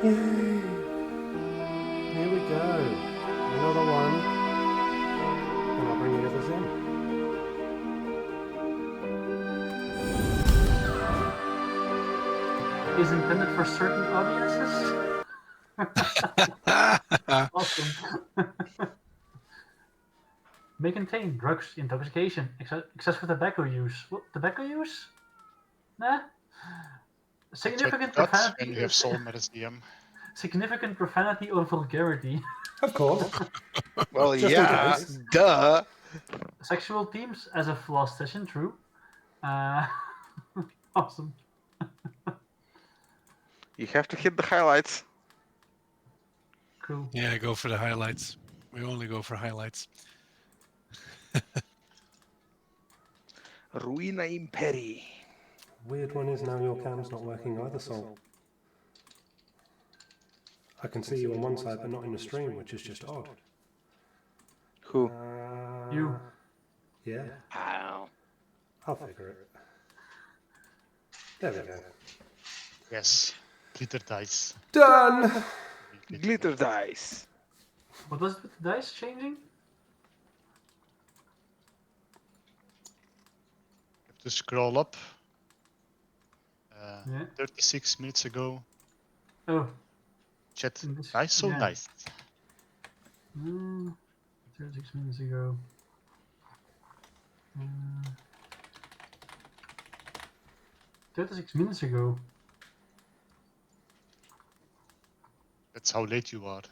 Yay! Here we go. Another one. And I'll bring the others in. Is intended for certain audiences. Awesome. May contain drugs, intoxication, excessive tobacco use. What, tobacco use? Nah. Significant profanity. When you have Solmer as DM. Significant profanity or vulgarity. Of course. Well, Just in yeah, case. duh. Sexual themes as of last session, true. Awesome. You have to hit the highlights. Cool. Yeah, go for the highlights. We only go for highlights. Ruina Imperi. Weird one is now your cam's not working either, Sol. I can see you on one side, but not in the stream, which is just odd. Who? You. Yeah, Ow. I'll figure it. There we go. Yes. Glitter dice. Done! Glitter dice. What was it with the dice changing? Have to scroll up. Yeah. 36 minutes ago. Oh. Chat. In this- Nice, so yeah. nice. 36 minutes ago. 36 minutes ago. That's how late you are.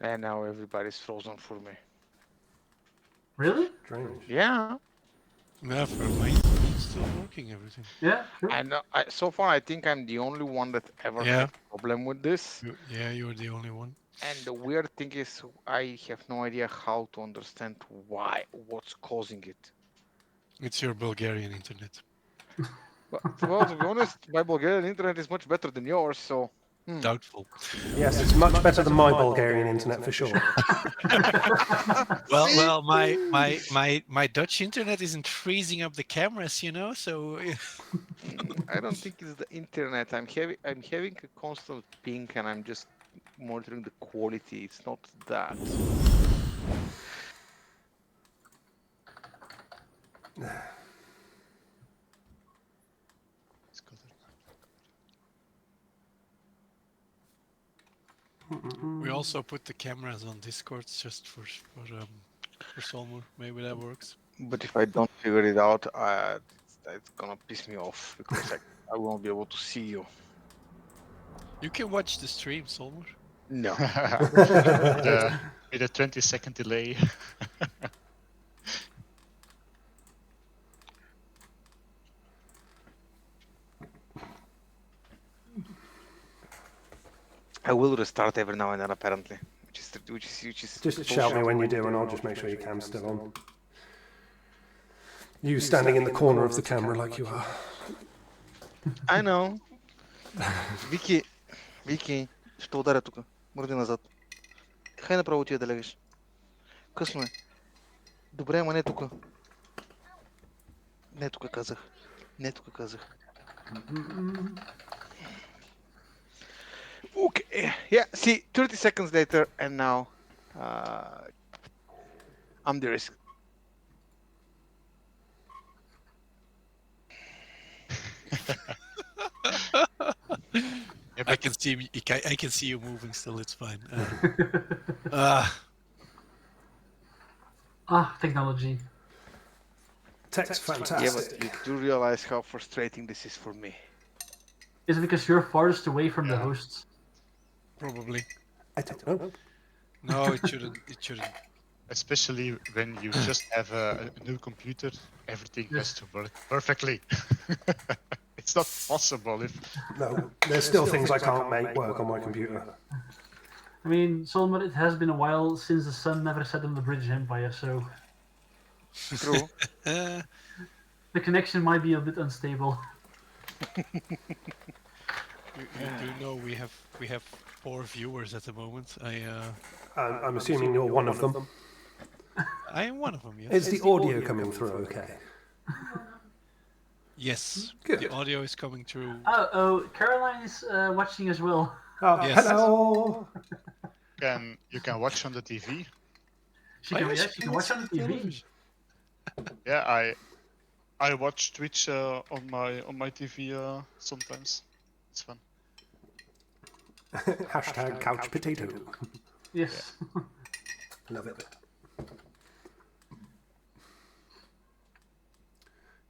And now everybody's frozen for me. Really? Strange. Yeah. Yeah, for mine, it's still working, everything. Yeah, sure. I know. So far, I think I'm the only one that ever Yeah. had a problem with this. Yeah, you're the only one. And the weird thing is, I have no idea how to understand what's causing it. It's your Bulgarian internet. Well, to be honest, my Bulgarian internet is much better than yours, so. Doubtful. Yes, it's much better than my Bulgarian internet for sure. Well, my Dutch internet isn't freezing up the cameras, you know. So I don't think it's the internet. I'm having a constant ping, and I'm just monitoring the quality. It's not that. we also put the cameras on Discord just for Solmur. Maybe that works. But if I don't figure it out, it's gonna piss me off because I won't be able to see you. You can watch the stream, Solmur. No. With a 20-second delay. I will restart every now and then, apparently. Which is Just shout me when you do, and I'll just make sure your cam's still on. You standing in the corner of the camera like you are. I know. Вики, ще ударя тук. Мърди назад. Хай направо тия да легаш. Късно е. Добре, ама не тук. Не тук казах. Не тук казах. Okay, yeah, see, 30 seconds later, and now I'm the risk. I can see you moving still. It's fine. Technology. Tech's fantastic. Yeah, but you do realize how frustrating this is for me. Is it because you're farthest away from the hosts? Probably. I don't know. No, it shouldn't. It shouldn't. Especially when you just have a new computer, everything has to work perfectly. It's not possible if... No, there's still things I can't make work on my computer. I mean, Solomon, it has been a while since the sun never set on the British Empire, so... True. The connection might be a bit unstable. You do know we have 4 viewers at the moment. I'm assuming you're one of them. I am one of them. Yes. Is the audio coming through okay? Yes. Good. The audio is coming through. Oh, Caroline is watching as well. Oh, Yes. hello! You can watch on the TV. She can, yes, she can watch on the TV. television. Yeah, I watch Twitch on my TV sometimes. It's fun. Hashtag couch potato. Yes. Love it.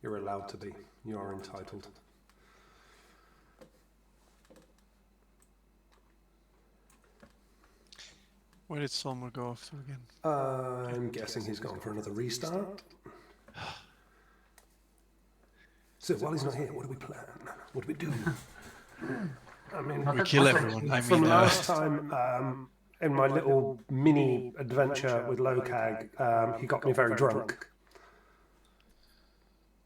You're allowed to be. You are entitled. Where did Solmer go off to again? I'm guessing he's gone for another restart. So while he's not here, what do we plan? What do we do? I mean, We kill everyone. I from mean, last time, in my little mini adventure with Locag, he got me very drunk.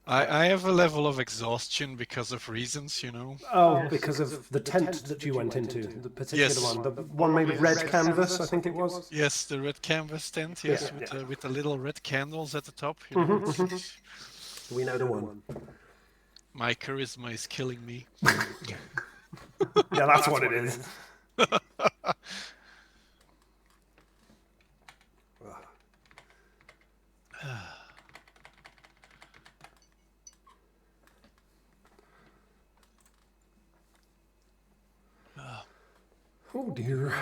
I have a level of exhaustion because of reasons, you know. Oh, Yes. because of the tent that you went into, the particular Yes. one, the one made of red canvas, I think it was. Yes, the red canvas tent. Yes, Yeah, with the little red candles at the top. You know. We know the one. My charisma is killing me. Yeah, that's what it is. Oh dear.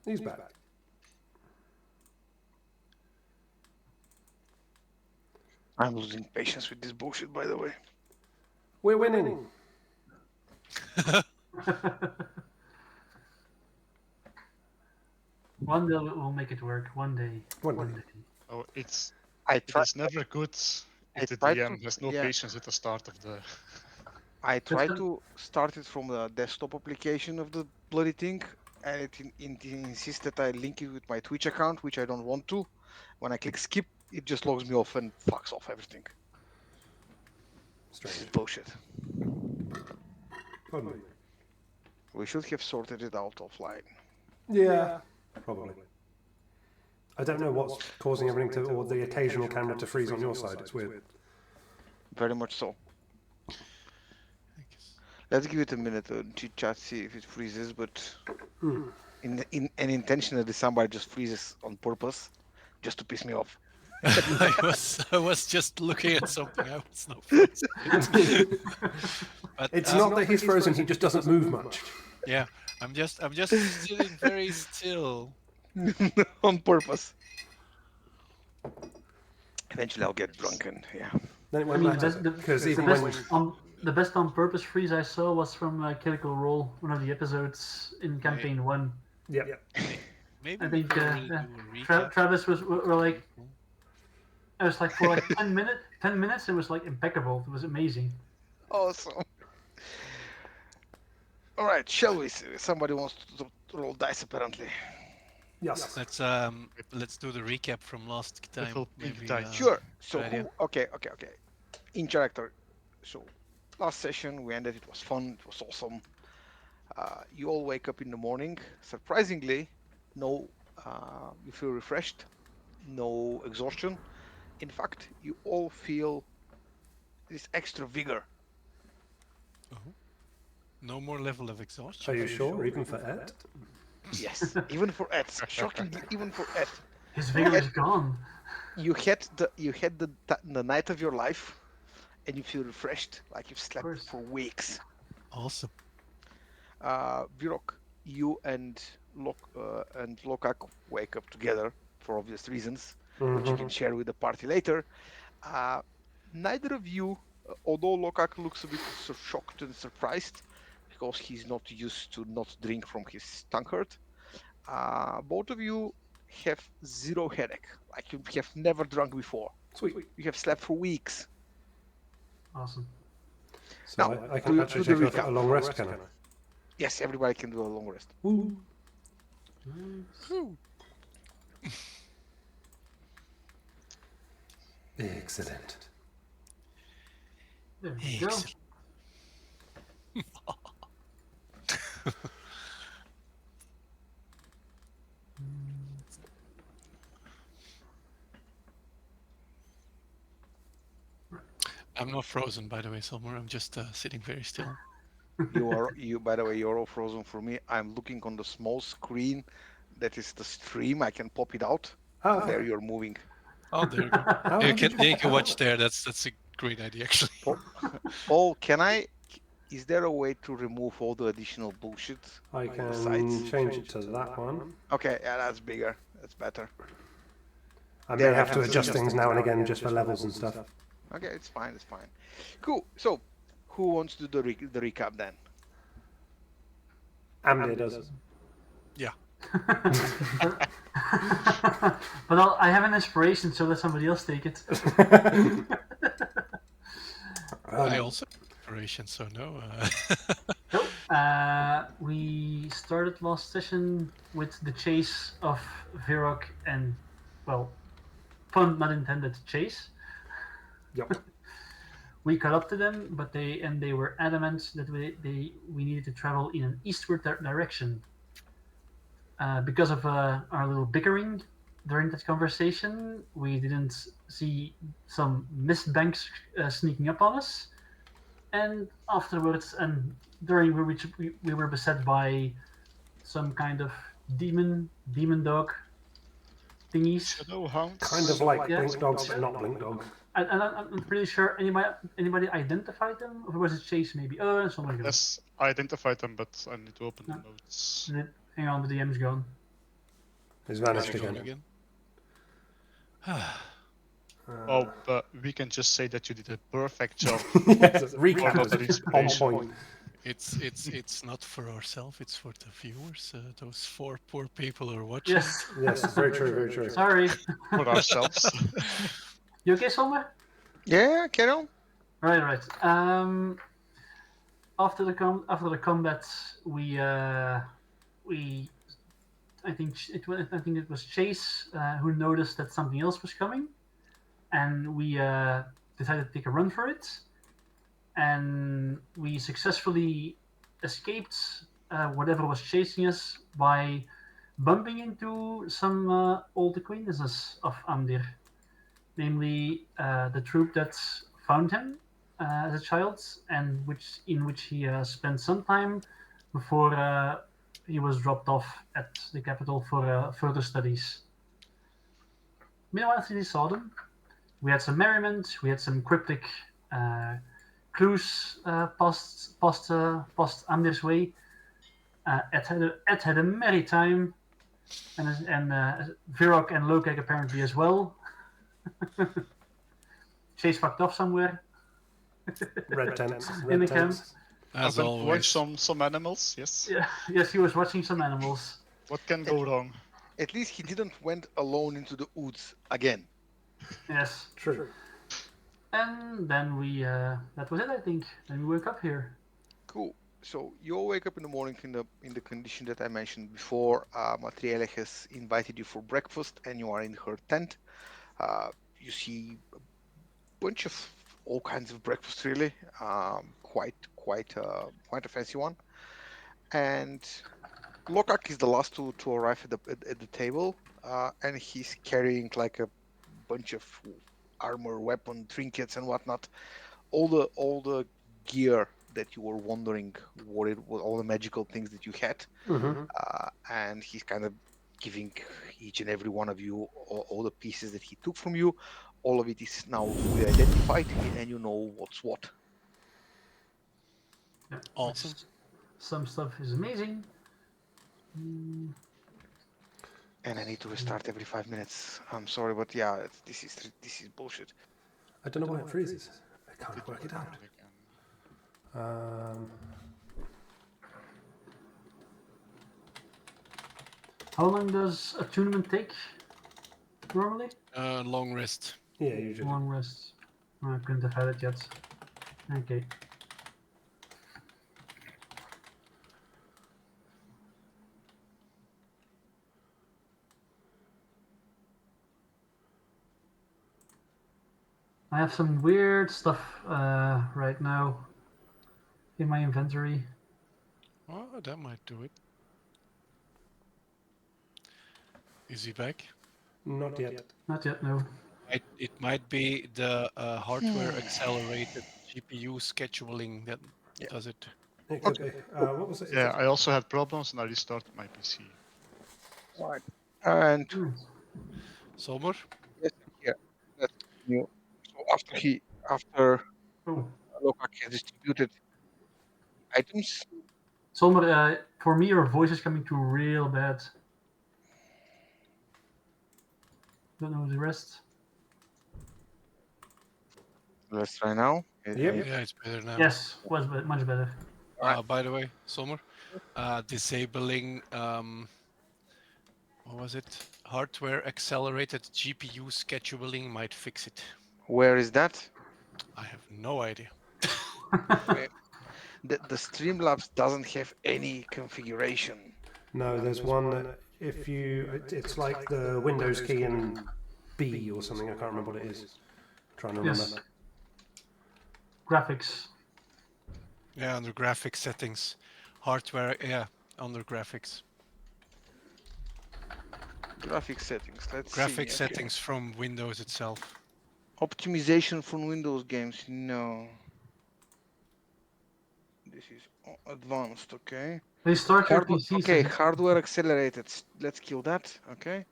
He's back. I'm losing patience with this bullshit, by the way. We're winning. One day we'll make it work. One day. One One day. day. Oh, it's I tried. it's never good I if the tried DM to- has no yeah. patience at the start of the. I tried not- to start it from the desktop application of the bloody thing, and it insists that I link it with my Twitch account, which I don't want to. When I click skip, it just logs me off and fucks off everything. This is Strange. bullshit. Pardon me. We should have sorted it out offline. Yeah, probably. I don't know what's causing everything to, or the occasional camera to freeze on your side. It's weird. Very much so. Let's give it a minute to chat, see if it freezes, but and intentionally somebody just freezes on purpose, just to piss me off. I was just looking at something. I was not frozen. But It's not that he's frozen, he just doesn't move much. yeah, I'm just sitting very still. On purpose. Eventually I'll get drunk and yeah. Then it I won't mean, matter, because even when... the best on purpose freeze I saw was from Critical Role, one of the episodes in campaign 1. Yeah. Maybe I we think can really do a Tra- recap. Travis were like, it was like for like 10 minutes it was like impeccable. It was amazing. Awesome. Alright, shall we? Somebody wants to roll dice apparently. Yes. Let's do the recap from last time. Little pig Maybe, dice. Sure. So good idea. okay. In character. So last session we ended, it was fun, it was awesome. You all wake up in the morning. Surprisingly, you feel refreshed, no exhaustion. In fact, you all feel this extra vigor. No more level of exhaustion. Are you sure, even for Ed? Yes, even for Ed. Shockingly, even for Ed. His vigor is gone. You had the night of your life, and you feel refreshed, like you've slept course. for weeks. Awesome. Virok, you and Lokak wake up together for obvious reasons, which you can share with the party later. Neither of you, although Lokak looks a bit shocked and surprised because he's not used to not drink from his tankard, both of you have zero headache, like you have never drunk before. Sweet. You have slept for weeks. Awesome. So Now, I can to actually the take a recap. long rest, can I? Yes, everybody can do a long rest. Woo. Excellent. There we go. Excellent. I'm not frozen, by the way, Silmar. I'm just sitting very still. You by the way, you're all frozen for me. I'm looking on the small screen that is the stream. I can pop it out. Oh, And there okay. you're moving. Oh, there you go. How You did can you pop can out? watch there. That's a great idea, actually. Paul, is there a way to remove all the additional bullshit? I The can sites? change it to that one. Okay, yeah, that's bigger. That's better. I There, may I have to have to adjust adjust things now and again just for levels and stuff. Okay, it's fine. It's fine. Cool. So, who wants to do the recap then? Amdir does. Yeah. But I have an inspiration, so let somebody else take it. I also have inspiration, so no. So, we started last session with the chase of Virok and, well, pun not intended, chase. Yep. We caught up to them, but they were adamant that we needed to travel in an eastward direction. Because of our little bickering during that conversation, we didn't see some mist banks sneaking up on us, and afterwards, and during which we were beset by some kind of demon dog thingies. Shadow hounds. Kind of like Yeah. Blink Dogs, but not Blink Dogs. And I'm pretty sure anybody identified them, or was it Chase maybe? Oh, something like that. Yes, I identified them, but I need to open the No. notes. Hang on, the DM's gone. He's Is vanished it gone again. Oh, but we can just say that you did a perfect job. Yes, For recap another was on inspiration. point. It's not for ourselves. It's for the viewers. Those 4 poor people are watching. Yes. Yes, it's very true, very true. Sorry. For ourselves. You okay, Sommer? Yeah, carry on. Right. After the combat, I think it was Chase who noticed that something else was coming, and we decided to take a run for it, and we successfully escaped whatever was chasing us by bumping into some old acquaintances of Amdir, namely the troop that found him as a child, and in which he spent some time before he was dropped off at the capital for further studies. Meanwhile, after we saw them, we had some merriment, we had some cryptic clues past Amdir's way. Ed had a merry time, and Virok and Lokek apparently as well. Chase fucked off somewhere. Red tents. In the Red camp. tents. As I went to watch always. some animals, yes. Yeah, yes, he was watching some animals. What can go wrong? At least he didn't went alone into the woods again. Yes. True. And then that was it, I think. Then we woke up here. Cool. So you all wake up in the morning in the condition that I mentioned before. Matriele has invited you for breakfast, and you are in her tent. You see a bunch of all kinds of breakfast, really. Quite a fancy one. And Lokak is the last to arrive at the table, and he's carrying like a bunch of armor, weapon, trinkets, and whatnot. All the gear that you were wondering what it was, all the magical things that you had, and he's kind of giving each and every one of you all the pieces that he took from you. All of it is now fully identified, and you know what's what. Yeah, Awesome. Some stuff is amazing. And I need to restart every 5 minutes. I'm sorry, but yeah, this is bullshit. I don't know why it freezes. I can't work it out. How long does a tournament take normally? Long rest. Yeah, usually. Long rest. I couldn't have had it yet. Okay. I have some weird stuff right now in my inventory. Oh, that might do it. Is he back? Not yet. Not yet, no. It might be the hardware accelerated GPU scheduling that Yeah. does it. It could be. What was it? Is Yeah, it- I also had problems and I restarted my PC. Right. And Nice. Solmer? yes, I'm here. Let's continue. So after Oh, Lokak has distributed items, Solmer, for me, your voice is coming through real bad. Don't know the rest. let's try now. Yep. Yeah, it's better now. Yes, was much better. By the way, Solmer, disabling what was it? Hardware accelerated GPU scheduling might fix it. Where is that? I have no idea. The Streamlabs doesn't have any configuration. No, there's one that if you, it's like the Windows key in B or something. I can't remember what it is. Trying to remember. Yes. Graphics. Yeah, under graphics settings. Hardware, yeah, under graphics. Graphic settings. Let's Graphic see. settings from Windows itself. Optimization for Windows games. No. This is advanced. Okay. Restart your PC. Okay, settings. hardware accelerated. Let's kill that. Okay.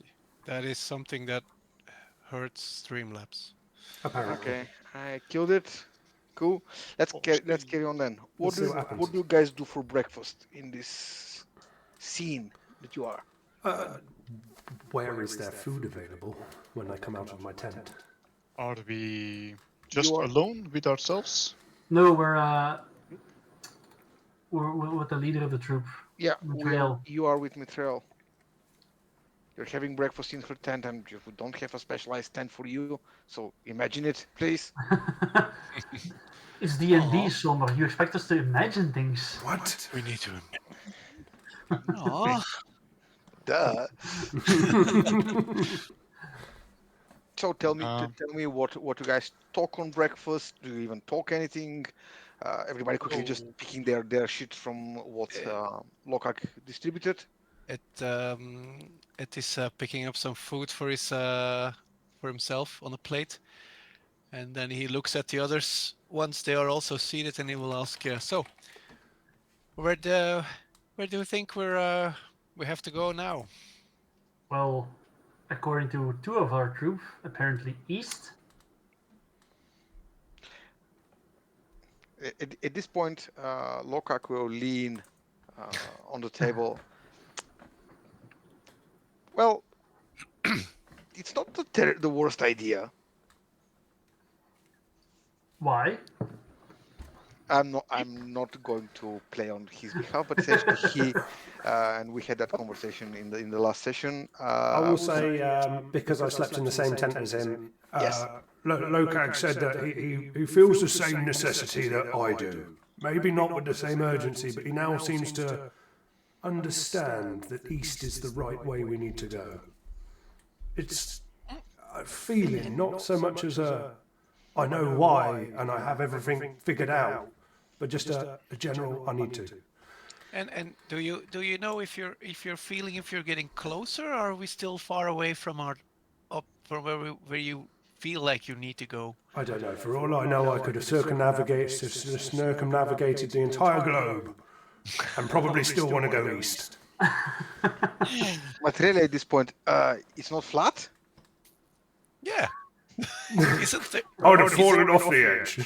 That is something that hurts Streamlabs. Apparently. Okay, I killed it. Cool. Let's carry on then. Let's see what happens. What do you guys do for breakfast in this scene that you are? Where is there food available when I come out of my tent? Are we just You are- alone with ourselves? No, we're with the leader of the troop. Yeah, Mithril. you are with Mithril. You're having breakfast in her tent, and we don't have a specialized tent for you. So imagine it, please. It's D&D, Sommer. You expect us to imagine things. What? We need to. Aww. Duh. So tell me what you guys talk on breakfast. Do you even talk anything? Everybody quickly just picking their shit from what Lokak distributed. It is picking up some food for himself on a plate, and then he looks at the others once they are also seated, and he will ask, "So, where do you think we have to go now?" Well, according to two of our troop, apparently east. At this point, Lokak will lean on the table. Well, it's not the worst idea. Why? I'm not going to play on his behalf, but essentially he and we had that conversation in the last session. I will say, because I slept in the same tent as him, Yes. Lokag said that he feels the same necessity that I do. Maybe not with the same urgency, but he now seems to understand that east is the right way we need to go. It's a feeling, not so much as I know why and I have everything figured out, but just a general I need to. And do you know if you're getting closer, or are we still far away from from where you feel like you need to go? I don't know. For all I know, I could have circumnavigated the entire globe and probably still want to go east. But really, at this point, it's not flat. Yeah. Isn't there? I would have fallen off the edge.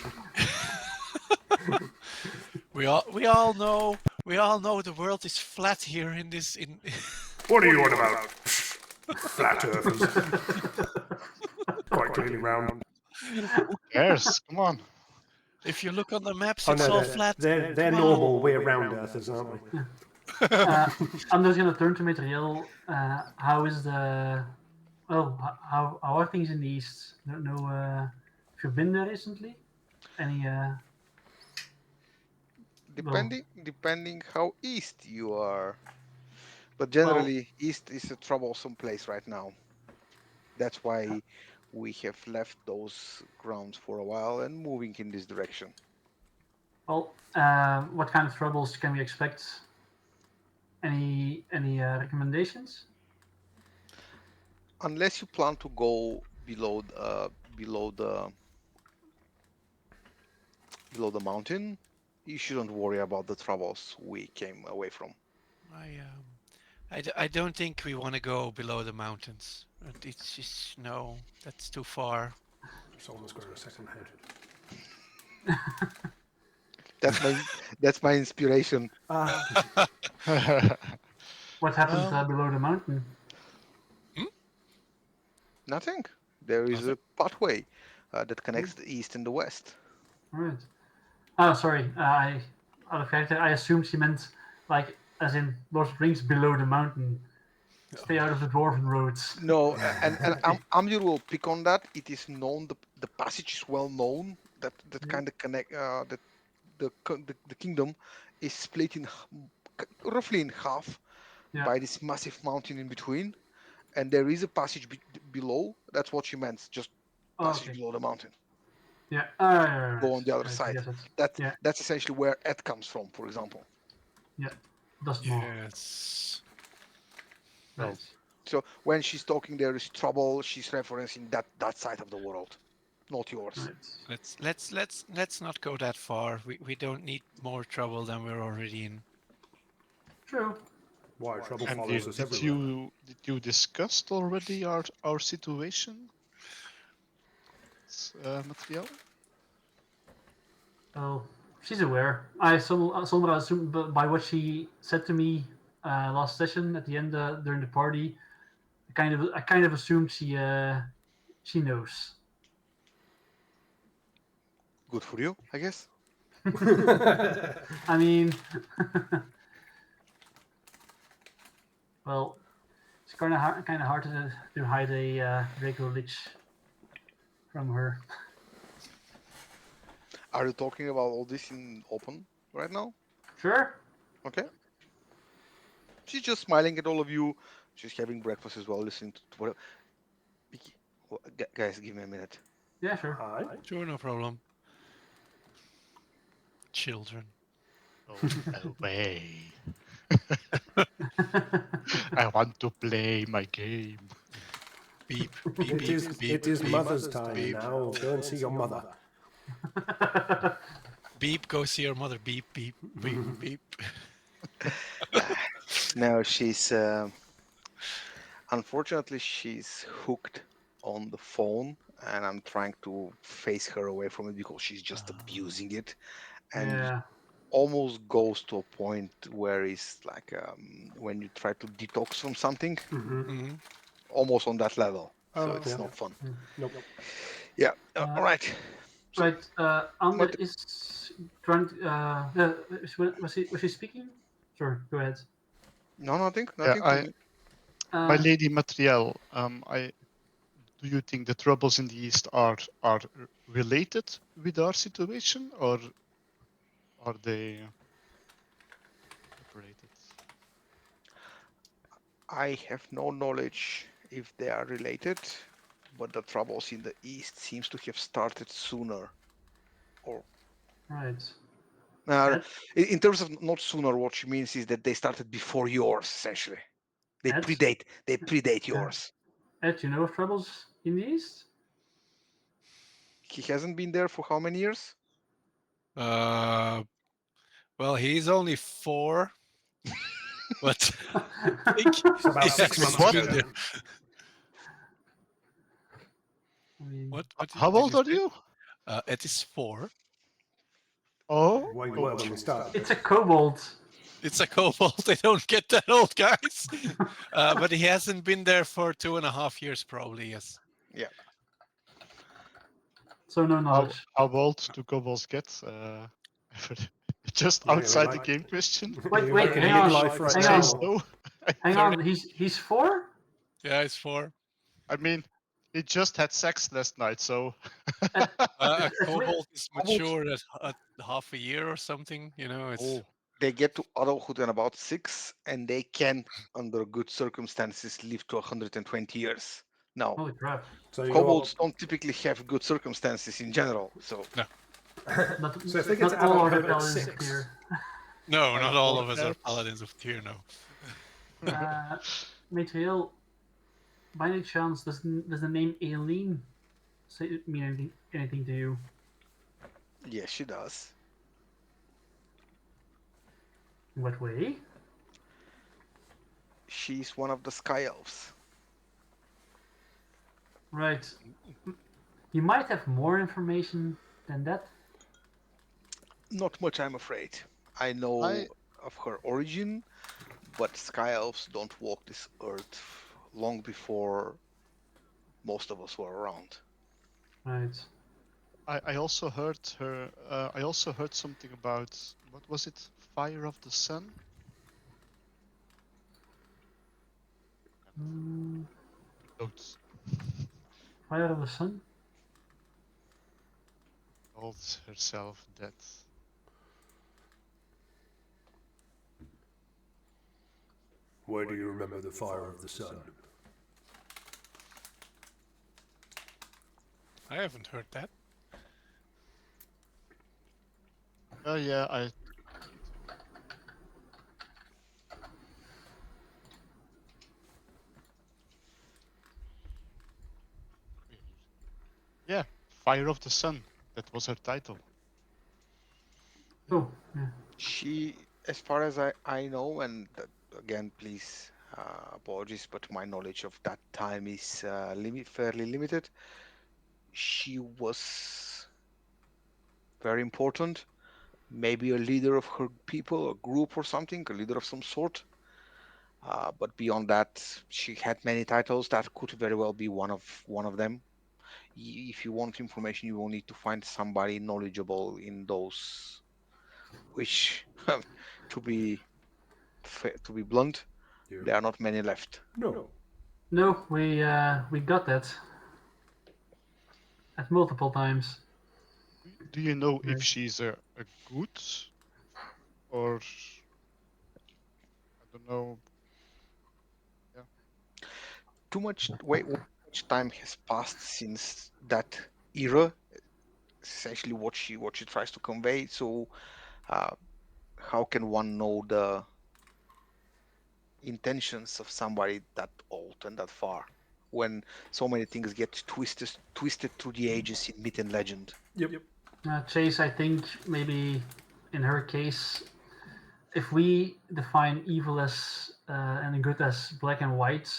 We all know the world is flat here in this. What are you on about? Flat earthers. Quite clearly round. Who cares? Come on. If you look on the maps, Oh, it's no, all flat. they're normal. We're round earthers, aren't we? I'm just gonna turn to Materiel. How is the? Well, how are things in the east? Don't know if you've been there recently. Any? Depending how east you are. But generally, east is a troublesome place right now. That's why we have left those grounds for a while and moving in this direction. Well, what kind of troubles can we expect? Any recommendations? Unless you plan to go below the mountain, you shouldn't worry about the troubles we came away from. I don't think we want to go below the mountains. It's just no, that's too far. Someone's got a second head. That's my that's my inspiration. What happened Um, below the mountain? Nothing. There is Nothing? a pathway that connects the east and the west. Right. Oh, sorry. Out of character, I assumed she meant like as in Lord of the Rings below the mountain. Stay out of the dwarven roads. No, and Amir will pick on that. It is known the passage is well known that Yeah. kind of connect that the kingdom is split in roughly in half Yeah. by this massive mountain in between, and there is a passage below. That's what she meant, just Oh, passage okay. below the mountain. Yeah. Go on the other Right, side. yes, yeah. That's essentially where Ed comes from, for example. Does more. yes. Right. So when she's talking, there is trouble. She's referencing that side of the world, not yours. Right. Let's not go that far. We don't need more trouble than we're already in. True. Why trouble And follows us everywhere? did you discussed already our situation? Material? Well, she's aware. I somehow assume by what she said to me last session at the end during the party. I kind of assumed she knows. Good for you, I guess. I mean, well, it's kind of hard to hide a Draco Lich from her. Are you talking about all this in open right now? Sure. Okay. She's just smiling at all of you. She's having breakfast as well, listening to whatever. Guys, give me a minute. Yeah, sure. Hi. Sure, no problem. Children. Oh, away. I want to play my game. Beep, beep, beep, beep, It is beep, mother's time beep. now. Go and see your mother. Beep, go see your mother. Beep, beep, beep, beep. No, she's unfortunately she's hooked on the phone, and I'm trying to face her away from it because she's just abusing it, and Yeah. almost goes to a point where it's like when you try to detox from something, Mhm. almost on that level. So Oh, it's yeah. not fun. Nope. Yeah. All right. So, Right. Amber But- is trying. Was she speaking? Sure. Go ahead. No, nothing. Yeah, my Uh, lady Materiel, do you think the troubles in the east are related with our situation, or are they separated? I have no knowledge if they are related, but the troubles in the east seems to have started sooner. Or right. uh, Ed? in terms of not sooner, what she means is that they started before yours, essentially. They Ed? predate yours. Ed, you know of troubles in the east? He hasn't been there for how many years? Well, he's only 4, but It's about he 6 has months been ago. there. I mean, What? How did old are say? you? It is 4. Oh, Way more than we started. it's a kobold. It's a kobold. They don't get that old, guys. But he hasn't been there for 2.5 years, probably. Yes. Yeah. So no how, knowledge. how old do kobolds get? Just Yeah, outside the like- game question. Wait, You're wait, like in hang on. midlife right Hang Say on. now. so. Hang on. He's 4? Yeah, it's 4. I mean, he just had sex last night, so. A kobold is Kobolds- mature at half a year or something. You know, it's Oh, They get to adulthood in about 6, and they can, under good circumstances, live to 120 years. Now, Holy crap. So you're, kobolds don't typically have good circumstances in general, so No. Not, So if they get not to all adult other level at paladins of 6. Tyr. No, not all of us are Hurts. paladins of Tyr, no. Matriel, by any chance, does the name Aileen mean anything to you? Yes, she does. In what way? She's one of the Sky Elves. Right. You might have more information than that. Not much, I'm afraid. I know I of her origin, but Sky Elves don't walk this earth long before most of us were around. Right. I also heard her. I also heard something about what was it? Fire of the Sun. Mm, Notes. Fire of the Sun? Called herself that. Why do you remember the fire of the sun? I haven't heard that. Oh yeah, I. Yeah, Fire of the Sun. That was her title. Oh, yeah. She, as far as I know, and again, please apologies, but my knowledge of that time is fairly limited. She was very important, maybe a leader of her people, a group or something, a leader of some sort. But beyond that, she had many titles. That could very well be one of them. If you want information, you will need to find somebody knowledgeable in those. Which, to be to be blunt, there are not many left. No. No, we got that at multiple times. Do you know if Right. she's a good or I don't know? Yeah. Too much wait. Much time has passed since that era. Essentially, what she tries to convey. So, uh, how can one know the intentions of somebody that old and that far when so many things get twisted through the ages in myth and legend? Yep. Chase, I think maybe in her case, if we define evil as and good as black and white,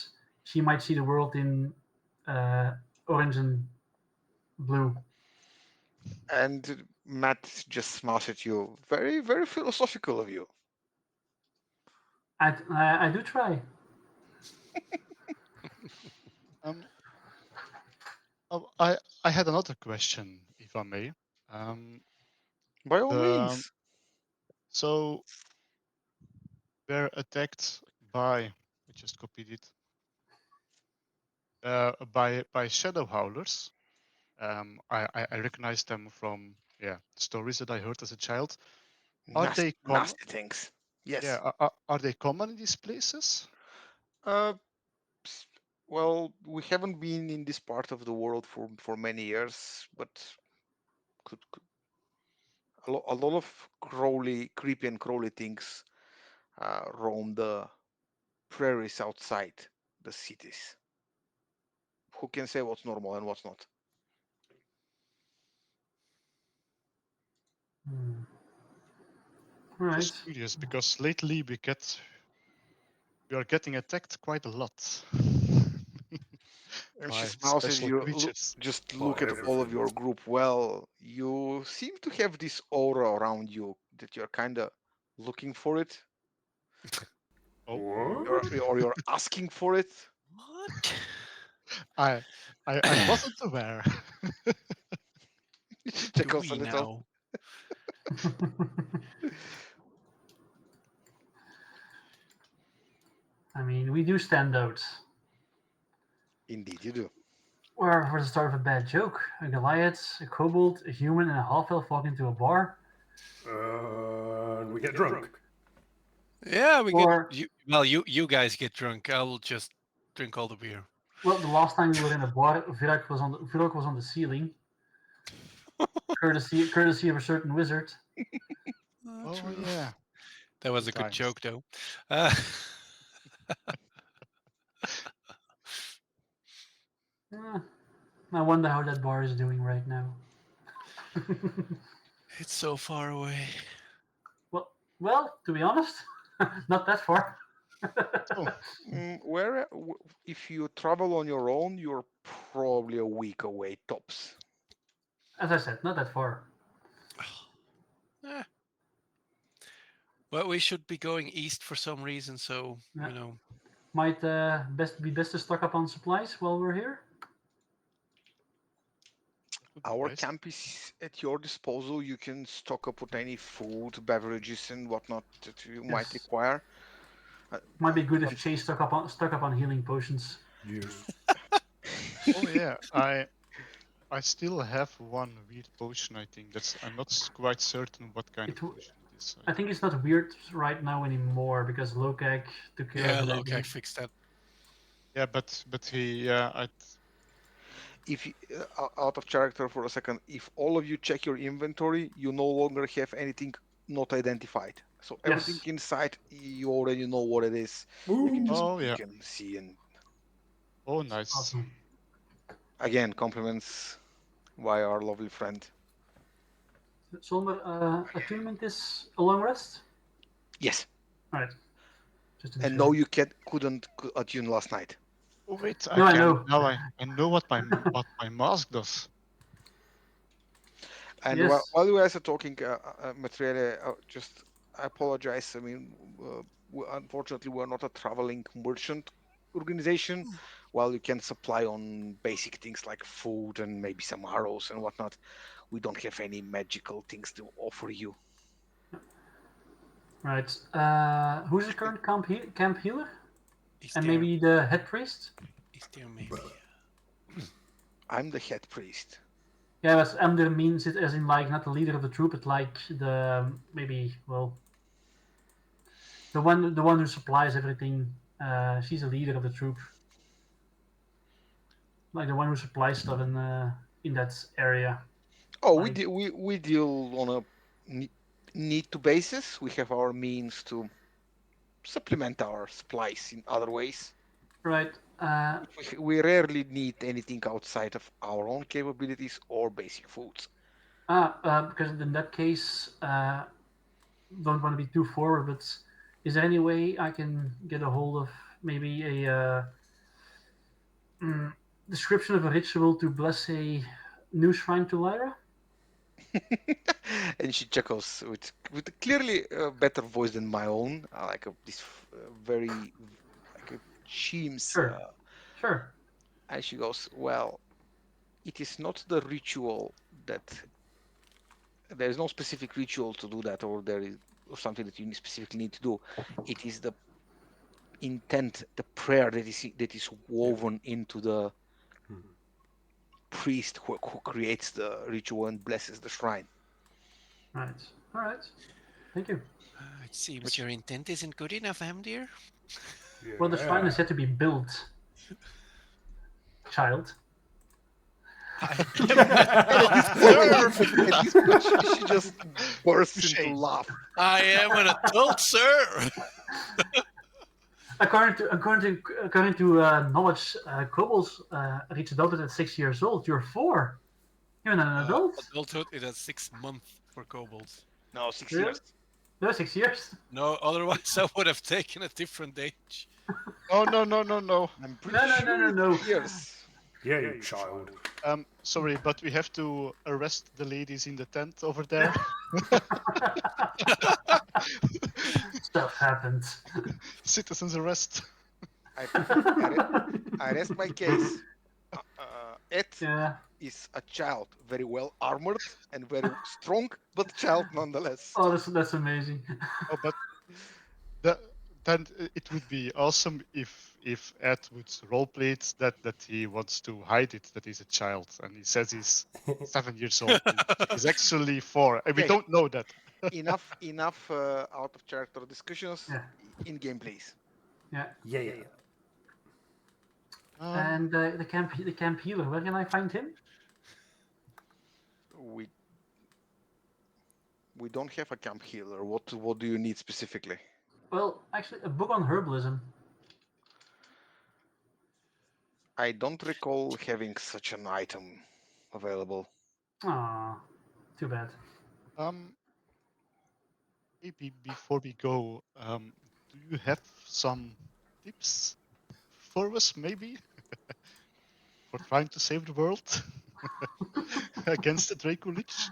she might see the world in orange and blue. And Matt just smiles at you. Very philosophical of you. I do try. Um. I had another question, if I may. Um. By all The means. so we're attacked by. I just copied it. By shadow howlers. I recognize them from stories that I heard as a child. Are Nasty, they common? nasty things. Yeah, Yes. are they common in these places? Uh, well, we haven't been in this part of the world for many years, but could a lot of creepy and crawly things roam the prairies outside the cities. Who can say what's normal and what's not? Hmm. Right. Just curious because lately we are getting attacked quite a lot And she by smiles as special you creatures. just By look at all of everything. your group. Well, you seem to have this aura around you that you're kind of looking for it, Oh, What? or you're asking for it. What? I I wasn't aware. She Do chuckles a we little. now? I mean, we do stand out. Indeed, you do. Or the start of a bad joke. A Goliath, a kobold, a human, and a half-elf walk into a bar. And we get drunk. Yeah, we get Or, you. Well, you guys get drunk. I will just drink all the beer. well, the last time we were in a bar, Virak was on the ceiling. courtesy of a certain wizard. Oh yeah. That was a Good good times. joke, though. Uh, I wonder how that bar is doing right now. it's so far away. well, to be honest, not that far. Oh, If you travel on your own, you're probably a week away tops. As I said, not that far. Eh. Well, we should be going east for some reason, so Yeah. you know. Might best to stock up on supplies while we're here. Our nice. camp is at your disposal. You can stock up with any food, beverages, and whatnot that you might Yes. require. Might be good if Once- Chase stock up on healing potions. Yes. Oh yeah. I still have one weird potion. I think I'm not quite certain what kind of It w- potion it is. I think it's not weird right now anymore because Lokak took care Yeah, of it. I look, I think. fixed that. Yeah, but he I If you, out of character for a second, if all of you check your inventory, you no longer have anything not identified. So everything Yes. inside, you already know what it is. You can just Oh you yeah. can see, and Oh nice. Awesome. again, compliments by our lovely friend. Solmer, attunement is a long rest. Yes, All right. Just to be and sure. no, you couldn't attune last night. Oh wait, I No, I can know. now. I know what my mask does. And Yes. while you guys are talking, Materiale, just I apologize. I mean, unfortunately, we're not a traveling merchant organization. While you can supply on basic things like food and maybe some arrows and whatnot, we don't have any magical things to offer you. Right. Who's the current camp healer? Is And there? maybe the head priest? Is there maybe? I'm the head priest. Yeah, but Emder means it as in like not the leader of the troop, but like the maybe the one who supplies everything. She's a leader of the troop, like the one who supplies stuff in that area. Oh, Like we deal on a need to basis. We have our means to supplement our supplies in other ways. right. We rarely need anything outside of our own capabilities or basic foods. Because in that case, don't want to be too forward, but is there any way I can get a hold of maybe a description of a ritual to bless a new shrine to Lyra? And she chuckles with a clearly better voice than my own, like this very like a Sheem's, Sure, sure. and she goes, "Well, it is not the ritual that there is no specific ritual to do that, or there is or something that you specifically need to do. It is the intent, the prayer that is woven into the priest who creates the ritual and blesses the shrine." Right. All right. Thank you. It seems Which- your intent isn't good enough, dear. Yeah. Well, the shrine is yet to be built. Child. I At this point, she just bursts Touche. into laugh. I am an adult, sir. According to knowledge, kobolds reach adulthood at 6 years old. You're 4. You're not an adult. Adulthood is at 6 months for kobolds. No, 6 Really? years. No, 6 years. No, otherwise I would have taken a different age. Oh no. I'm pretty No, sure no. it's years. Yeah, you child. Sorry, but we have to arrest the ladies in the tent over there. Stuff happens. Citizens arrest. I rest my case. Ed Yeah. is a child, very well armored and very strong, but child nonetheless. Oh, that's amazing. Oh, but then it would be awesome if Ed would roleplay it that he wants to hide it, that he's a child, and he says he's 7 years old. He's actually 4. And we Okay. don't know that. enough out of character discussions. Yeah. In game, please. Yeah. Yeah. And the camp healer. Where can I find him? We We don't have a camp healer. What do you need specifically? Well, actually, a book on herbalism. I don't recall having such an item available. Ah, too bad. Maybe before we go, do you have some tips for us, maybe, for trying to save the world against the Draco Lich?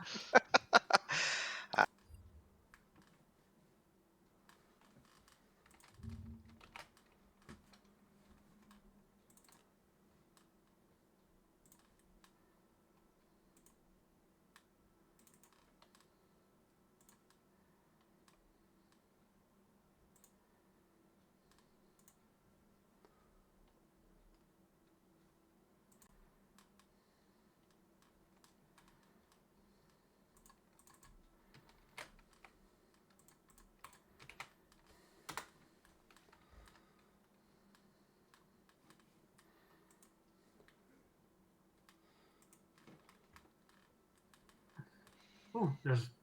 Ooh,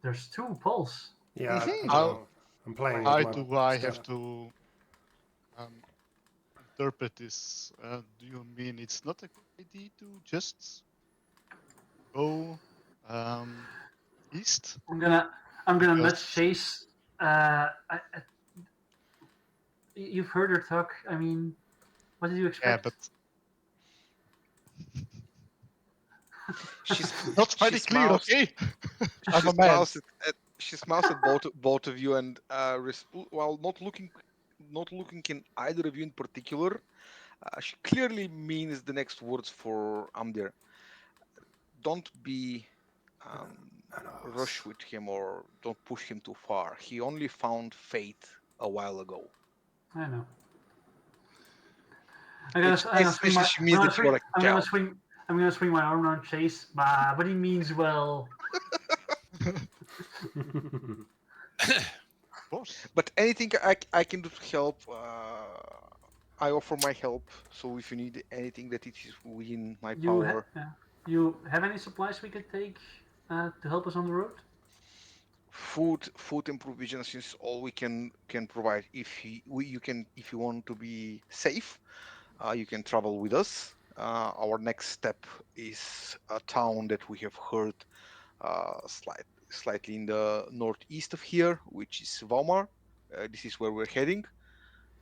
there's 2 pulse. Yeah, I How- don't know. I'm playing How with my do I stuff. have to interpret this? Do you mean it's not a good idea to just go east? I'm gonna nudge Because- Chase. You've heard her talk. I mean, what did you expect? Yeah, but She's not very she clear, smiles. okay? I'm She a man. smiles at both of you, and while not looking in either of you in particular, she clearly means the next words for Amdir. Don't be rush with him, or don't push him too far. He only found fate a while ago. I know. I'm gonna Especially swing my. she means that you are a I'm gonna cow. swing. I'm gonna swing my arm around Chase. But he means well. Of course. But anything I can do to help, I offer my help. So if you need anything that it is within my power, You have any supplies we could take to help us on the road? food and provisions is all we can provide. You can, if you want to be safe, you can travel with us. Our next step is a town that we have heard slightly in the northeast of here, which is Valmar. This is where we're heading,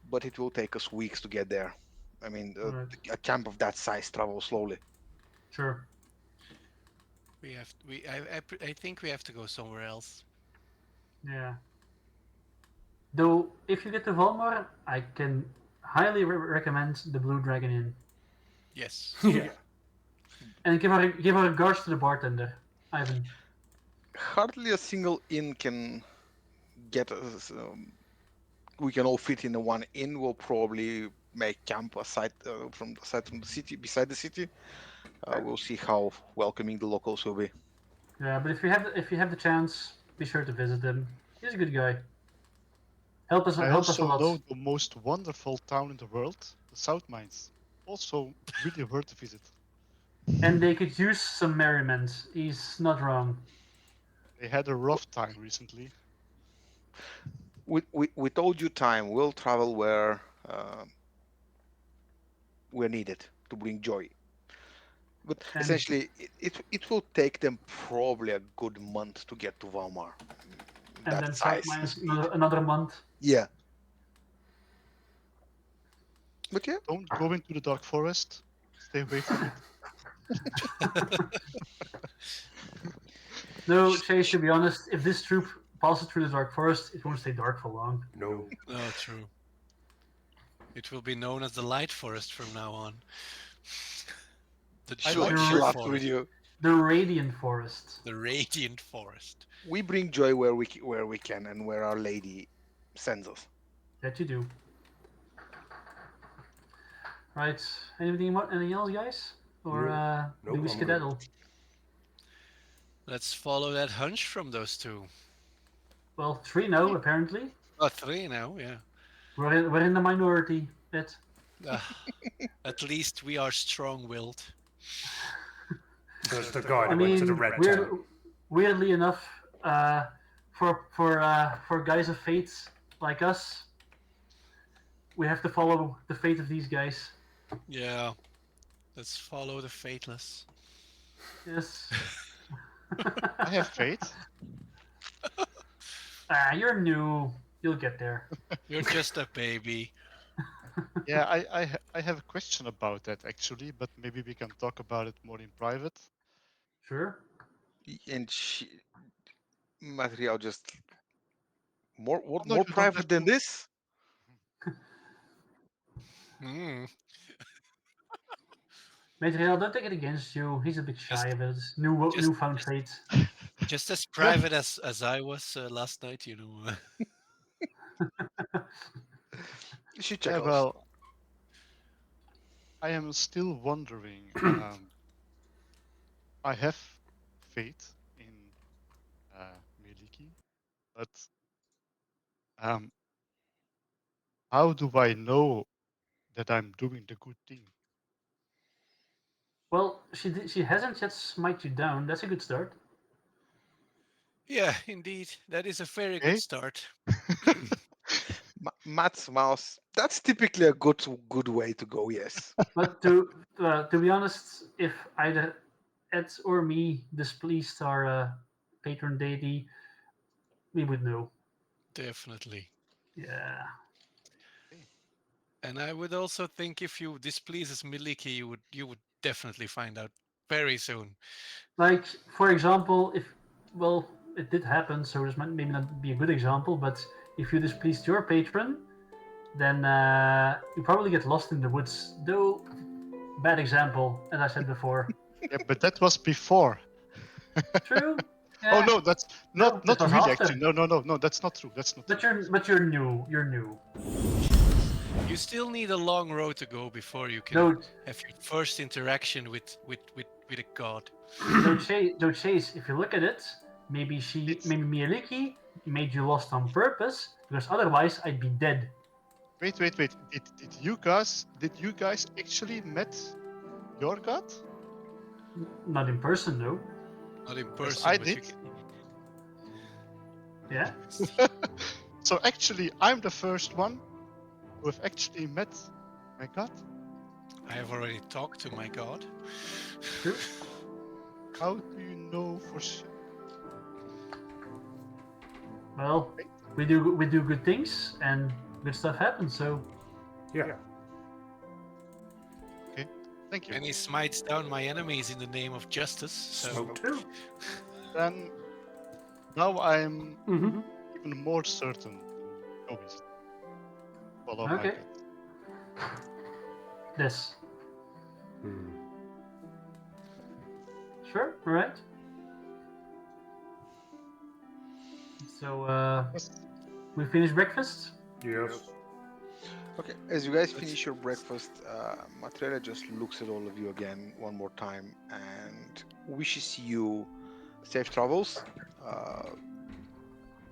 but it will take us weeks to get there. I mean, Right. a camp of that size travels slowly. Sure. I think we have to go somewhere else. Yeah. Though, if you get to Valmar, I can highly recommend the Blue Dragon Inn. Yes. Yeah. And give our regards to the bartender, Ivan. Hardly a single inn can get us. We can all fit in the one inn. We'll probably make camp aside from the city, beside the city. We'll see how welcoming the locals will be. Yeah, but if you have the chance, be sure to visit him. He's a good guy. Help us I a also lot. know the most wonderful town in the world, the South Mines. Also really worth a visit. And they could use some merriment. He's not wrong. They had a rough time recently. We told you time. We'll travel where we're needed to bring joy. But And- essentially, it will take them probably a good month to get to Valmar. And That then size. minus another month. Yeah. But yeah, Don't go into the dark forest. Stay away from it. No, Chase, to be honest, if this troop passes through the dark forest, it won't stay dark for long. No. Oh, true. It will be known as the Light Forest from now on. The I she'll, like the she'll red laugh with you. The Radiant Forest. The Radiant Forest. We bring joy where we can and where Our Lady sends us. That you do. Right. Anything else, guys? Or No, do we I'm skedaddle? Let's follow that hunch from those two. Well, 3 no, apparently. Oh, 3 now, yeah. We're in the minority. At least we are strong-willed. There's the guy that went to the red town. weirdly enough, For guys of fate like us, we have to follow the fate of these guys. Yeah. Let's follow the fateless. Yes. I have faith. You're new. You'll get there. You're just a baby. Yeah, I have a question about that actually, but maybe we can talk about it more in private. Sure. And material just more Oh, no, more you don't private have than to. this. Hmm. Material, don't take it against you. He's a bit Just, shy of his just, newfound fate. just as private as I was last night, you know. She Yeah, chuckles. well, I am still wondering. I have faith in Miliki, but um, how do I know that I'm doing the good thing? Well, she hasn't yet smite you down. That's a good start. Yeah, indeed. That is a very good Okay. start. Matt's mouse. That's typically a good way to go. Yes. But to be honest, if either Ed or me displeased our patron deity, we would know. Definitely. Yeah. And I would also think if you displeases Miliki, you would definitely find out very soon. Like for example, if well, it did happen, so this might maybe not be a good example, but if you displeased your patron, then you probably get lost in the woods. Though, bad example, as I said before. Yeah, but that was before. True. Oh Yeah. no, that's No, not it was really after. actually. No, that's not true. That's not true. But you're new. You're new. You still need a long road to go before you can Though have your first interaction with a god. though Chase, if you look at it, maybe maybe Miyaliki made you lost on purpose because otherwise I'd be dead. Wait. Did you guys actually met your god? Not in person though. Not in Yes, person, I but you did. can. Yeah. So actually, I'm the first one who have actually met my god. I have already talked to my god. True. How do you know for sure? Well, we do good things and good stuff happens. So Yeah. Thank you. And he smites down my enemies in the name of justice. So Smoked. true. Then now I'm Mm-hmm. even more certain to always follow my Okay. gut. This. Sure. All right. So Yes. we finished breakfast. Yes. Okay. As you guys finish your breakfast, Matrela just looks at all of you again one more time and wishes you safe travels.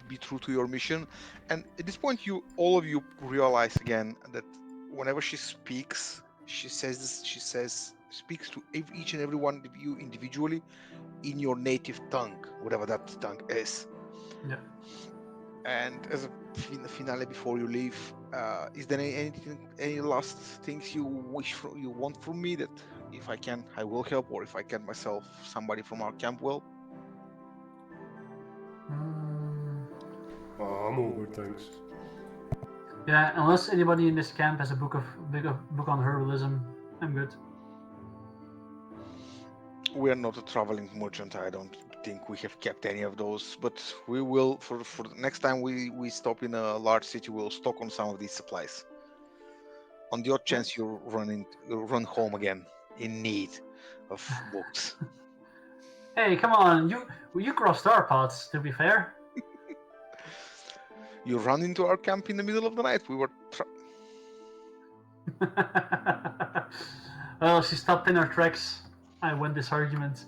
Be true to your mission. And at this point, all of you realize again that whenever she speaks, she speaks to each and every one of you individually in your native tongue, whatever that tongue is. Yeah. And as a finale before you leave, is there any last things you want from me that if I can I will help, or if I can myself, somebody from our camp will? Oh, I'm all good, thanks. Yeah. Unless anybody in this camp has a book on herbalism, I'm good. We are not a traveling merchant. I don't think we have kept any of those, but we will for the next time we stop in a large city. We'll stock on some of these supplies. On the odd chance you run home again in need of books. Hey, come on! You crossed our paths. To be fair. You run into our camp in the middle of the night. We were Well, she stopped in her tracks. I won this argument.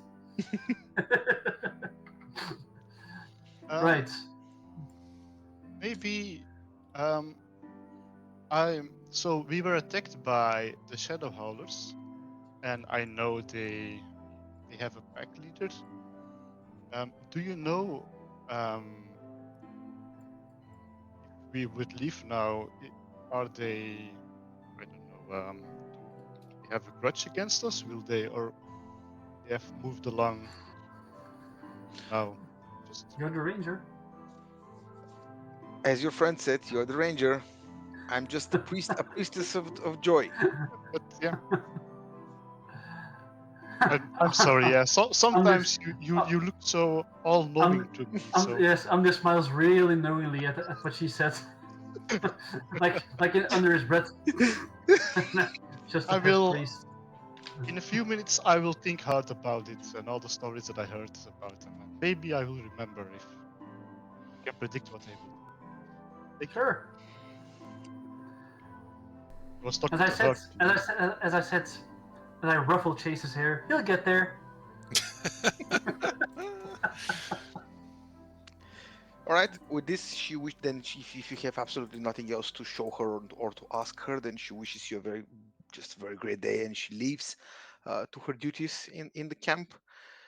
Right. Maybe so we were attacked by the Shadow Howlers, and I know they have a pack leader. Do you know we would leave now, are they, I don't know, do they have a grudge against us? Will they, or they have moved along now? Just, You're the ranger. As your friend said, you're the ranger. I'm just a priestess of joy. but yeah. I'm sorry. Yeah. So sometimes you look so all knowing to me. So Yes, Ander smiles really knowingly at what she said, under his breath. Just a I head will. priest. In a few minutes, I will think hard about it and all the stories that I heard about them, and maybe I will remember if I can predict what I will do. Thank you. Sure. I was talking As I to said, her. as I ruffle Chase's hair, he'll get there. All right. With this, if you have absolutely nothing else to show her or to ask her, then she wishes you a very great day, and she leaves to her duties in the camp.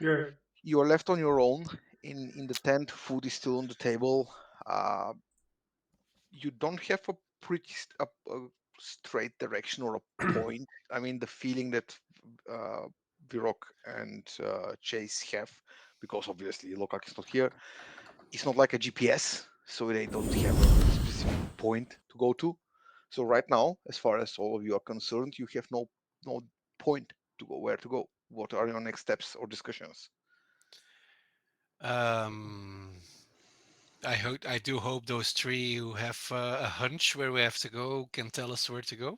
Yeah. You are left on your own in the tent. Food is still on the table. Uh, you don't have a a straight direction or a point. I mean, the feeling that uh, Virok and Chase have, because obviously Lokak is not here, it's not like a GPS, so they don't have a specific point to go to. So right now, as far as all of you are concerned, you have no point to go where to go. What are your next steps or discussions? I do hope those three who have a hunch where we have to go can tell us where to go.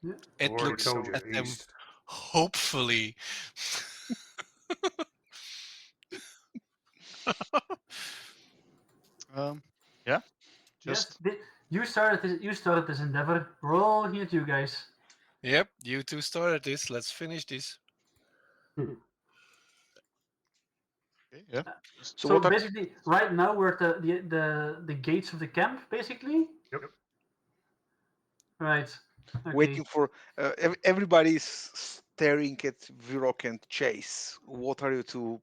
Yeah. I've It already looks told you, at them, east. hopefully. Yeah. Yes, Just you started this endeavor. We're all looking at you guys. Yep, you two started this. Let's finish this. okay, yeah. Just So So what are basically, right now we're at the gates of the camp. Basically, Yep. right? Okay. waiting for everybody's staring at Virok and Chase. What are you two?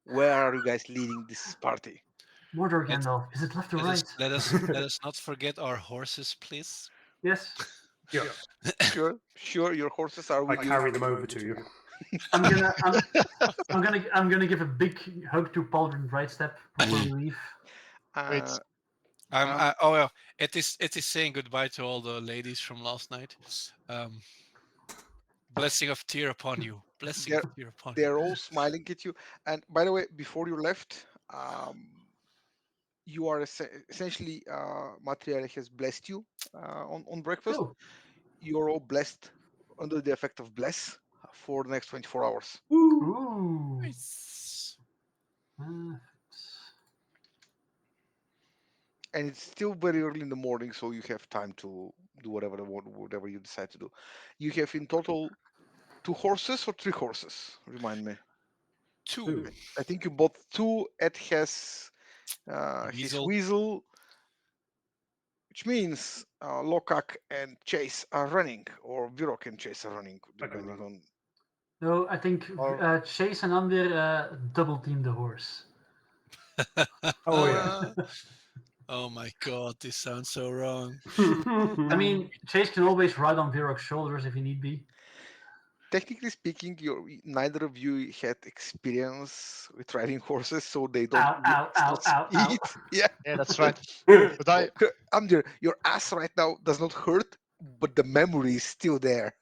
Where are you guys leading this party? Mordor Let's, Gandalf. Is it left or let us right? let us not forget our horses, please. Yes. Yeah. Sure. Your horses are I with you. carry them over to you. I'm gonna give a big hug to Pauldron right step before we leave. wait. Uh, Oh well, it is saying goodbye to all the ladies from last night. Blessing of tear upon you. Blessing they're of tear upon you. they're all smiling at you. And by the way, before you left, you are essentially Material has blessed you on breakfast. Oh, You're all blessed under the effect of bless for the next 24 hours. ooh. Nice. Uh, And it's still very early in the morning, so you have time to do whatever you decide to do. You have in total 2 horses or 3 horses? Remind me. Two. I think you bought 2. Ed has his Weasel. weasel, which means Lokak and Chase are running, or Virok and Chase are running, I can depending run. on. no, I think Chase and Ander double team the horse. Oh, yeah. Oh my god, this sounds so wrong. I mean, Chase can always ride on Virok's shoulders if he need be. Technically speaking, neither of you had experience with riding horses, so they don't. Ow, ow, It's ow, not ow, ow. speed. Yeah, Yeah, that's right. But I Amdir, your ass right now does not hurt, but the memory is still there.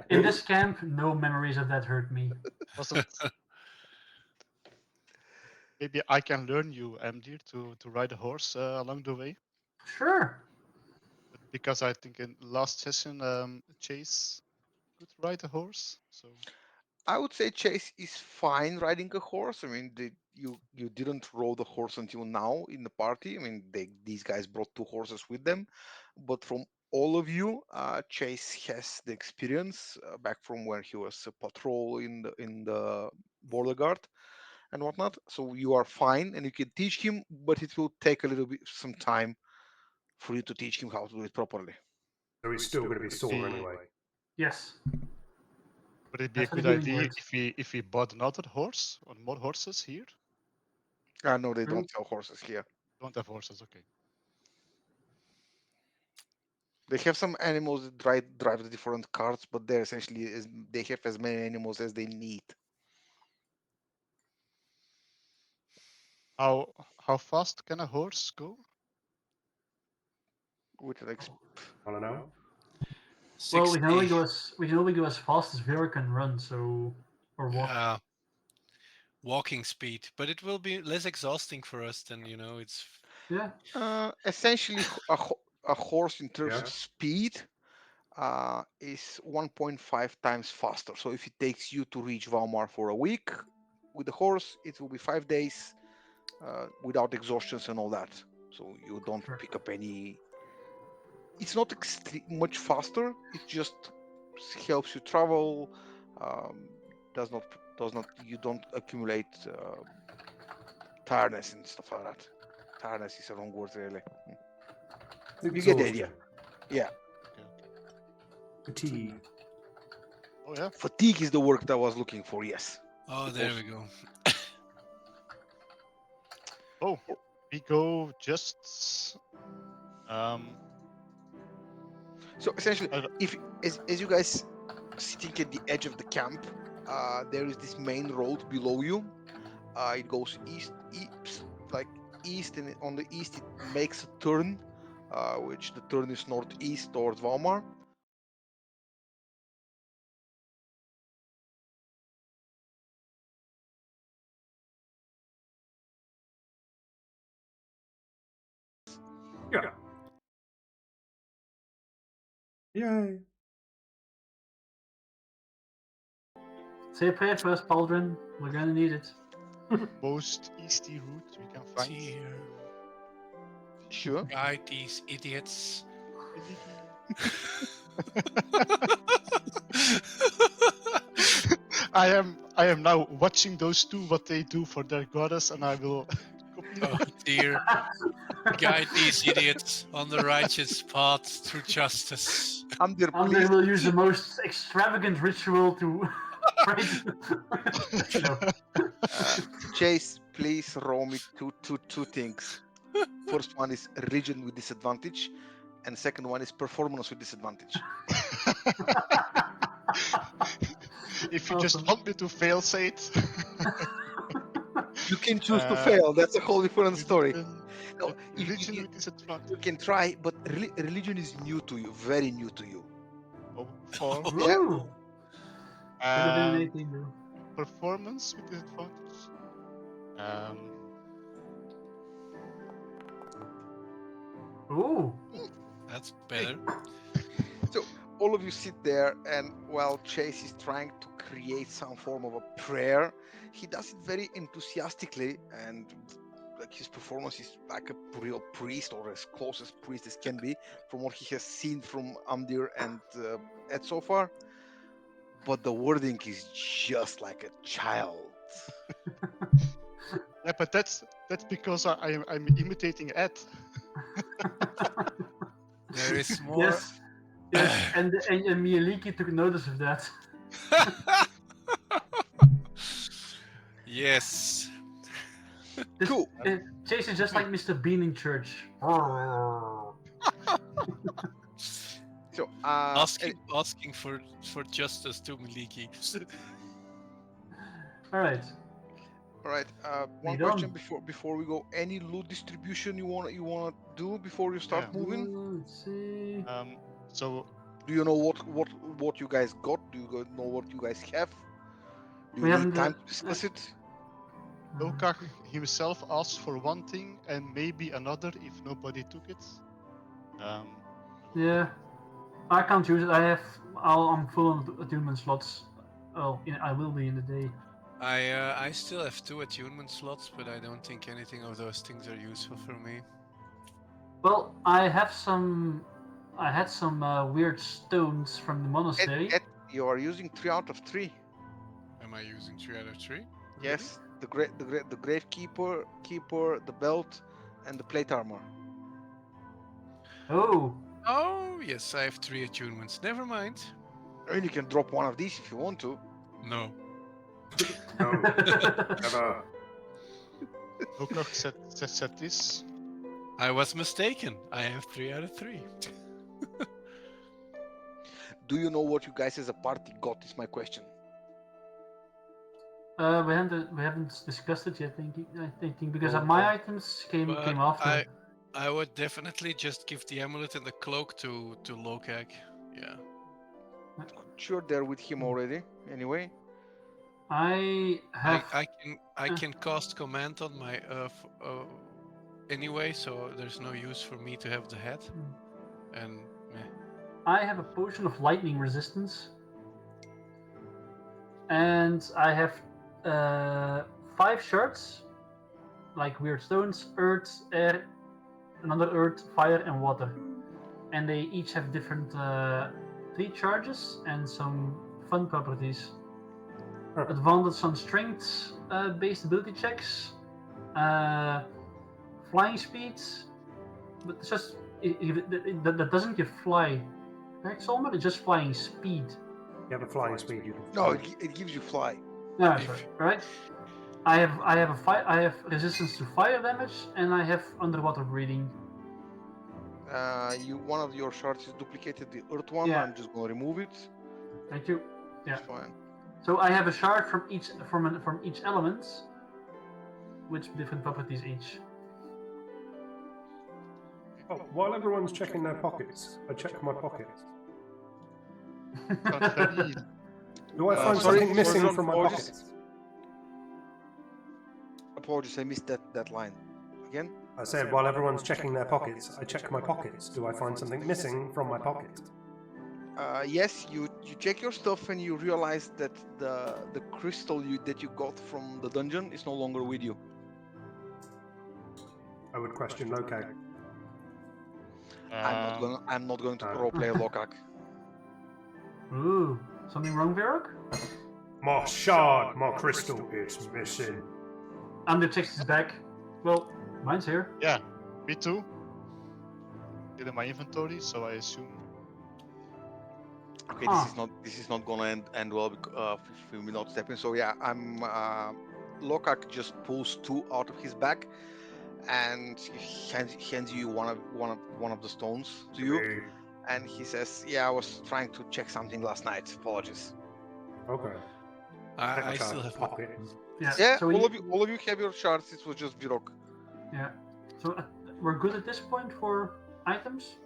In this camp, no memories of that hurt me. wasn't. Maybe I can learn you, Amdir, to ride a horse along the way. Sure. But because I think in last session, Chase could ride a horse. So I would say Chase is fine riding a horse. I mean, you didn't roll the horse until now in the party. I mean, these guys brought 2 horses with them, but from all of you, Chase has the experience back from when he was a patrol in the border guard and whatnot. So you are fine, and you can teach him, but it will take a little bit some time for you to teach him how to do it properly. So he's still going to be sore He- anyway. Yes. would it be a That's what good the healing idea words. if we bought another horse or more horses here? No, they True. don't sell horses here. Don't have horses, okay. They have some animals that drive the different carts, but they're essentially they have as many animals as they need. How fast can a horse go? With like I don't know. Well, 60. we can only go as fast as Vera can run, so or walk. Walking speed, but it will be less exhausting for us than it's. Yeah. essentially a horse in terms Yeah. of speed is 1.5 times faster. So if it takes you to reach Valmar for a week with the horse, it will be 5 days without exhaustions and all that. So you don't Sure. pick up any. It's not much faster. It just helps you travel. Um, does not you don't accumulate tiredness and stuff like that. Tiredness is a wrong word, really. You get the idea. Yeah. Fatigue. Oh yeah. Fatigue is the word that I was looking for. Yes. Oh, there we go. Oh, we go just. So essentially, I- if as you guys sitting at the edge of the camp, there is this main road below you. It goes east, like east, and on the east it makes a turn, which the turn is northeast towards Valmar. Yeah. Yay. Say a prayer for us, Pauldron. We're gonna need it. Most easty route we can find. Here. Sure. Guide these idiots. I am now watching those two what they do for their goddess, and I will copy Oh them. dear. Guide these idiots on the righteous path to justice. Amdir, Andre please. will use the most extravagant ritual to. No. Chase, please roll me two things. First one is religion with disadvantage, and second one is performance with disadvantage. If you just want me to fail, say it. You can choose to fail. That's a whole different story. Religion, No, religion you with disadvantage. you can try, but religion is new to you, very new to you. Oh, Yeah. Ooh. Could have been um, anything, though. performance with disadvantage. Ooh. That's better. So all of you sit there, and while Chase is trying to create some form of a prayer, he does it very enthusiastically, and like his performance is like a real priest, or as close as priest as can be, from what he has seen from Amdir and Ed so far. But the wording is just like a child. Yeah, but that's because I'm imitating Ed. There is more. Yes. Yes. and Mieliki took notice of that. Yes. Cool. Chase is just like Mr. Bean in church. So asking for justice to Miliki. All right. all right. One Lead question on. before we go. Any loot distribution you wanna do before you start Yeah. moving? Let's see. So Do you know what you guys got? Do you know what you guys have? Do We you haven't need time to discuss it? Lokak himself asked for one thing and maybe another if nobody took it. Yeah. I can't use it. I'm full on attunement slots. Well, I will be in the day. I still have 2 attunement slots, but I don't think anything of those things are useful for me. Well, I had some weird stones from the monastery. You are using 3 out of 3. Am I using 3 out of 3? Yes, the gravekeeper, the belt, and the plate armor. Oh. Oh, yes, I have 3 attunements. Never mind. I mean, you can drop one of these if you want to. No. No. Never. Lokak said this. I was mistaken. I have 3 out of 3. Do you know what you guys as a party got? Is my question. We haven't discussed it yet. I think because Oh, my oh. items came But after. I would definitely just give the amulet and the cloak to Lokag. Yeah. You're there with him already, anyway. I have. I can cast command on my anyway, so there's no use for me to have the hat. And I have a potion of lightning resistance, and I have 5 shards, like weird stones, earth, air, another earth, fire, and water, and they each have different 3 charges and some fun properties. Huh. Advantage on strength based ability checks, flying speeds, but it's just that doesn't give fly. Right, Solomon? It's just flying speed. You have a flying speed. You can No, it gives you fly. No, sorry. Right. I have resistance to fire damage, and I have underwater breathing. One of your shards is duplicated, the earth one. Yeah. I'm just gonna remove it. Thank you. Yeah. It's fine. So I have a shard from each element, with different properties each. Oh, while everyone's checking their pockets, I check my pockets. Not very easy. Do I find sorry, something missing John, from my apologies. pockets? Apologies, I missed that line. Again? I said, while everyone's checking their pockets, I check my pockets. Do I find something missing from my pockets? Yes, you check your stuff and you realize that the crystal that you got from the dungeon is no longer with you. I would question Lokag. I'm not going to uh, roleplay Lokak. Ooh, something wrong, Varrock? My shard, my crystal, it's missing. Under checks his back. Well, mine's here. Yeah, me too. Did in my inventory, so I assume. Okay, Huh. this is not gonna end well if we not step in. So yeah, I'm Lokak just pulls 2 out of his bag and hands you one of the stones to you, Hey, and he says, "Yeah, I was trying to check something last night. Apologies." okay. I still have pocket. Yeah. Yeah, So all of you have your shards. It was just Virok. Yeah. So we're good at this point for items.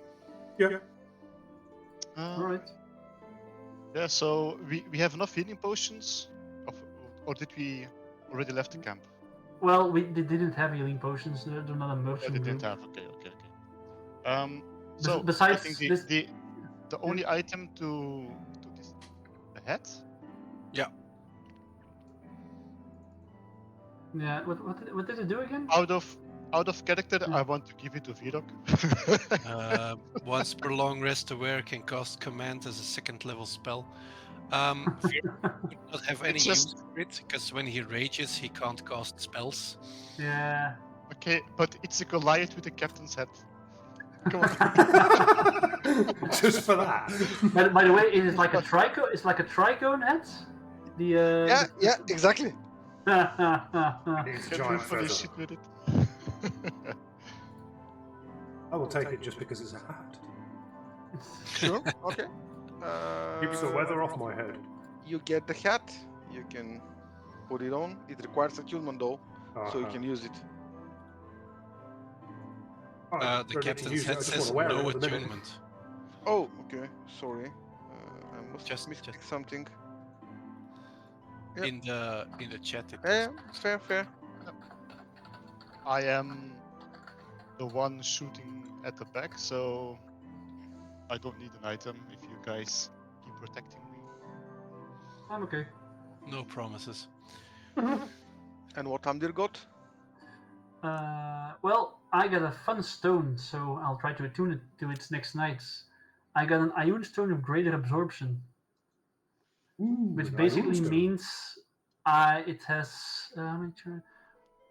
Yeah. All right. Yeah, so we have enough healing potions, or did we already left the camp? Well, they didn't have healing potions. They're not a Oh, merchant they didn't group. have. Okay. So besides I think this- the only item to this the hat. Yeah. What did it do again? Out of character, I want to give it to Virok. once per long rest aware can cast command as a 2nd level spell. Virok would not have any use for it because when he rages, he can't cast spells. Yeah. Okay, but it's a Goliath with a captain's hat. Come on. Just for that. By the way, it is like a trico. It's like a tricone hat. The Yeah, exactly. It's a Can't giant do funny feather. shit with it. I will take it just because it's a hat. Sure. Okay. Keeps the weather off my head. You get the hat. You can put it on. It requires attunement though, so you Uh-huh. can use it. Oh, I The don't need to captain's use it, I hat just says wanna wear it no at the minute. attunement. Oh, okay. Sorry. I must Just- have missed just- something. Yep. In the chat. It Yeah, does. fair. I am the one shooting at the back, so I don't need an item if you guys keep protecting me. I'm okay. No promises. And what Amdir got? Well, I got a fun stone, so I'll try to attune it to its next nights. I got an Ioun stone of greater absorption, which an basically Ioun stone. means it has.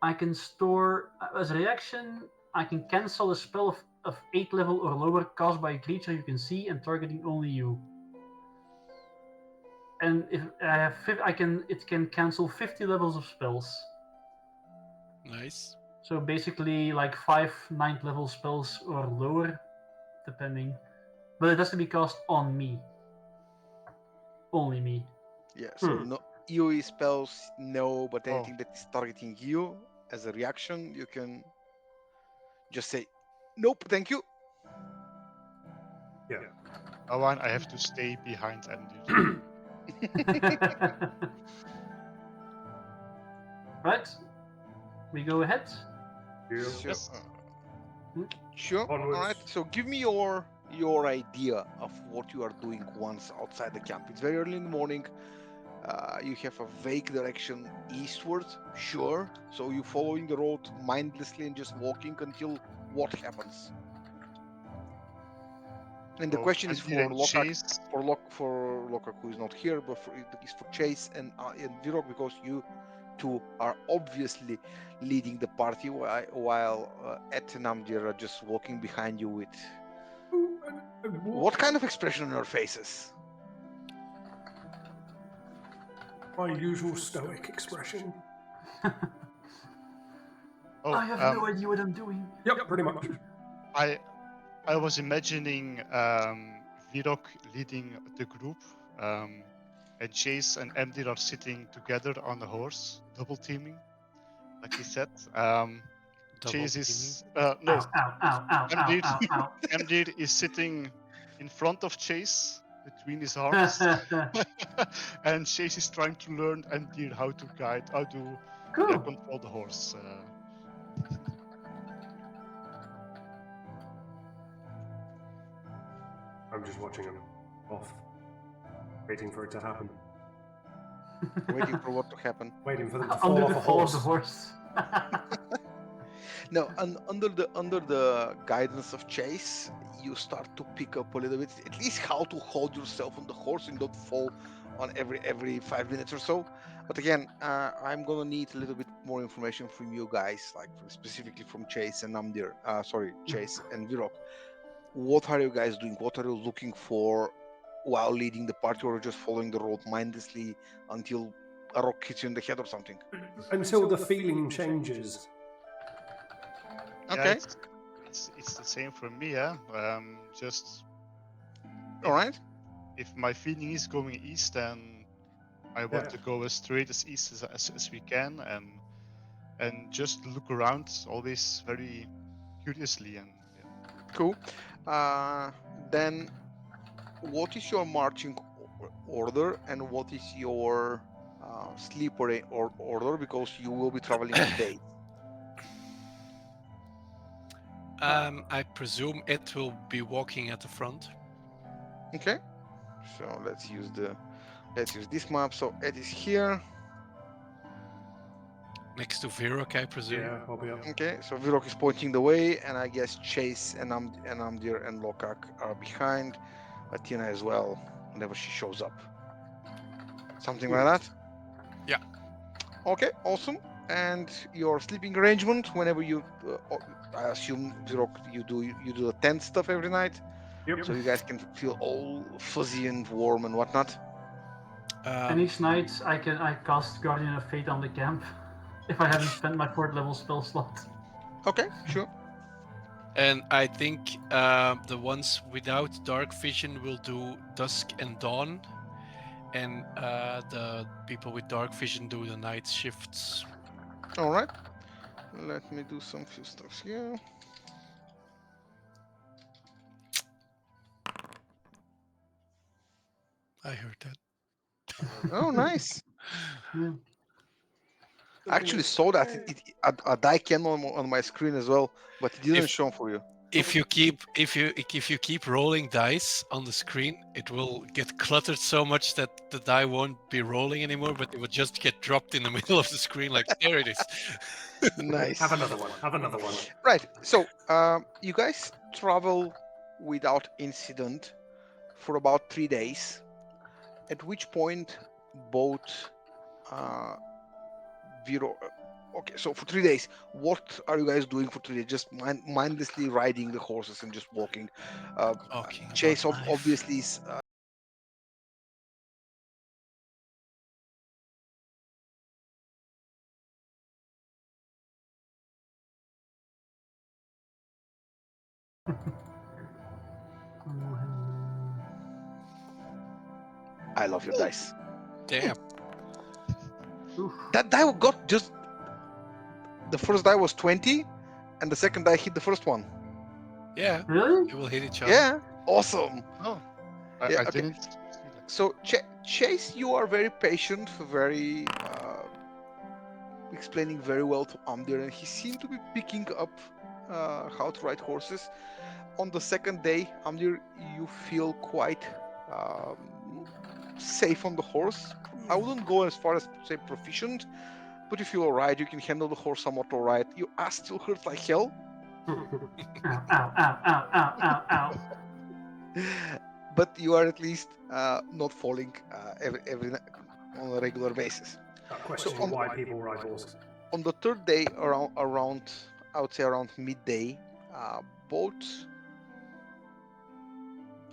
I can store as a reaction. I can cancel a spell of 8 level or lower cast by a creature you can see and targeting only you. And if I have, it can cancel 50 levels of spells. Nice. So basically, like 5 9th level spells or lower, depending. But it has to be cast on me. Only me. Yeah, so no AoE spells, no, but Oh. anything that is targeting you as a reaction, you can just say, nope, thank you. Yeah. Oh, and I have to stay behind Andy. Right. We go ahead. Yeah. Sure. Yes. Sure. All Onwards. right. So give me your idea of what you are doing once outside the camp. It's very early in the morning. You have a vague direction eastward, sure. So you following the road mindlessly and just walking until what happens. And the Oh, question is Andy for and Lokak, Chase. for Lokak who is not here, but it is for Chase and Virok, because you two are obviously leading the party while Et and Amdir are just walking behind you with what kind of expression on your faces? My usual stoic expression. Oh, I have no idea what I'm doing. Yep, pretty much. I was imagining Virok leading the group, and Chase and Emdir are sitting together on a horse, double teaming, like he said. Double Chase teaming. is Ow, no, ow, ow, ow, ow, Emdir, ow, ow. Emdir is sitting in front of Chase between his arms, and Chase is trying to learn Emdir how to Cool. control the horse. I'm just watching him off, waiting for it to happen. Waiting for what to happen. Waiting for them to fall Under off the a fall horse. of the horse. No, and under the guidance of Chase, you start to pick up a little bit, at least how to hold yourself on the horse and don't fall on every 5 minutes or so. But again, I'm gonna need a little bit more information from you guys, like specifically from Chase and Amdir. Chase and Virok. What are you guys doing? What are you looking for while leading the party, or just following the road mindlessly until a rock hits you in the head or something? Until the feeling changes. Yeah, Okay. it's the same for me. Yeah, just All right. if my feeling is going east, then I want to go as straight as east as we can, and just look around always very curiously. And yeah. Cool. Then, what is your marching order and what is your sleep order? Because you will be traveling in days. I presume it will be walking at the front. Okay. So let's use this map. So Ed is here. Next to Virok, I presume. Yeah, I'll be up. Okay. So Virok is pointing the way, and I guess Chase and Amdir and Lokak are behind. Athena as well, whenever she shows up. Something like that. Yeah. Okay, awesome. And your sleeping arrangement, whenever you, I assume Virok, you do the tent stuff every night, Yep. so you guys can feel all fuzzy and warm and whatnot. And each night I cast Guardian of Fate on the camp if I haven't spent my 4th level spell slot. Okay, sure. And I think the ones without dark vision will do dusk and dawn, and the people with dark vision do the night shifts. All right. Let me do some few stuffs here. I heard that. Oh, nice. Yeah. I actually saw that a die came on my screen as well, but it didn't show for you. If you keep rolling dice on the screen, it will get cluttered so much that the die won't be rolling anymore, but it will just get dropped in the middle of the screen. Like there it is. Nice. Have another one. Have another one. Right. So, you guys travel without incident for about 3 days, at which point both Viro. Okay, so for 3 days, what are you guys doing for 3 days? Just mindlessly riding the horses and just walking. Talking about Chase life. obviously is. I love your dice. Damn. Oof. That die got just. The first die was 20, and the second die hit the first one. Yeah. Really? You will hit each other. Yeah, awesome. Oh, Yeah, I okay. didn't see that. So Chase, you are very patient, very explaining very well to Amdir, and he seemed to be picking up how to ride horses. On the second day, Amdir, you feel quite safe on the horse. I wouldn't go as far as say proficient, but you feel alright. You can handle the horse somewhat alright. Your ass still hurts like hell, Ow, ow, ow, ow, ow, ow, ow. but you are at least not falling on a regular basis. Questioning why people ride horses. On the third day, around I would say around midday, both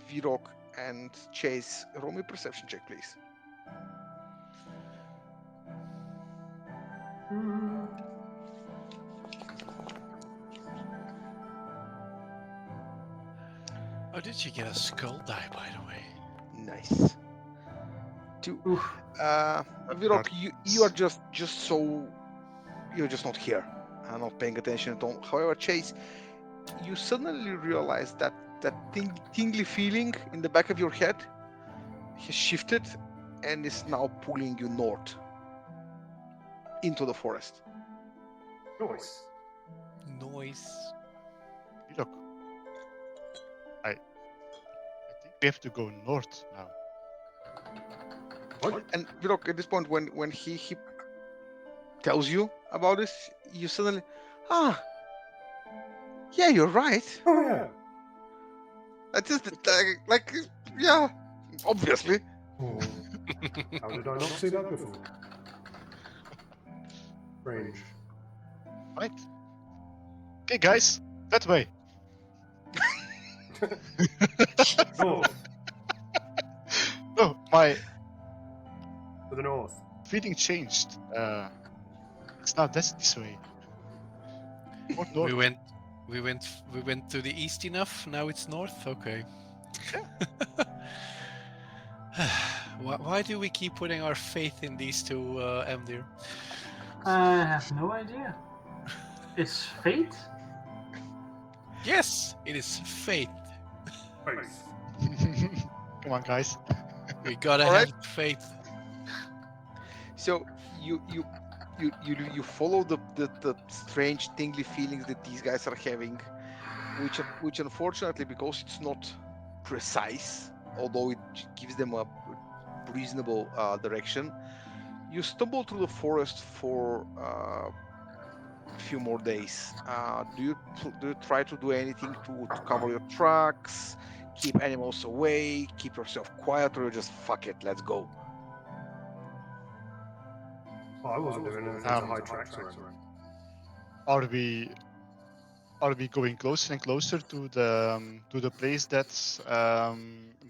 Virok and Chase, roll me a perception check, please. Oh, did you get a skull die, by the way? Nice. Two. Oof. Virok, you are just so you're just not here, not paying attention at all. However, Chase, you suddenly realize that tingly feeling in the back of your head has shifted and is now pulling you north into the forest. Noise. Noise. Look, I think we have to go north now. What? And Virok, at this point, when he tells you about this, you suddenly, yeah, you're right. Oh yeah. That is like, yeah, obviously. Oh. How did I not see that before? Strange. Right. Okay, guys, that way. North. No, my To the north. feeling changed. It's not this way. North. We went to the east enough. Now it's north. Okay. Why do we keep putting our faith in these two, Emdir? I have no idea. It's fate? Yes, it is faith. Faith. Come on, guys. We gotta All right. have faith. So you follow the strange tingly feelings that these guys are having, which unfortunately, because it's not precise, although it gives them a reasonable direction, you stumble through the forest for a few more days. Do you try to do anything to cover your tracks, keep animals away, keep yourself quiet, or you just fuck it, let's go? Oh, I wasn't doing anything to hide tracks or anything. Are we going closer and closer to the place that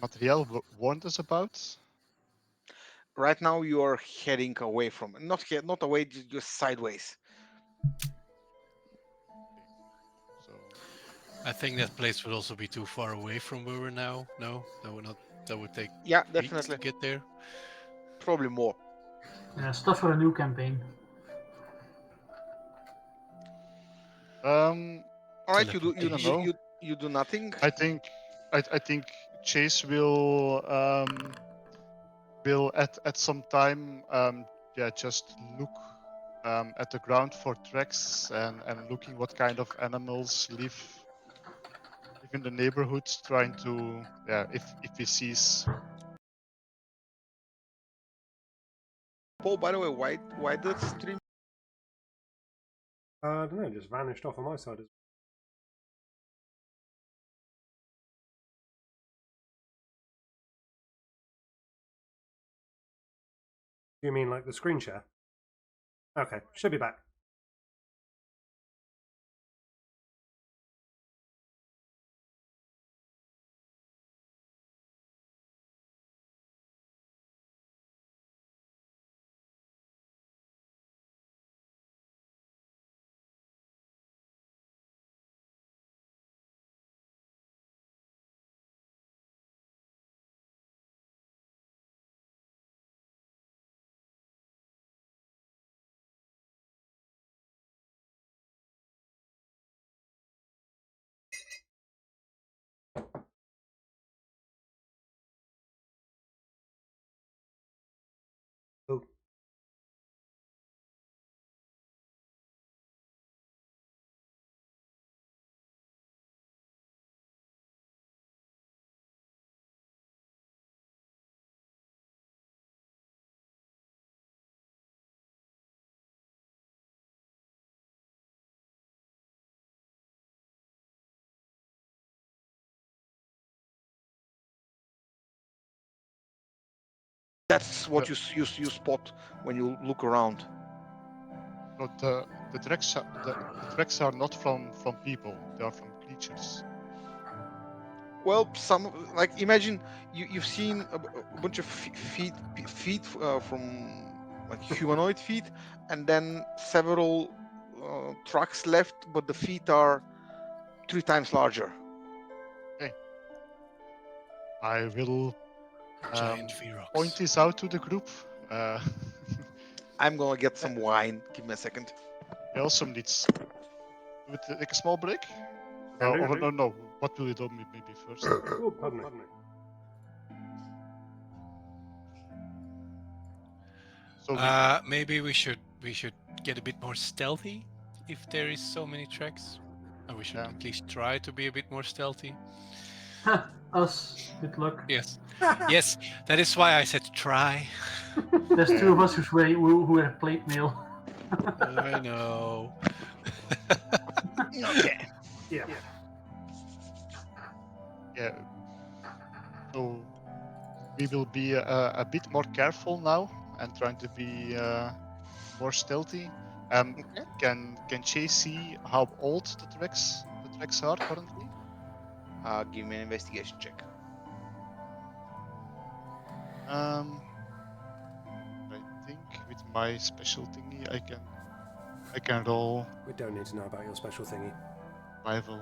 Materiel warned us about? Right now you are heading away from not away, just sideways. So I think that place would also be too far away from where we're now. No, that would not. That would take Yeah, weeks definitely. to get there. Probably more. Yeah, stuff for a new campaign. All right, Teleportation. you do nothing. I think Chase will at some time just look at the ground for tracks and looking what kind of animals live in the neighborhood, trying to if he sees. Paul, by the way, why the stream? I don't know, it just vanished off on my side. You mean like the screen share? Okay, should be back. That's what you spot when you look around. But the tracks are not from people. They are from creatures. Well, some like imagine you've seen a bunch of feet from like humanoid feet, and then several trucks left, but the feet are 3 times larger. I will Giant V-Rocks. point this out to the group. I'm gonna get some wine. Give me a second. I also need with like a small break. Can do, Or do. no. What will you do maybe first? Oh, pardon me. So Maybe we should get a bit more stealthy if there is so many tracks. And we should Yeah. at least try to be a bit more stealthy. Us. Good luck. Yes. Yes, that is why I said try. There's 2 of us who have plate mail. I know. Okay. Yeah. yeah. So we will be a bit more careful now and trying to be more stealthy. Okay. Can Chase see how old the tracks are currently? Give me an investigation check. I think with my special thingy I can roll We don't need to know about your special thingy. survival.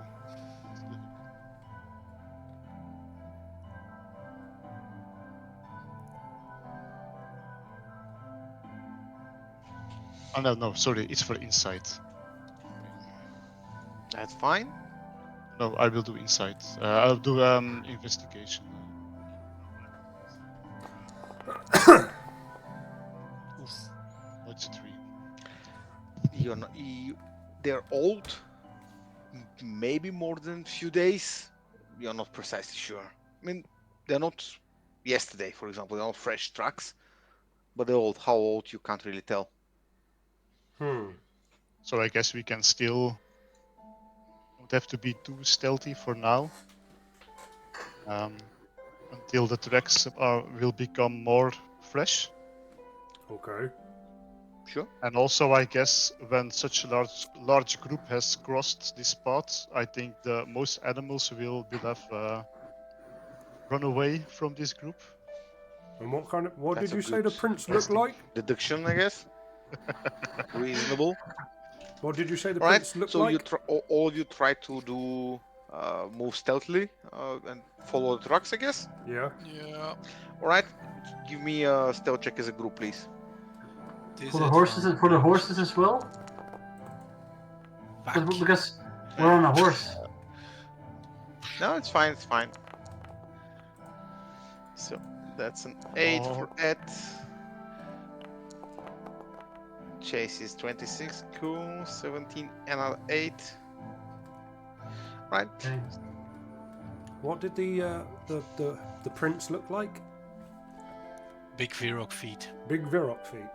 Oh no, sorry, it's for insight. That's fine. No, I will do insight. I'll do investigation. What's 3? You're not, they're old, maybe more than a few days. You're not precisely sure. I mean, they're not yesterday, for example. They're not fresh trucks, but they're old. How old you can't really tell. So I guess we can still don't have to be too stealthy for now. Until the tracks will become more fresh. Okay. Sure. And also, I guess when such a large group has crossed this path, I think the most animals will have run away from this group. And what That's did a you say the good prince looked like? Deduction, I guess. Reasonable. What did you say the All right. prince looked So like? all of you try to do move stealthily and follow the trucks, I guess. Yeah. Yeah. All right. Give me a stealth check as a group, please. For the horses as well? Back. Because we're on a horse. No, it's fine. It's fine. So that's an 8 for Ed. Chase is 26. Cool. 17 and an 8. Right. Okay. What did the prince look like? Big V-Rock feet. Big Virok feet.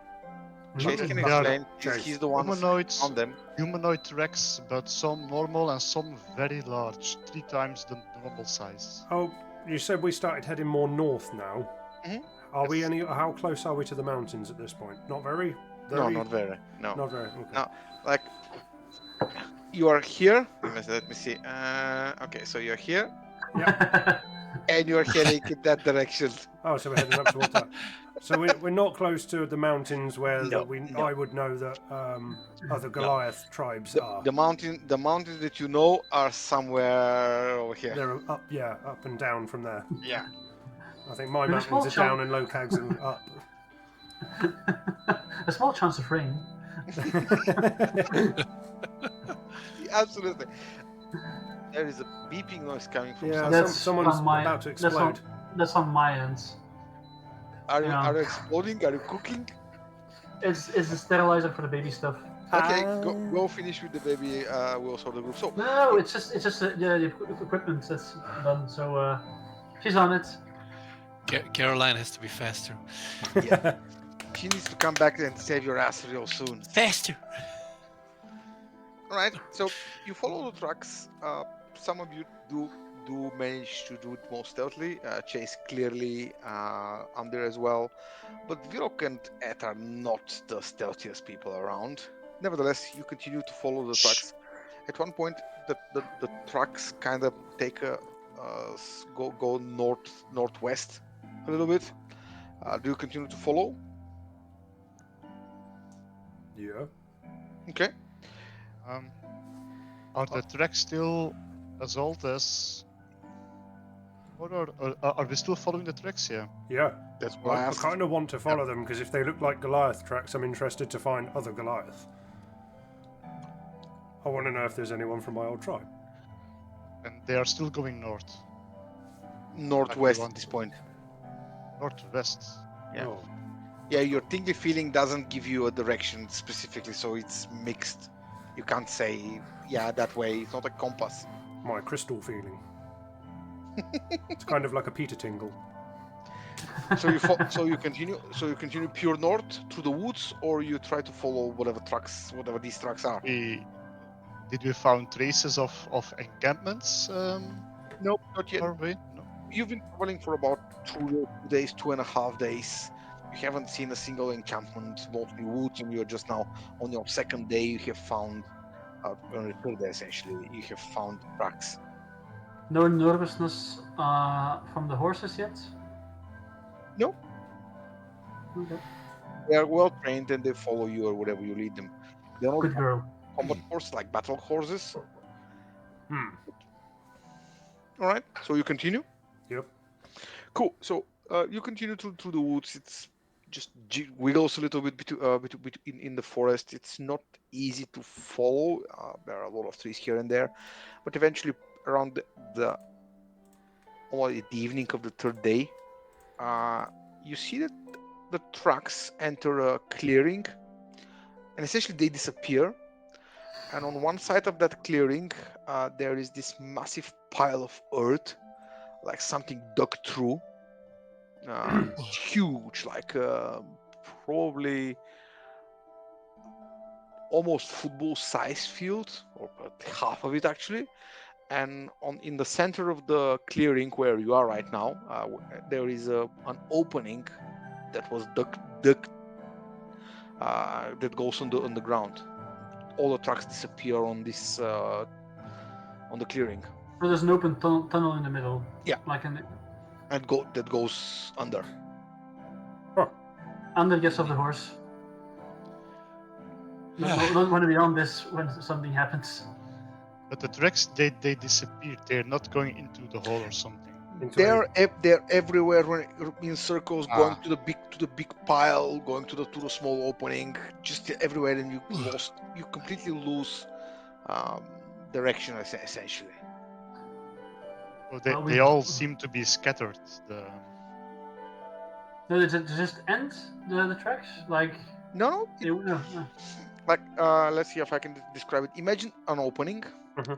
Chase can Yeah, explain. Chase. He's the one on them. Humanoid tracks, but some normal and some very large, 3 times the normal size. Oh, you said we started heading more north now. Mhm. Are we how close are we to the mountains at this point? Not very? No, not very. No. Not very. Okay. No. Like you are here. Let me see. Okay, so you're here, and you're heading in that direction. Oh, so we're heading up towards that. So we're not close to the mountains where No, I would know that other Goliath tribes are. The mountains that you know are somewhere over here. They're up and down from there. Yeah. I think my There's a mountains are small down and Locags are up. A small chance of rain. Absolutely. There is a beeping noise coming from Yeah, somewhere. someone's about to explode. That's on my end. Are you yeah. are you exploding? Are you cooking? It's a sterilizer for the baby stuff. Okay, go finish with the baby. We'll sort the group. So No, it's just the equipment that's done. So she's on it. Caroline has to be faster. she needs to come back and save your ass real soon. Faster! All right. So you follow the trucks. Some of you do do manage to do it more stealthily. Chase clearly under as well. But Virok and Ed are not the stealthiest people around. Nevertheless, you continue to follow the tracks. At one point, the tracks kind of take a go northwest a little bit. Do you continue to follow? Yeah. Okay. Are the tracks still as old as? Or are we still following the tracks here? Yeah. That's what I I asked. kind of want to follow them because if they look like Goliath tracks, I'm interested to find other Goliath. I want to know if there's anyone from my old tribe. And they are still going north. Northwest want at this to. point. Northwest. Yeah. Oh. Yeah, your tingly feeling doesn't give you a direction specifically, so it's mixed. You can't say, yeah, that way. It's not a compass. My crystal feeling. It's kind of like a Peter tingle. So you continue pure north through the woods, or you try to follow whatever these tracks are. Did we found traces of encampments? Nope, not yet. Far away? No. You've been traveling for about 2 days, 2.5 days. You haven't seen a single encampment, mostly woods, and you're just now on your second day. You have found, on the third day essentially, you have found tracks. No nervousness from the horses yet? No, Okay. they are well trained and they follow you or wherever you lead them. They're not Good girl. combat horses like battle horses. Hmm. All right, so you continue. Yep. Cool. So you continue through the woods. It's just wiggles a little bit in the forest. It's not easy to follow. There are a lot of trees here and there, but eventually around the evening of the third day, you see that the tracks enter a clearing, and essentially they disappear. And on one side of that clearing, there is this massive pile of earth, like something dug through. It's huge, like probably almost football-sized field, or half of it actually. And in the center of the clearing where you are right now, there is an opening that was dug that goes on the ground. All the tracks disappear on this on the clearing. So there's an open tunnel in the middle. Yeah. Like And that goes under. Under gets off the horse. Don't want to be on this when something happens. But the tracks they disappeared. They're not going into the hole or something. They're everywhere in circles, going to the big pile, going to the small opening, just everywhere, and you completely lose direction essentially. So they all seem to be scattered. No, does it just end the tracks? Like No. no. Like let's see if I can describe it. Imagine an opening,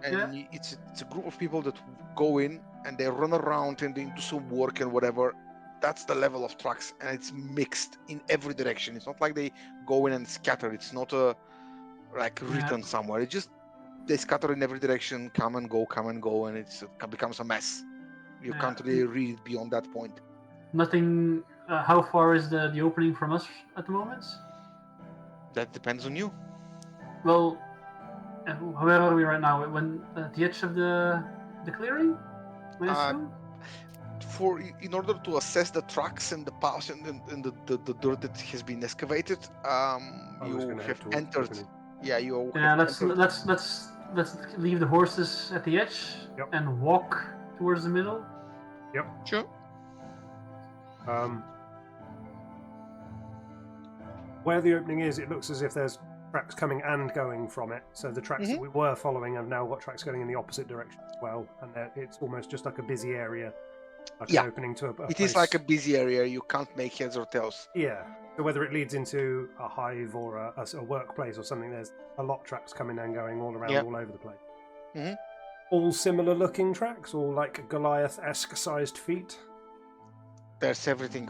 and it's a group of people that go in and they run around and they do some work and whatever. That's the level of tracks, and it's mixed in every direction. It's not like they go in and scatter. It's not like written somewhere. It's just they scatter in every direction, come and go, and it becomes a mess. You can't really read it beyond that point. Nothing. How far is the opening from us at the moment? That depends on you. Well, where are we right now? When at the edge of the clearing? I assume? In order to assess the tracks and the paths and the dirt that has been excavated, you have entered. Yeah, you. Yeah, let's leave the horses at the edge and walk towards the middle. Yep. Sure. Where the opening is, it looks as if there's tracks coming and going from it. So the tracks that we were following have now got tracks going in the opposite direction as well, and it's almost just like a busy area, like an opening to a place. It is like a busy area. You can't make heads or tails. Yeah. So whether it leads into a hive or a workplace or something, there's a lot of tracks coming and going all around, all over the place. Mm-hmm. All similar looking tracks, all like Goliath-esque sized feet. There's everything,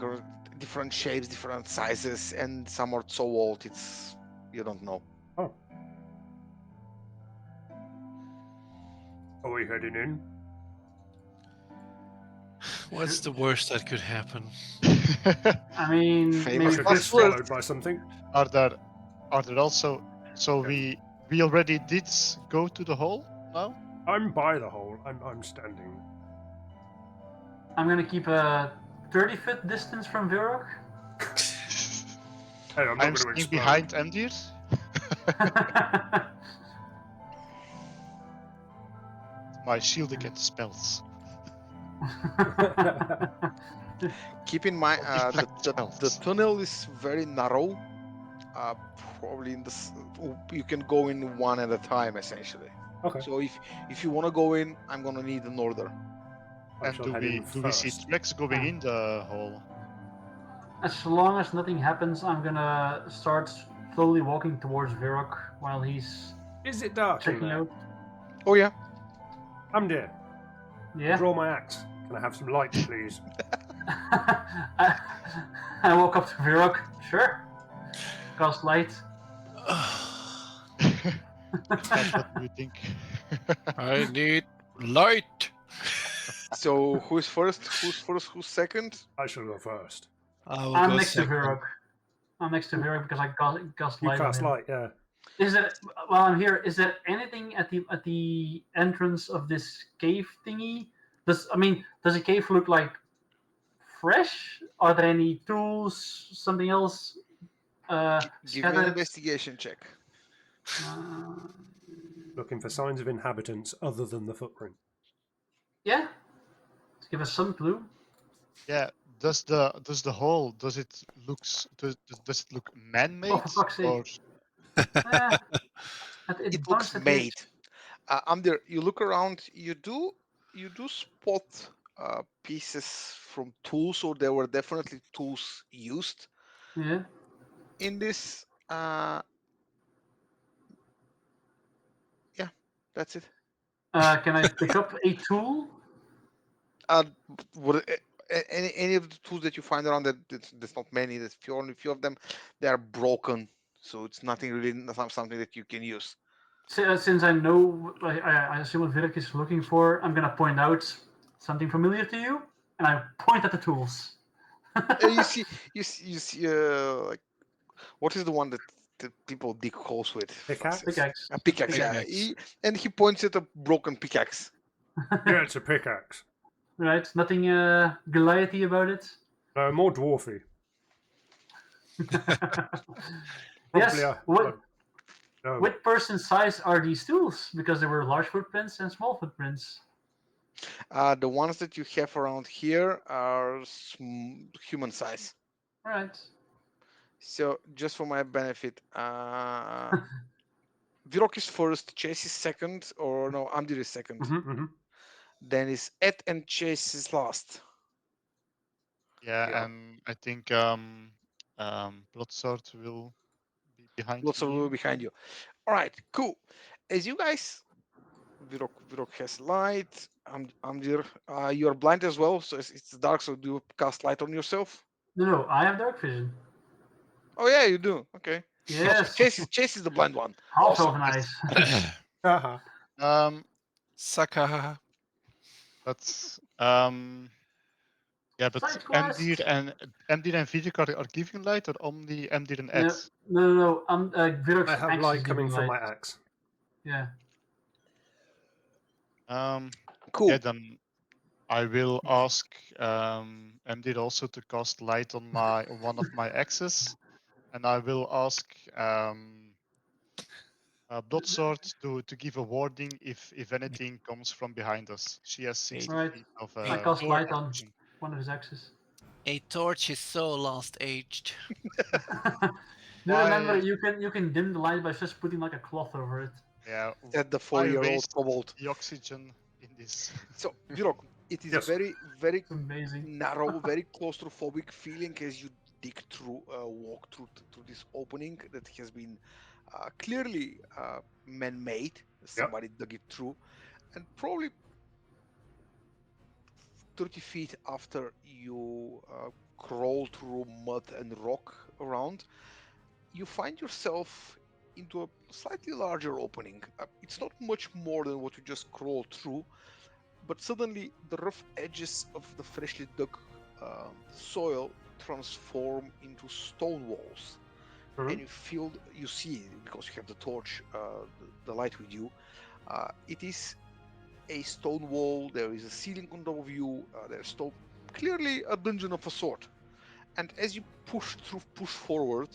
different shapes, different sizes, and some are so old you don't know. Oh. Are we heading in? What's the worst that could happen? I mean, Famous maybe After this last word. followed by something. are there also? So Okay. we already did go to the hole now. I'm by the hole. I'm standing. I'm gonna keep a 30-foot distance from Virok. Hey, I'm not I'm going to staying explode. behind Emdir. My shield against spells. Keep in mind, Deflect the spells. tunnel is very narrow. Probably in this, you can go in one at a time, essentially. Okay. So if you want to go in, I'm gonna need an order. I And shall do head we in see first. tracks going in the hole? As long as nothing happens, I'm gonna start slowly walking towards Virok while he's Is it dark in checking there? out. Oh yeah. I'm dear. Yeah. Draw my axe. Can I have some light, please? I walk up to Virok. Sure. Cast light. And what do you think? I need light. So who's first? Who's first? Who's second? I shall go first. I will I'm go next to second. Virok. I'm next to Virok because I cast You light on cast him. light, yeah. Is there, while I'm here, is there anything at the entrance of this cave thingy? Does the cave look like fresh? Are there any tools, something else Give me an scattered? investigation check. Looking for signs of inhabitants other than the footprint. Yeah, give us some clue. Yeah. Does the hole does it look man-made Oh, for fuck's sake! or Eh, It it looks bounced at made. I'm there. You look around. You do spot pieces from tools, or there were definitely tools used Yeah. in this. Yeah, that's it. Can I pick up a tool? Would any of the tools that you find around that there's not many. There's only a few of them. They are broken, so it's nothing really not something that you can use. Since I know, I assume what Virk is looking for, I'm gonna point out something familiar to you, and I point at the tools. You see, like, what is the one that people dig holes with? Pickaxe? Pickaxe. A pickaxe, yeah. Pickaxe. And he points at a broken pickaxe. Yeah, it's a pickaxe. Right, nothing Goliathy about it. No, more dwarfy. Yes. Probably What person size are these tools? Because there were large footprints and small footprints. The ones that you have around here are human size. All right. So just for my benefit, Virok is first, Chase is second, or no, Amdir is 2nd. Mm-hmm. Then is Ed and Chase is last. yeah, Yeah. and I think Bloodsword will be behind Lots of me. people behind you. All right, cool. As you guys, Virok has light. Amdir, you are blind as well, so it's dark. So do you cast light on yourself? No, I have dark vision. Oh yeah, you do. Okay. Yes. Chase is the blind one. Half Awesome. elf nice. Haha. Saka. That's yeah, but Side quest. Emdir and Vivek are giving light, or only Emdir and Ed? No. Virok's I have axe light is coming giving from light. my axe. Yeah. Cool. Yeah, then I will ask Emdir also to cast light on one of my axes, and I will ask Bloodsword to give a warning if anything comes from behind us. She has 60 Right. feet of I cast light on vision. one of his axes. A torch is so last aged. Do remember you can dim the light by just putting like a cloth over it. Yeah, Said the why 4-year-old waste kobold. the oxygen in this? So Virok, it is Yes. very, very Amazing. narrow, very claustrophobic feeling as you dig through, walk through this opening that has been clearly man-made. Somebody dug it through, and probably 30 feet after you crawl through mud and rock around, you find yourself into a slightly larger opening. It's not much more than what you just crawled through, but suddenly the rough edges of the freshly dug soil transform into stone walls. And you see, because you have the torch, the light with you, it is a stone wall. There is a ceiling on top of you. There's clearly a dungeon of a sort. And as you push forward,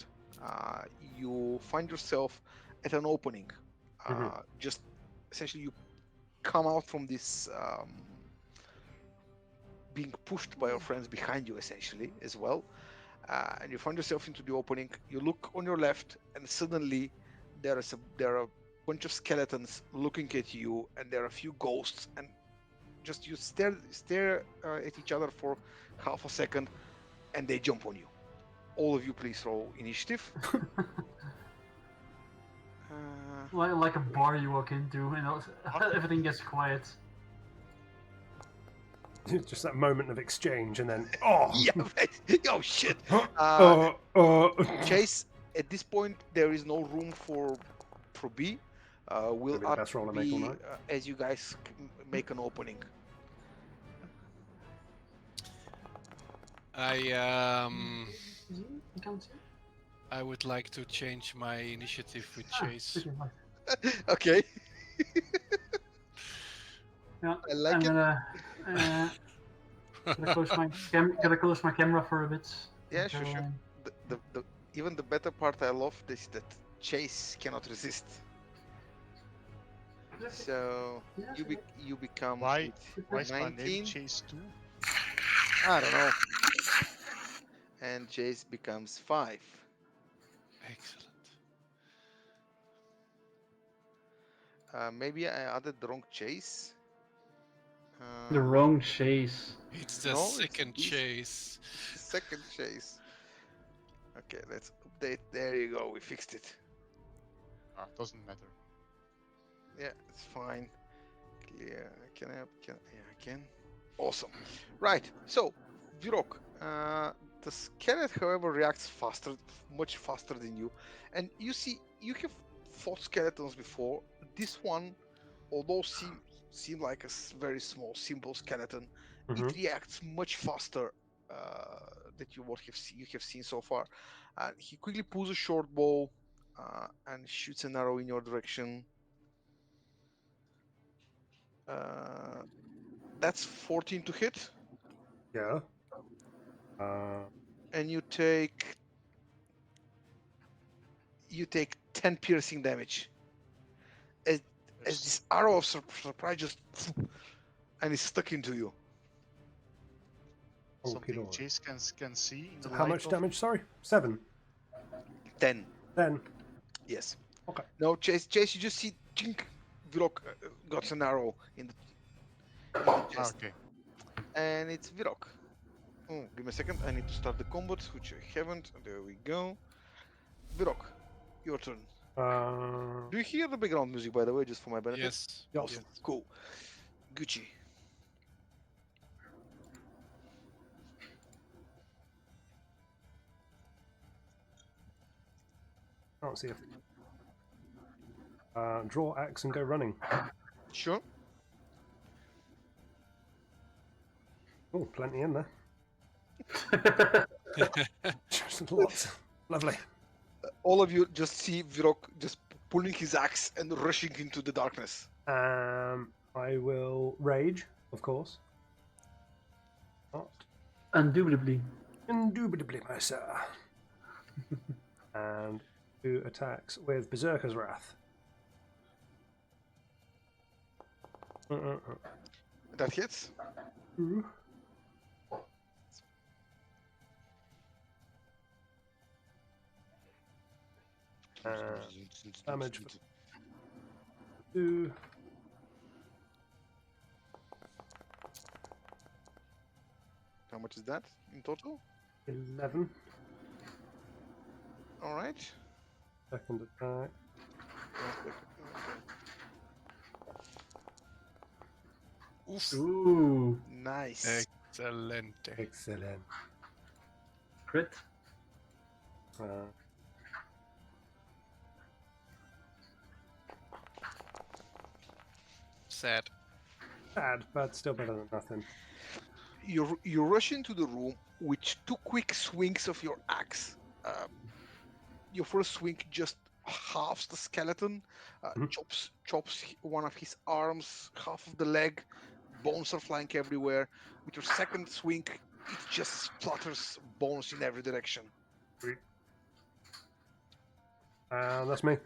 you find yourself at an opening. Just essentially, you come out from this being pushed by your friends behind you, essentially, as well. And you find yourself into the opening. You look on your left, and suddenly there are a bunch of skeletons looking at you, and there are a few ghosts. And just you stare at each other for half a second, and they jump on you. All of you, please roll initiative. Like a bar you walk into, and everything gets quiet. Just that moment of exchange, and then Yeah, oh shit. Chase, at this point there is no room for B. Will Maybe the best roll I make all be night. as you guys make an opening. I would like to change my initiative with Chase. Okay. Yeah, I like I'm it. gonna gotta close my camera for a bit. Yeah, sure. The even the better part I love is that Chase cannot resist. So you become Why is my 19. name Chase 2? I don't know. And Chase becomes 5. Excellent. Maybe I added the wrong Chase. The wrong Chase. It's the No, second Chase. Second Chase. Okay, let's update. There you go. We fixed it. Doesn't matter. Yeah, it's fine. Clear. I can. Awesome. Right. So, Virok, the skeleton, however, reacts faster, much faster than you. And you see, you have fought skeletons before. This one, although seem like a very small, simple skeleton, it reacts much faster that you have seen so far. And he quickly pulls a short bow and shoots an arrow in your direction. That's 14 to hit. Yeah. And you take 10 piercing damage. As this arrow of surprise just and it's stuck into you. Something Chase can see. In the How much damage? Sorry, 7. 10. 10. Yes. Okay. No, Chase, you just see Virok got an arrow in the chest. Okay. And it's Virok. Oh, give me a second. I need to start the combat, which I haven't. There we go. Virok, your turn. Do you hear the background music, by the way, just for my benefit? Yes. Awesome. Yes. Cool. Gucci. Can't see it. Draw axe and go running. Sure. Oh, plenty in there. Just lots. Lovely. All of you just see Virok just pulling his axe and rushing into the darkness. I will rage, of course. Not. Indubitably. Indubitably, my sir. And 2 attacks with Berserker's Wrath. That hits. Damage for 2. How much is that in total? 11. All right. Second attack. Oof. Ooh. Nice. Excelente. Excellent. Crit. Sad. Bad, but still better than nothing. You rush into the room with 2 quick swings of your axe. Your first swing just halves the skeleton, chops one of his arms, half of the leg, bones are flying everywhere. With your second swing, it just splatters bones in every direction. That's me.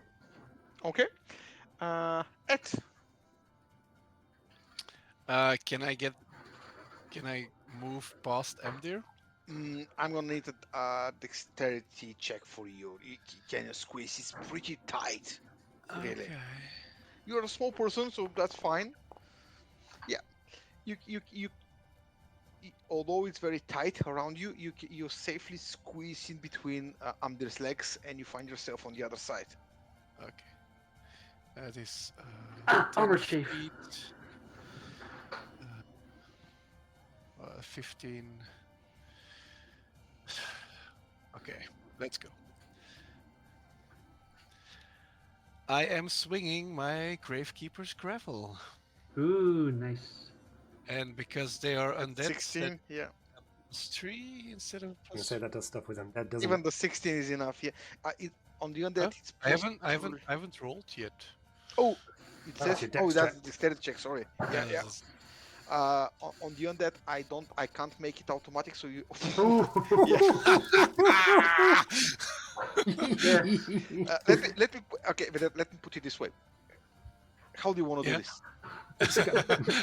Okay. Ed, Can I move past Emdir? I'm gonna need a dexterity check for you. Can you squeeze? It's pretty tight, really. Okay. You're a small person, so that's fine. Yeah, you although it's very tight around you, you safely squeeze in between Amdir's legs, and you find yourself on the other side. Okay. That is 10 Armor chief. feet. 15. Okay, let's go. I am swinging my Gravekeeper's Gravel. Ooh, nice. And because they are At undead, 16, yeah. plus 3 instead of I'm gonna plus say that does stuff with them. That doesn't. Even the 16 is enough. Yeah. On the undead, Huh? it's I plus haven't rolled yet. Oh, it That's says. your Oh, dex that's check. the dexterity check. Sorry. Yeah, yeah. Yes. On the undead, I can't make it automatic. So you. Ooh. Ah! Yeah. Let me. Okay, but let me put it this way. How do you want to Yeah. do this?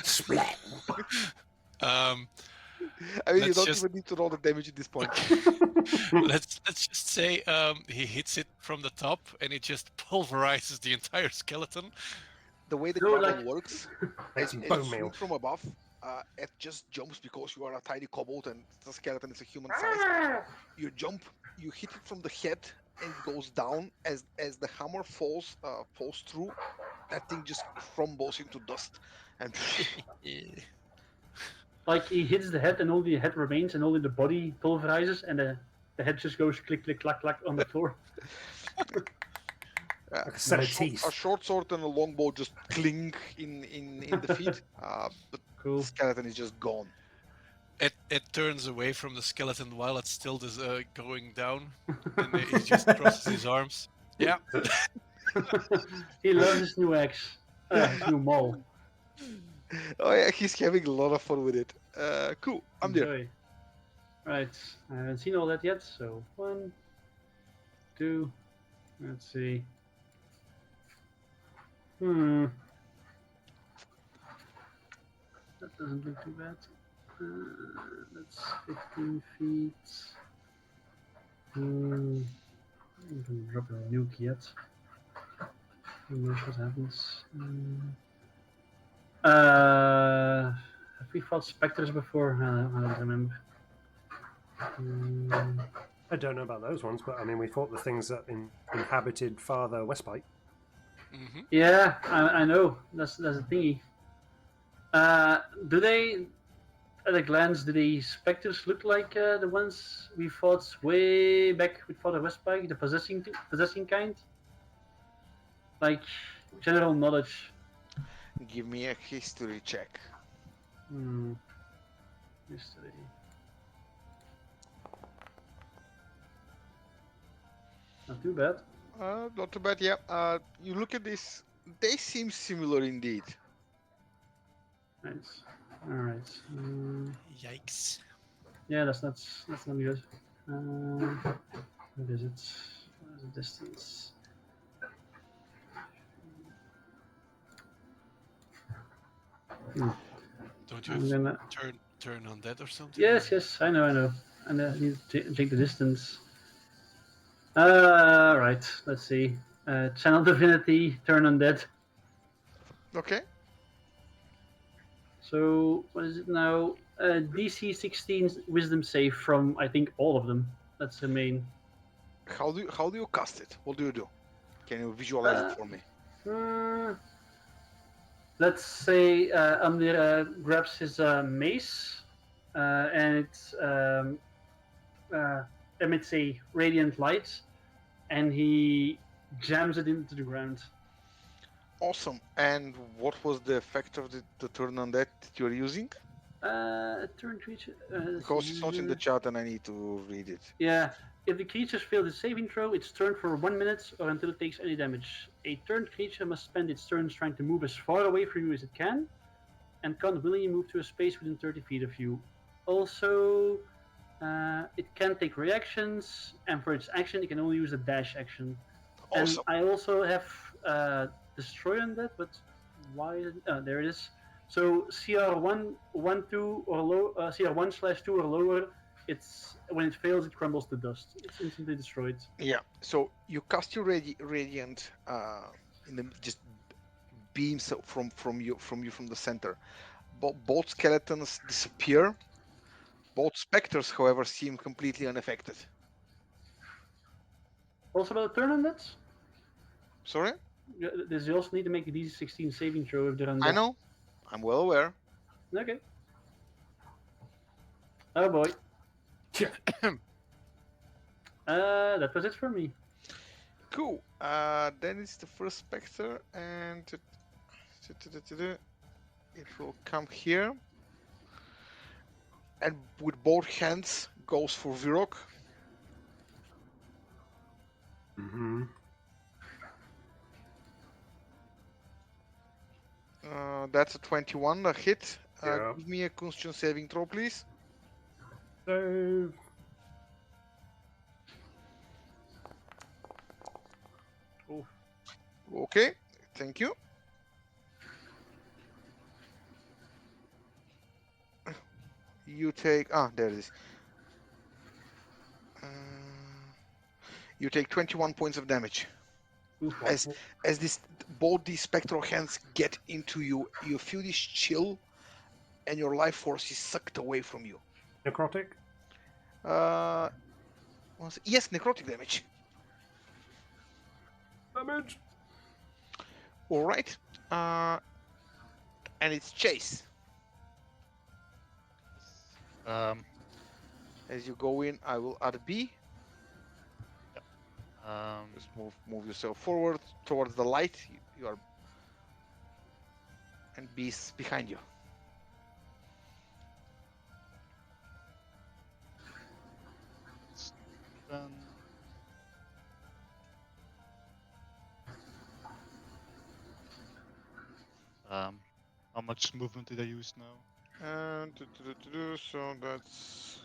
Splat. I um, mean, you Let's don't just- even need to roll the damage at this point. let's just say he hits it from the top and it just pulverizes the entire skeleton. The way the No, gravel like- works, Make as some you bone swing meal. from above, it just jumps because you are a tiny kobold and the skeleton is a human size. You jump, you hit it from the head, and it goes down. As the hammer falls through, that thing just crumbles into dust. And Like he hits the head and only the head remains and only the body pulverizes and the head just goes click click clack clack on the floor. Like a set of a teeth. short sword and a longbow just cling in the feet. But Cool. the skeleton is just gone. It turns away from the skeleton while it's still going down, and he just crosses his arms. Yeah. He loves his new axe, his new maul. Oh yeah, he's having a lot of fun with it. Cool. I'm there. Enjoy. Right, I haven't seen all that yet, so 1, 2, let's see. That doesn't look too bad. That's 15 feet. I haven't dropped a nuke yet. Who knows what happens? Have we fought specters before? I don't remember. I don't know about those ones, but I mean, we fought the things that inhabited Father Westpike. Mm-hmm. Yeah, I know. That's the thingy. Do they, at a glance, do the specters look like the ones we fought way back with Father Westpike, the possessing kind? Like general knowledge. Give me a history check. History. Not too bad. Not too bad. Yeah. You look at this. They seem similar indeed. Nice. All right. Yikes. Yeah, that's not good. What is it? What is the distance? Don't you I'm have gonna. turn on that or something? Yes, I know. And I need to check the distance. Right. Let's see. Channel Divinity, turn on that. Okay. So what is it now? DC 16 Wisdom save from I think all of them. That's the main. How do you cast it? What do you do? Can you visualize it for me? Let's say Amnir grabs his mace and it emits a radiant light and he jams it into the ground. Awesome. And what was the effect of the turn on that you're using? Turn creature. Because it's not in the chat and I need to read it. Yeah. If the creature fails its saving throw, it's turned for 1 minute or until it takes any damage. A turned creature must spend its turns trying to move as far away from you as it can, and can't willingly move to a space within 30 feet of you. Also, it can take reactions, and for its action, it can only use a dash action. Awesome. And I also have Destroy on that, but why? There it is. So CR1, 1, 2, or low, CR1/2 or lower. It's when it fails, it crumbles to dust. It's instantly destroyed. Yeah. So you cast your radiant in the just beams from you from the center. Both skeletons disappear. Both specters, however, seem completely unaffected. Also, about a turn on that. Sorry? Does you also need to make a DC-16 saving throw if they're undead? I know. I'm well aware. Okay. Oh boy. That was it for me. Cool. Then it's the first specter, and it will come here, and with both hands goes for Virok. Mm-hmm. That's a 21, a hit. Yeah. Give me a Constitution saving throw, please. So Okay, thank you. You take there it is. You take 21 points of damage. As both these spectral hands get into you, you feel this chill, and your life force is sucked away from you. necrotic. Yes, necrotic damage. Damage. All right. And it's Chase. As you go in, I will add B. Just move yourself forward towards the light. You are, and B is behind you. How much movement did I use now? And so that's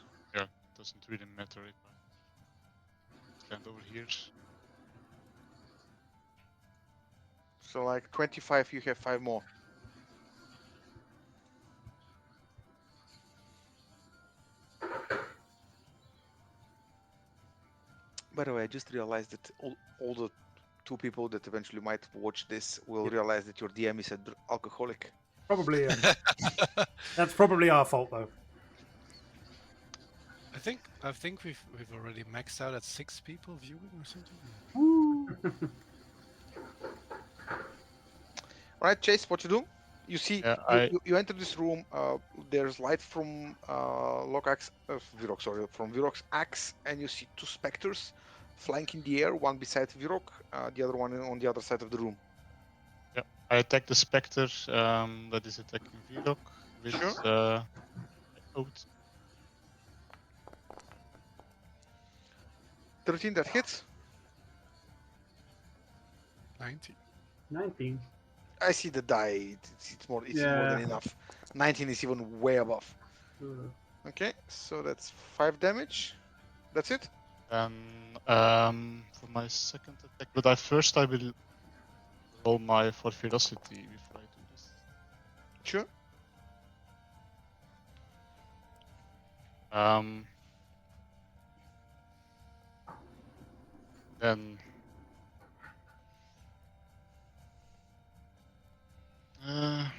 Doesn't really matter if I stand over here. so like 25. You have 5 more. By the way, I just realized that all the 2 people that eventually might watch this will realize that your DM is an alcoholic. Probably. That's probably our fault, though. I think we've already maxed out at 6 people viewing or something. All right, Chase, what you do? You see, you enter this room. There's light from Virok's axe, and you see 2 specters flying in the air, one beside Virok, the other one on the other side of the room. Yeah, I attack the specter that is attacking Virok with Oath. 13, that hits. 19. I see the die. It's more than enough. 19 is even way above. Okay, so that's 5 damage. That's it. And for my second attack, but I will roll my for ferocity before I do this. Sure. Then I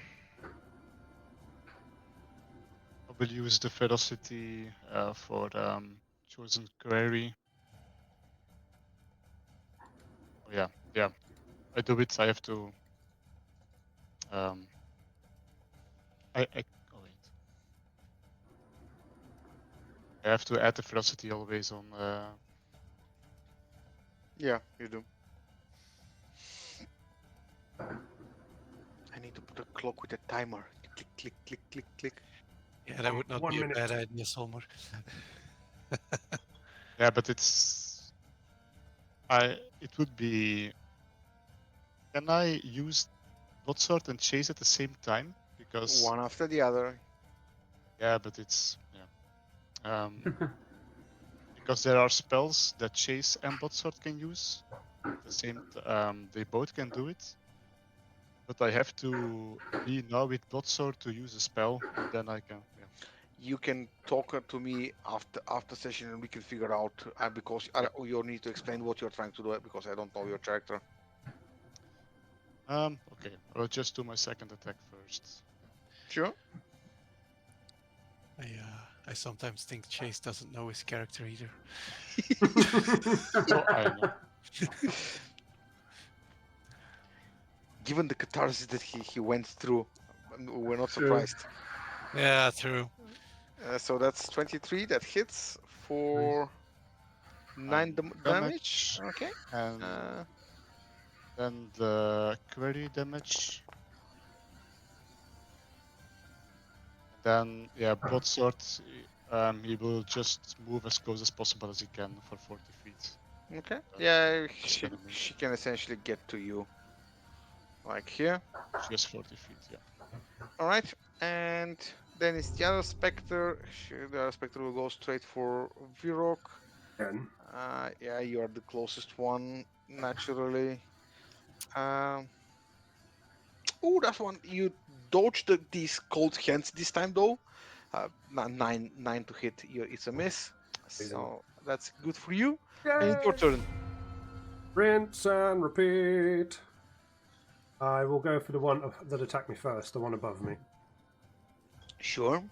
will use the ferocity for chosen query. Oh, yeah. I do it. I have to. Oh wait. I have to add the ferocity always on. Yeah, you do. to put a clock with a timer. Click, click, click, click, click. Yeah, that would not 1 be minute. a bad idea, Solmar. Yeah, but it's. It would be. Can I use Bloodshot and Chase at the same time? Because One after the other. yeah, but it's because there are spells that Chase and Bloodshot can use. At the same, they both can do it. But I have to be now with Bloodshot to use a spell, and then I can. Yeah. You can talk to me after session, and we can figure out. Because you need to explain what you're trying to do because I don't know your character. Okay, I'll just do my second attack first. Sure. I sometimes think Chase doesn't know his character either. Oh, I know. Given the catharsis that he went through, we're not True. surprised. Yeah, true. So that's 23. That hits for 9 damage. Okay. And then the query damage. Then yeah, Bloodsword. He will just move as close as possible as he can for 40 feet. Okay. Yeah, That's gonna be- she can essentially get to you. Like here. Just 40 feet, yeah. Alright. And then it's the other Spectre. The other Spectre will go straight for Virok. Again. Yeah, you are the closest one, naturally. Oh, that's one. You dodged these cold hands this time, though. Nine to hit. It's a miss. So that's good for you. And it's your turn. Rinse and repeat. I will go for the one that attacked me first, the one above me. Sure.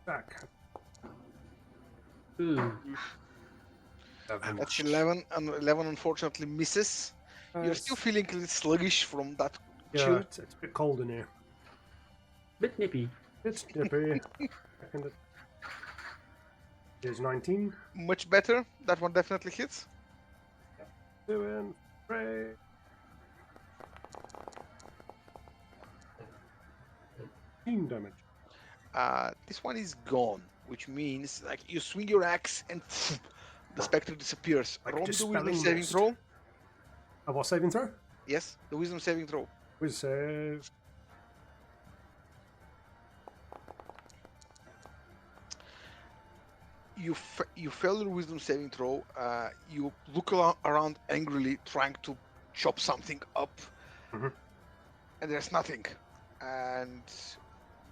Back. Ooh. That's 11, and 11 unfortunately misses. You're still feeling a little sluggish from that Yeah, chill. it's a bit cold in here. Bit nippy. It's nippy. Second. Here's 19. Much better. That one definitely hits. Doing great. 15 damage. This one is gone, which means like you swing your axe and the spectre disappears. Like Roll me the wisdom dispelling saving mist. throw. A what saving throw? Yes, the wisdom saving throw. With save. You fail your wisdom saving throw. You look around angrily, trying to chop something up, Mhm. and there's nothing. And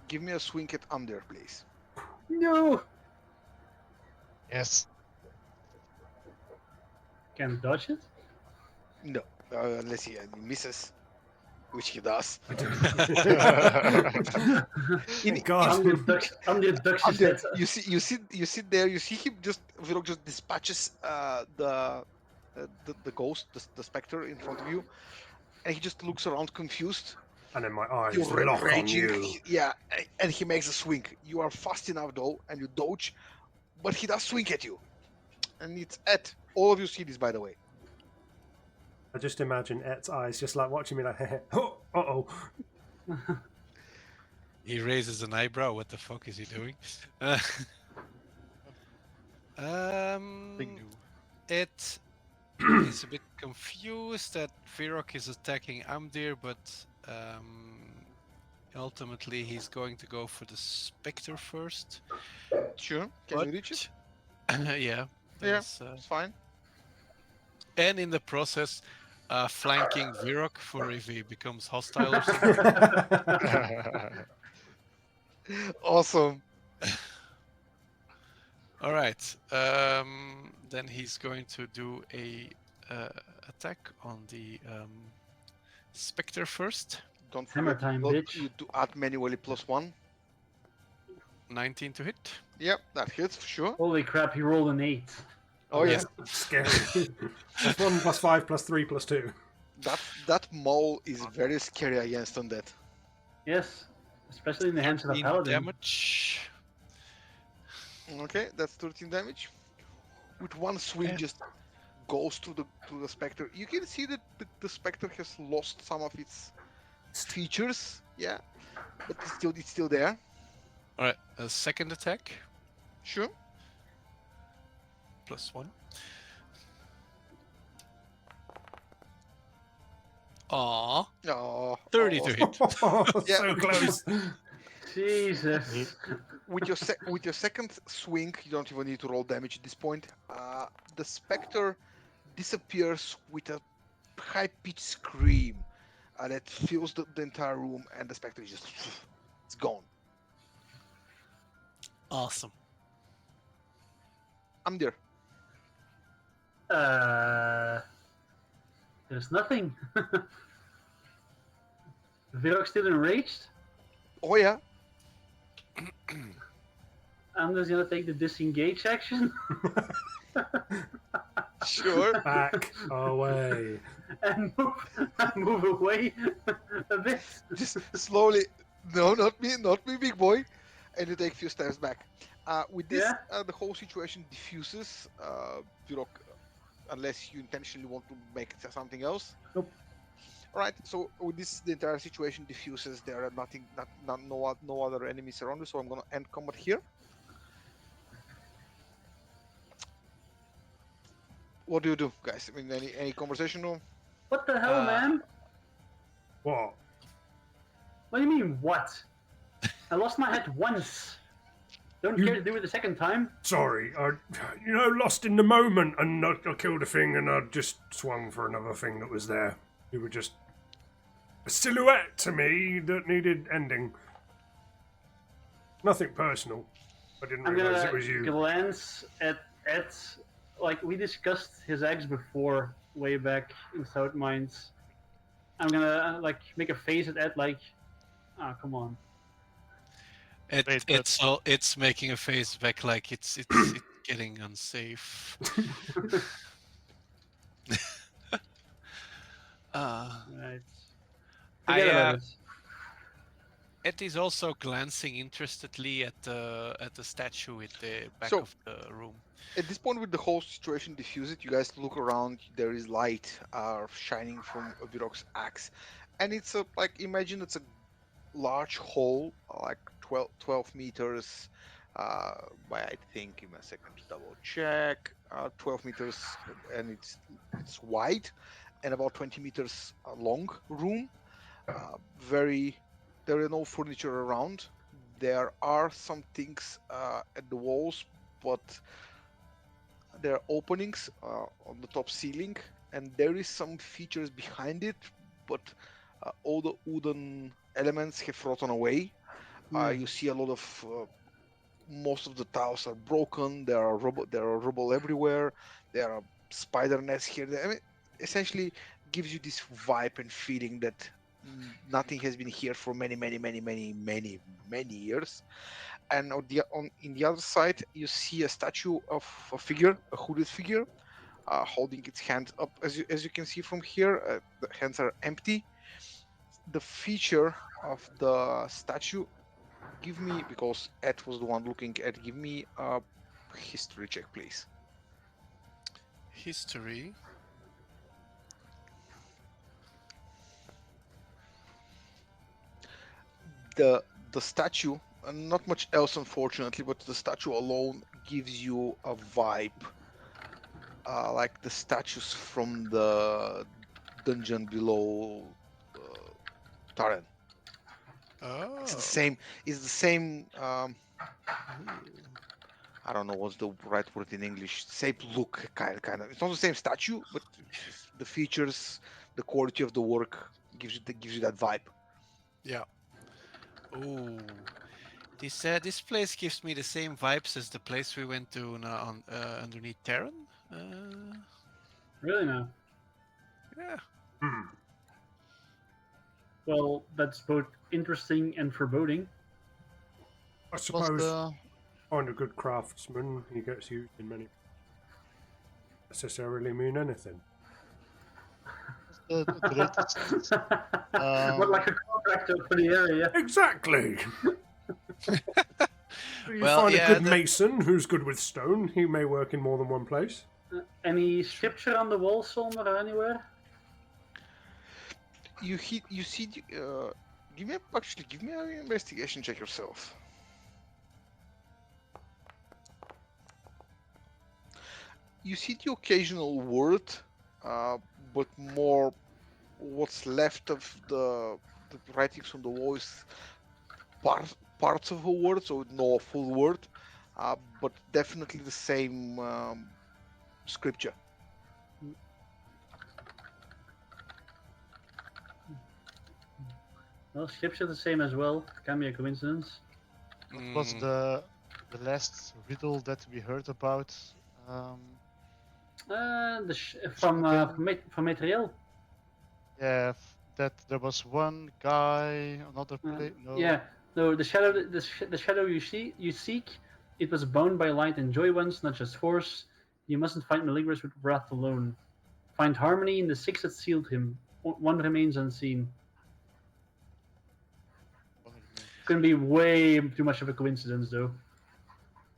give me a swing at under, please. No! Yes. Can dodge it? No, unless he misses, which he does. God. Underduction. You sit there. You see him just Virok just dispatches the ghost, the specter in front of you, and he just looks around confused. And then my eyes You're lock on raging. you. Yeah, and he makes a swing. You are fast enough though, and you dodge, but he does swing at you, and it's at all of you see this, by the way. I just imagine Et's eyes just like watching me like, oh, uh-oh. He raises an eyebrow. What the fuck is he doing? Thing new. It is a bit confused that Virok is attacking Amdir, but ultimately he's going to go for the Spectre first. Sure, can you reach it? Yeah. Yeah, that's, it's fine. and in the process, flanking Virok for if he becomes hostile or something. Awesome. All right. Then he's going to do a attack on the Spectre first. Don't Hammer forget time, not bitch. you to add manually +1. 19 to hit. Yep, that hits for sure. Holy crap, he rolled an 8. Oh yeah, Scary. +1, +5, +3, +2. that mole is very scary against undead. Yes, especially in the hands of a 13 paladin. damage. Okay, that's 13 damage. With one swing, Yeah. just goes to the specter. You can see that the specter has lost some of its features, yeah, but it's still there. All right, a second attack, Sure. +1. Aww, Oh, 30 to hit. Yeah. So close. Jesus. With your second swing, you don't even need to roll damage at this point. The specter disappears with a high-pitched scream that fills the entire room, and the specter is just it's gone. Awesome. I'm there. There's nothing. Virok still enraged. Oh yeah. I'm just gonna take the disengage action Sure. Back away. and move away a bit. Just slowly. No, not me, big boy. And you take a few steps back. With this, Yeah. the whole situation diffuses. Virok, unless you intentionally want to make it something else. Nope. All right. So with this, the entire situation diffuses. There are no other enemies around you. So I'm gonna end combat here. What do you do, guys? I mean, any conversation? Or... What the hell, man? What? What do you mean, what? I lost my head once. Don't care to do it the second time. Sorry, I lost in the moment, and I killed a thing, and I just swung for another thing that was there. You were just a silhouette to me that needed ending. Nothing personal. I didn't I'm realize gonna it was you. glance at like we discussed his eggs before, way back in South Mines. I'm gonna like make a face at Ed, like, ah, come on. It's making a face back like it's getting unsafe. Right. Forget about it. Ed is also glancing interestedly at the statue at the back So- of the room. At this point, with the whole situation diffused, you guys look around. There is light shining from Virok's axe, and it's imagine it's a large hole, like 12 meters by, I think, give me a second to double check, 12 meters, and it's wide, and about 20 meters long room. There are no furniture around. There are some things at the walls, but there are openings on the top ceiling, and there is some features behind it, but all the wooden elements have rotten away. You see a lot of most of the tiles are broken. There are rubble everywhere. There are spider nests here. I mean, essentially gives you this vibe and feeling that nothing has been here for many years. And in the other side, you see a statue of a figure, a hooded figure, holding its hand up. As you can see from here, the hands are empty. The feature of the statue, give me, because Ed was the one looking at, give me a history check, please. History. The statue, not much else unfortunately, but the statue alone gives you a vibe like the statues from the dungeon below Taren. Oh. It's the same. I don't know what's the right word in English. Same look, kind of. It's not the same statue, but the features, the quality of the work gives you that vibe. Yeah. Oh. This place gives me the same vibes as the place we went to on underneath Terran. Really now? Yeah. Well, that's both interesting and foreboding. I suppose find a good craftsman, he gets used in many. Necessarily mean anything. The latest, Not like a contractor for the area. Exactly. You Well, find yeah, a good mason who's good with stone. He may work in more than one place. Any scripture on the wall somewhere or anywhere? You see. Give me an investigation check yourself. You see the occasional word, but more what's left of the writings on the wall is parts of a word, so no full word, but definitely the same scripture. Well, scripture the same as well. Can be a coincidence. What was Mm, the last riddle that we heard about? From Again? from Material. Yeah, that there was one guy, another play. No. Yeah. No, the shadow you seek, it was bound by light and joy once, not just force. You mustn't find Maligrus with wrath alone. Find harmony in the six that sealed him. One remains unseen. one remains. Couldn't be way too much of a coincidence, though.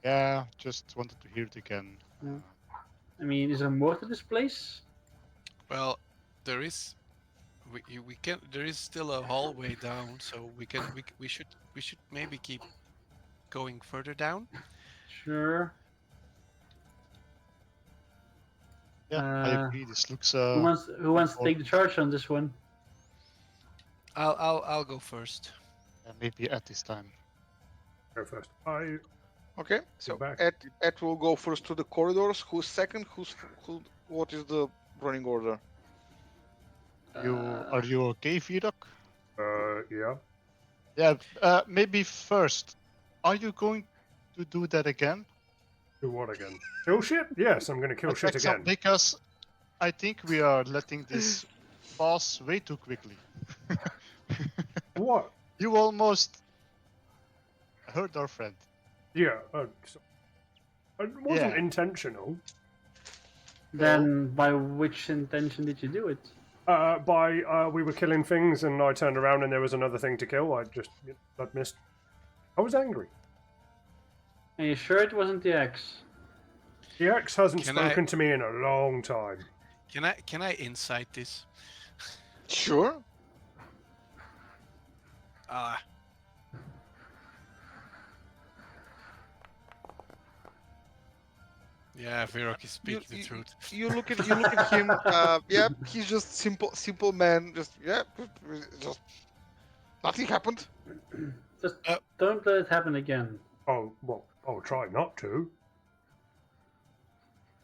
Yeah, just wanted to hear it again. Yeah. I mean, is there more to this place? well, there is. We can. There is still a hallway down, so we should maybe keep going further down. Sure. Yeah, I agree. This looks. Who wants to take the charge on this one? I'll go first. Maybe at this time. Go first. Okay, so back. Ed will go first to the corridors. Who's second? What is the running order? Are you okay, Vidok? Yeah. Yeah. Maybe first. Are you going to do that again? Do what again? Kill shit? Yes, I'm gonna kill shit again. Because I think we are letting this pass way too quickly. What? You almost hurt our friend. Yeah. It wasn't Yeah. intentional. Then by which intention did you do it? We were killing things, and I turned around, and there was another thing to kill. I'd missed. I was angry. Are you sure it wasn't the axe? The ex hasn't Can spoken to me in a long time. Can I insight this? Sure. Ah. Yeah, Virok is speaking the truth. You look at him. Yeah, he's just simple man. Just nothing happened. Just don't let it happen again. Oh, well, I'll try not to.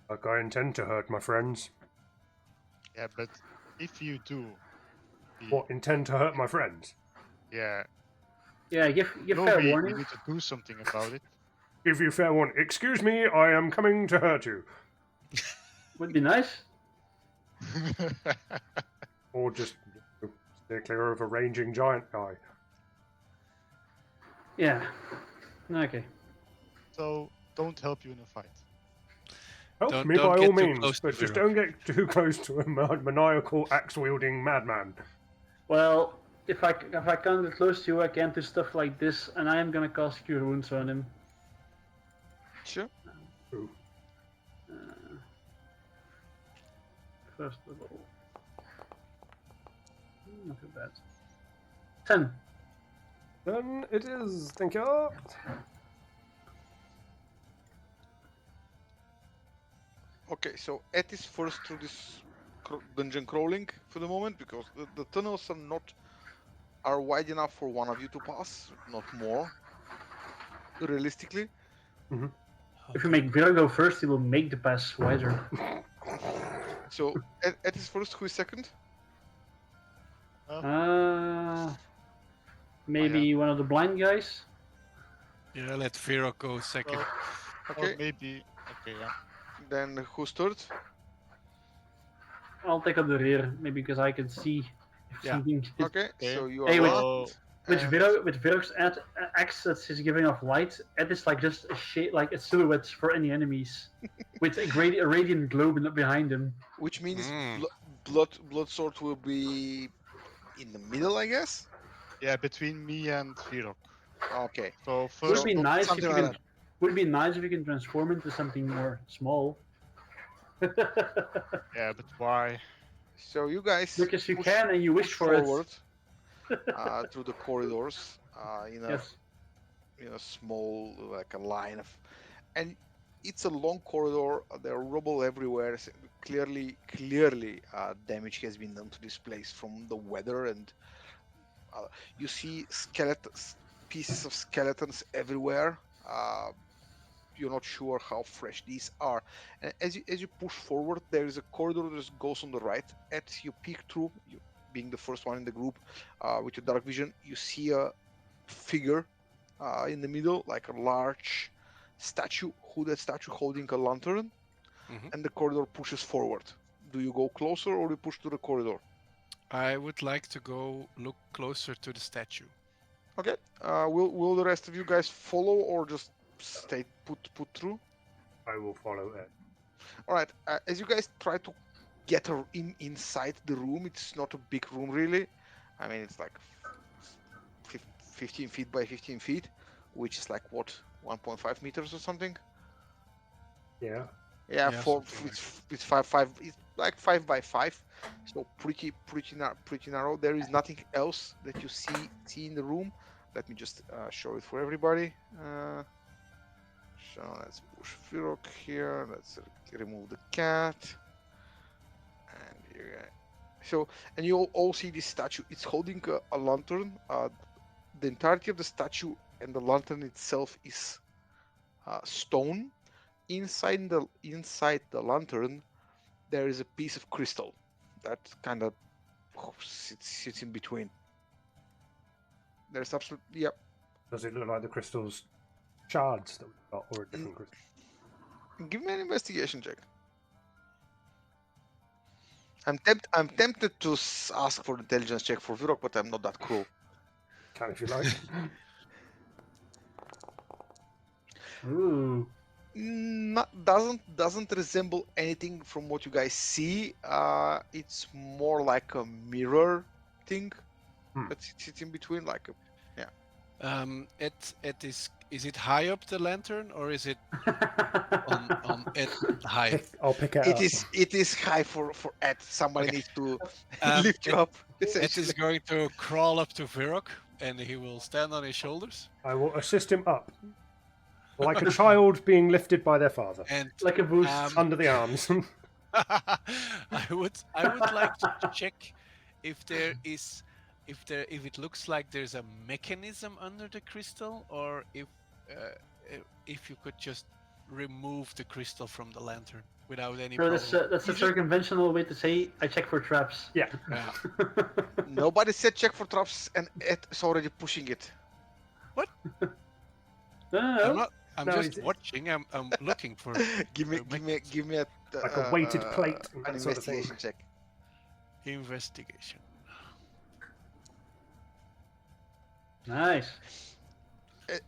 Like, I intend to hurt my friends. Yeah, but if you do, What, intend to hurt my friends? yeah, Yeah, give no, fair we warning. need to do something about it. Give you fair warning. Excuse me, I am coming to hurt you. Would be nice. Or just steer clear of a ranging giant guy. Yeah. Okay. So don't help you in a fight. Help Don't- me don't by get all too means, close to but just Virok. don't get too close to a maniacal axe-wielding madman. Well, if I can't get close to you, I can't do stuff like this, and I am gonna cast Cure Wounds on him. Sure. Ooh. First of all, not too bad. 10. Then it is, thank you. Okay, so Ed is first through this dungeon crawling for the moment because the tunnels are wide enough for one of you to pass, not more. Realistically. If you make Vira go first, he will make the pass wider. So Ed is first. Who is second? Maybe one of the blind guys. Yeah, let Virok go second. Okay. Or maybe. Okay, yeah. Then who's third? I'll take up the rear, maybe because I can see if Yeah. something. Okay, so you are Hey, wait. last. With and- Virok's axe that is giving off light, Ed is like just a shape, like a silhouette for any enemies, with a radiant globe behind him. Which means Mm. blood sword will be in the middle, I guess. Yeah, between me and Virok. Okay. So Would first, be nice if something you like can. that. Would be nice if you can transform into something more small. Yeah, but why? So you guys Because you push, can and you wish push for it. forward through the corridors in a Yes. small like a line of, and it's a long corridor. There are rubble everywhere. Clearly, damage has been done to this place from the weather, and you see skeletons, pieces of skeletons everywhere. You're not sure how fresh these are. And as you push forward, there is a corridor that goes on the right. As you peek through, you being the first one in the group with your dark vision, you see a figure in the middle, like a large statue, hooded statue holding a lantern, Mhm. and the corridor pushes forward. Do you go closer or you push to the corridor? I would like to go look closer to the statue. Okay. Will the rest of you guys follow or just stay put through? I will follow it. All right. As you guys try to get her inside the room, it's not a big room really. I mean, it's like 15 feet by 15 feet, which is like what, 1.5 meters or something. Yeah. Yeah, Yeah, for something like it's five. It's like 5 by 5, so pretty narrow. There is nothing else that you see in the room. Let me just show it for everybody. So let's push Virok here. Let's remove the cat. And here, so, and you all see this statue. It's holding a lantern. The entirety of the statue and the lantern itself is stone. Inside the lantern, there is a piece of crystal that kind of sits in between. There's absolutely, yep. Does it look like the crystal's shards that we've got, or a different crystal? Give me an investigation check. I'm tempted to ask for intelligence check for Virok, but I'm not that cruel. Can if you like. Ooh. Doesn't resemble anything from what you guys see. It's more like a mirror thing that sits in between, like a, It is it high up the lantern or is it on it high? I'll pick it up. it is high for Ed. Somebody Okay. needs to Um, lift you up. Ed Essentially. is going to crawl up to Virok and he will stand on his shoulders. I will assist him up, like a child being lifted by their father, And Like a boost. under the arms. I would like to check if it looks like there's a mechanism under the crystal, or if you could just remove the crystal from the lantern without any So problem. that's a circumventional way to say I check for traps. Yeah. Yeah. Nobody said check for traps, and Ed is already pushing it. I'm No, just it's- watching. I'm looking for. give me a Like a weighted plate and an that sort of thing. investigation check. Investigation. Nice.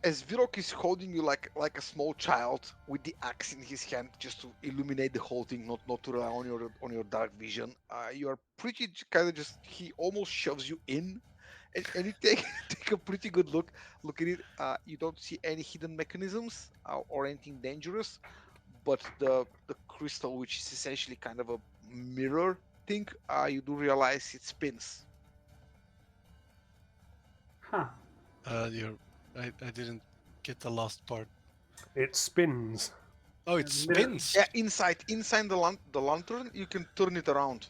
As Virok is holding you like a small child with the axe in his hand, just to illuminate the whole thing, not to rely on your dark vision. You are pretty kind of just. He almost shoves you in, and you take take a pretty good look at it. You don't see any hidden mechanisms or anything dangerous, but the crystal, which is essentially kind of a mirror thing, you do realize it spins. Huh. I didn't get the last part. It spins. Oh, it spins. Yeah, inside the lantern, you can turn it around.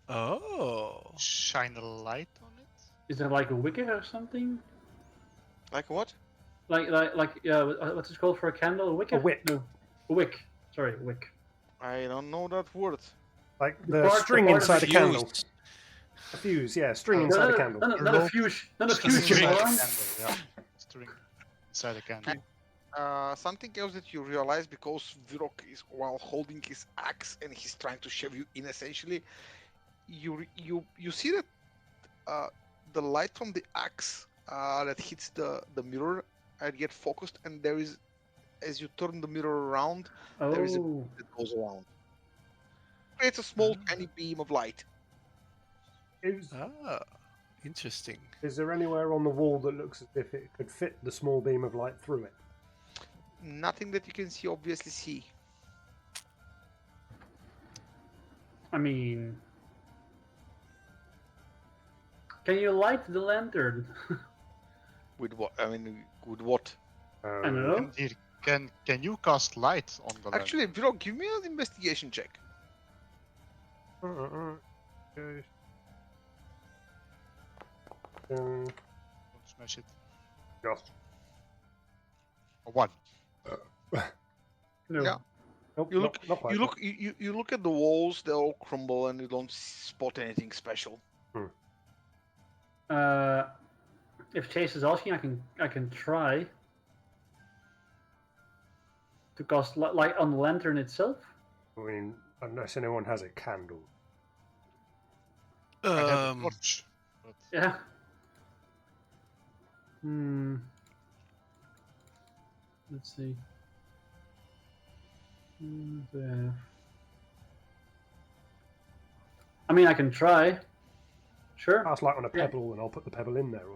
Oh. Shine a light on it? Is there like a wicket or something? Like what? Like what's it called for a candle? A wicket? A wick. No, a wick. Sorry, a wick. I don't know that word. Like The the part- string the part of inside a the candle. Fuse. A fuse, yeah, string No, inside a No, candle. not a fuse. Not a fuse. String Moron. candle, yeah. String inside a candle. Something else that you realize, because Virok is, while holding his axe and he's trying to shove you in, essentially, you see that the light from the axe that hits the mirror get focused, and there is, as you turn the mirror around, there is a Oh. that goes around. Creates a small tiny beam of light. Ah, interesting. Is there anywhere on the wall that looks as if it could fit the small beam of light through it? Nothing that you can obviously see. I mean, can you light the lantern? With what? I mean, with what? I don't know. And here, can you cast light on the Actually, Viro, give me an investigation check. Okay. Don't smash it. Yes. A 1. No. Yeah. Nope, You not- look, not quite. you look, you look at the walls; they all crumble, and you don't spot anything special. If Chase is asking, I can try to cast light on the lantern itself. I mean, unless anyone has a candle. I have a torch. But Yeah. Let's see. There. I mean, I can try. Sure. Cast light on a Yeah. pebble, and I'll put the pebble in there.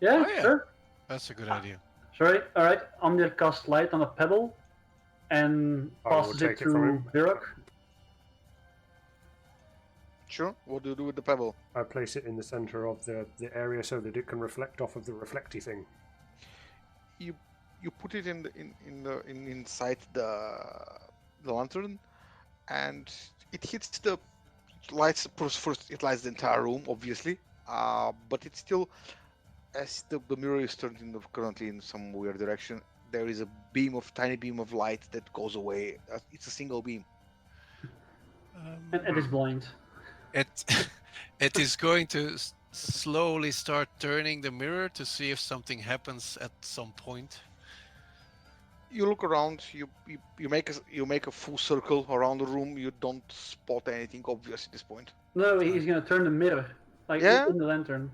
Yeah, Oh, yeah. sure. That's a good idea. Sorry. All right. Amdir casts light on a pebble and I will passes take it it from to him. Birok. Sure. What do you do with the pebble? I place it in the center of the area so that it can reflect off of the reflecty thing. You put it inside the lantern, and it hits the lights. First, it lights the entire room, obviously. But it's still, as the mirror is turned currently in some weird direction, there is a tiny beam of light that goes away. It's a single beam. And it is blind. It is going to slowly start turning the mirror to see if something happens at some point. You look around. You make a full circle around the room. You don't spot anything obvious at this point. No, he's gonna turn the mirror, like Yeah? in the lantern.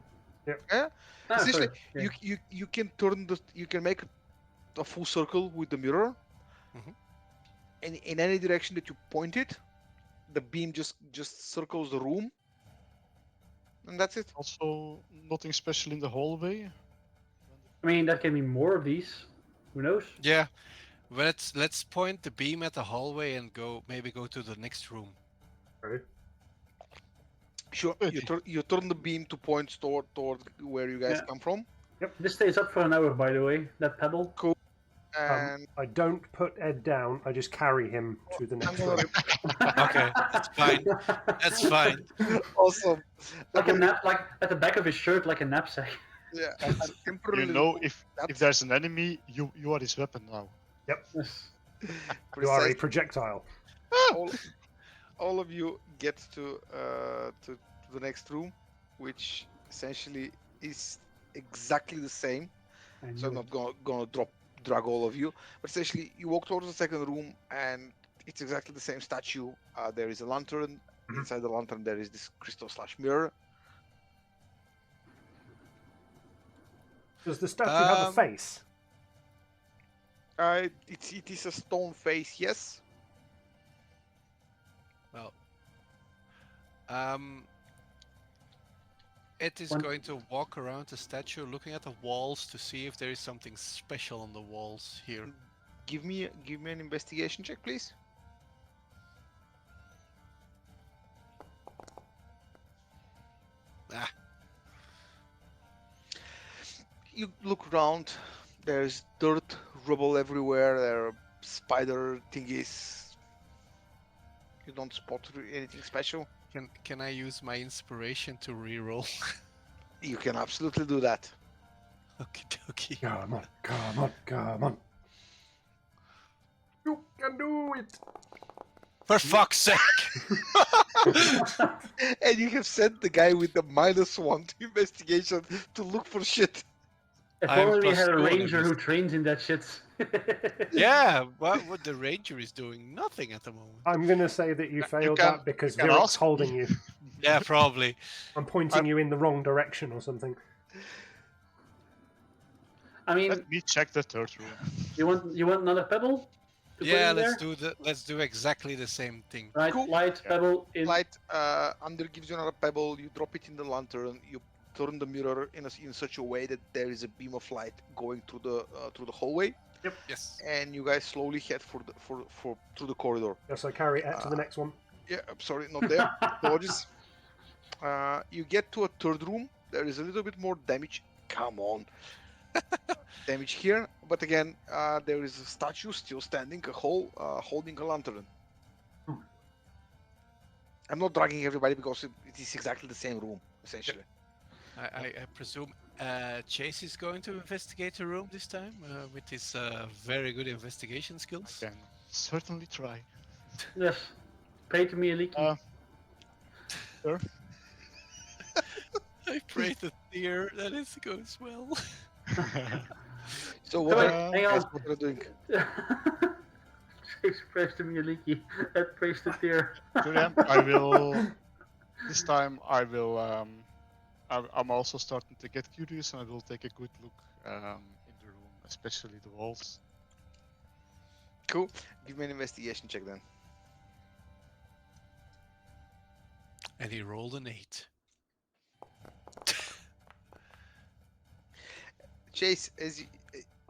Yeah. Ah, Essentially, sorry. Yeah. you can make a full circle with the mirror, Mhm. and in any direction that you point it, the beam just circles the room, and that's it. also, nothing special in the hallway. I mean, there can be more of these. Who knows? Yeah, let's point the beam at the hallway and maybe go to the next room. Ready? Sure, you turn the beam to point toward where you guys Yeah. come from, This stays up for an hour, by the way. That pebble. and I don't put Ed down. I just carry him to the I'm next gonna room. Okay, that's fine. That's fine. awesome. Like a nap, like at the back of his shirt, like a knapsack. Yeah, And I'm you temporarily know, if that's there's an enemy, you are his weapon now. Yep, Yes. you are a precisely. projectile. all of you get to the next room, which essentially is exactly the same. I So I'm knew not gonna drag all of you, but essentially you walk towards the second room, and it's exactly the same statue. There is a lantern. Mhm. Inside the lantern there is this crystal/mirror. Does the statue have a Um, face? It is a stone face, yes. Well, it is One- going to walk around the statue, looking at the walls to see if there is something special on the walls here. Give me an investigation check, please. Ah, You look around. There's dirt, rubble everywhere. There are spider thingies. You don't spot anything special. can I use my inspiration to reroll? You can absolutely do that. Okie dokie. Come on, come on, come on. You can do it. For fuck's sake! And you have sent the guy with the -1 to investigation to look for shit. If I'm only we plus had a two on ranger who this. trains in that shit. Yeah, what the ranger is doing? Nothing at the moment. I'm gonna say that you failed can- that because can Virok's ask holding me. you. Yeah, probably. I'm pointing you in the wrong direction or something. I mean, Let me check the third room. you want another pebble? To Yeah, put in there? let's do exactly the same thing. Right, Cool. light Yeah. pebble in. Light, Under gives you another pebble. You drop it in the lantern. You turn the mirror in such a way that there is a beam of light going through the hallway, Yes. and you guys slowly head through the corridor. Yes, I carry Ed to the next one. Yeah, I'm sorry, not there. Apologies. You get to a third room. There is a little bit more damage. Come on. Damage here, but again, there is a statue still standing, a hole holding a lantern. Hmm. I'm not dragging everybody because it is exactly the same room, essentially. I presume Chase is going to investigate the room this time with his very good investigation skills. Can certainly try. Yes. Pray to me, Aliki. Sure. I pray to dear that it goes well. So what Wait, are hang on. what are you doing? Chase prays to me, Aliki. That prays to dear. Sure, yeah, I will. This time I will. I'm also starting to get curious, and I will take a good look in the room, especially the walls. Cool. Give me an investigation check then. And he rolled an 8. Chase, as you,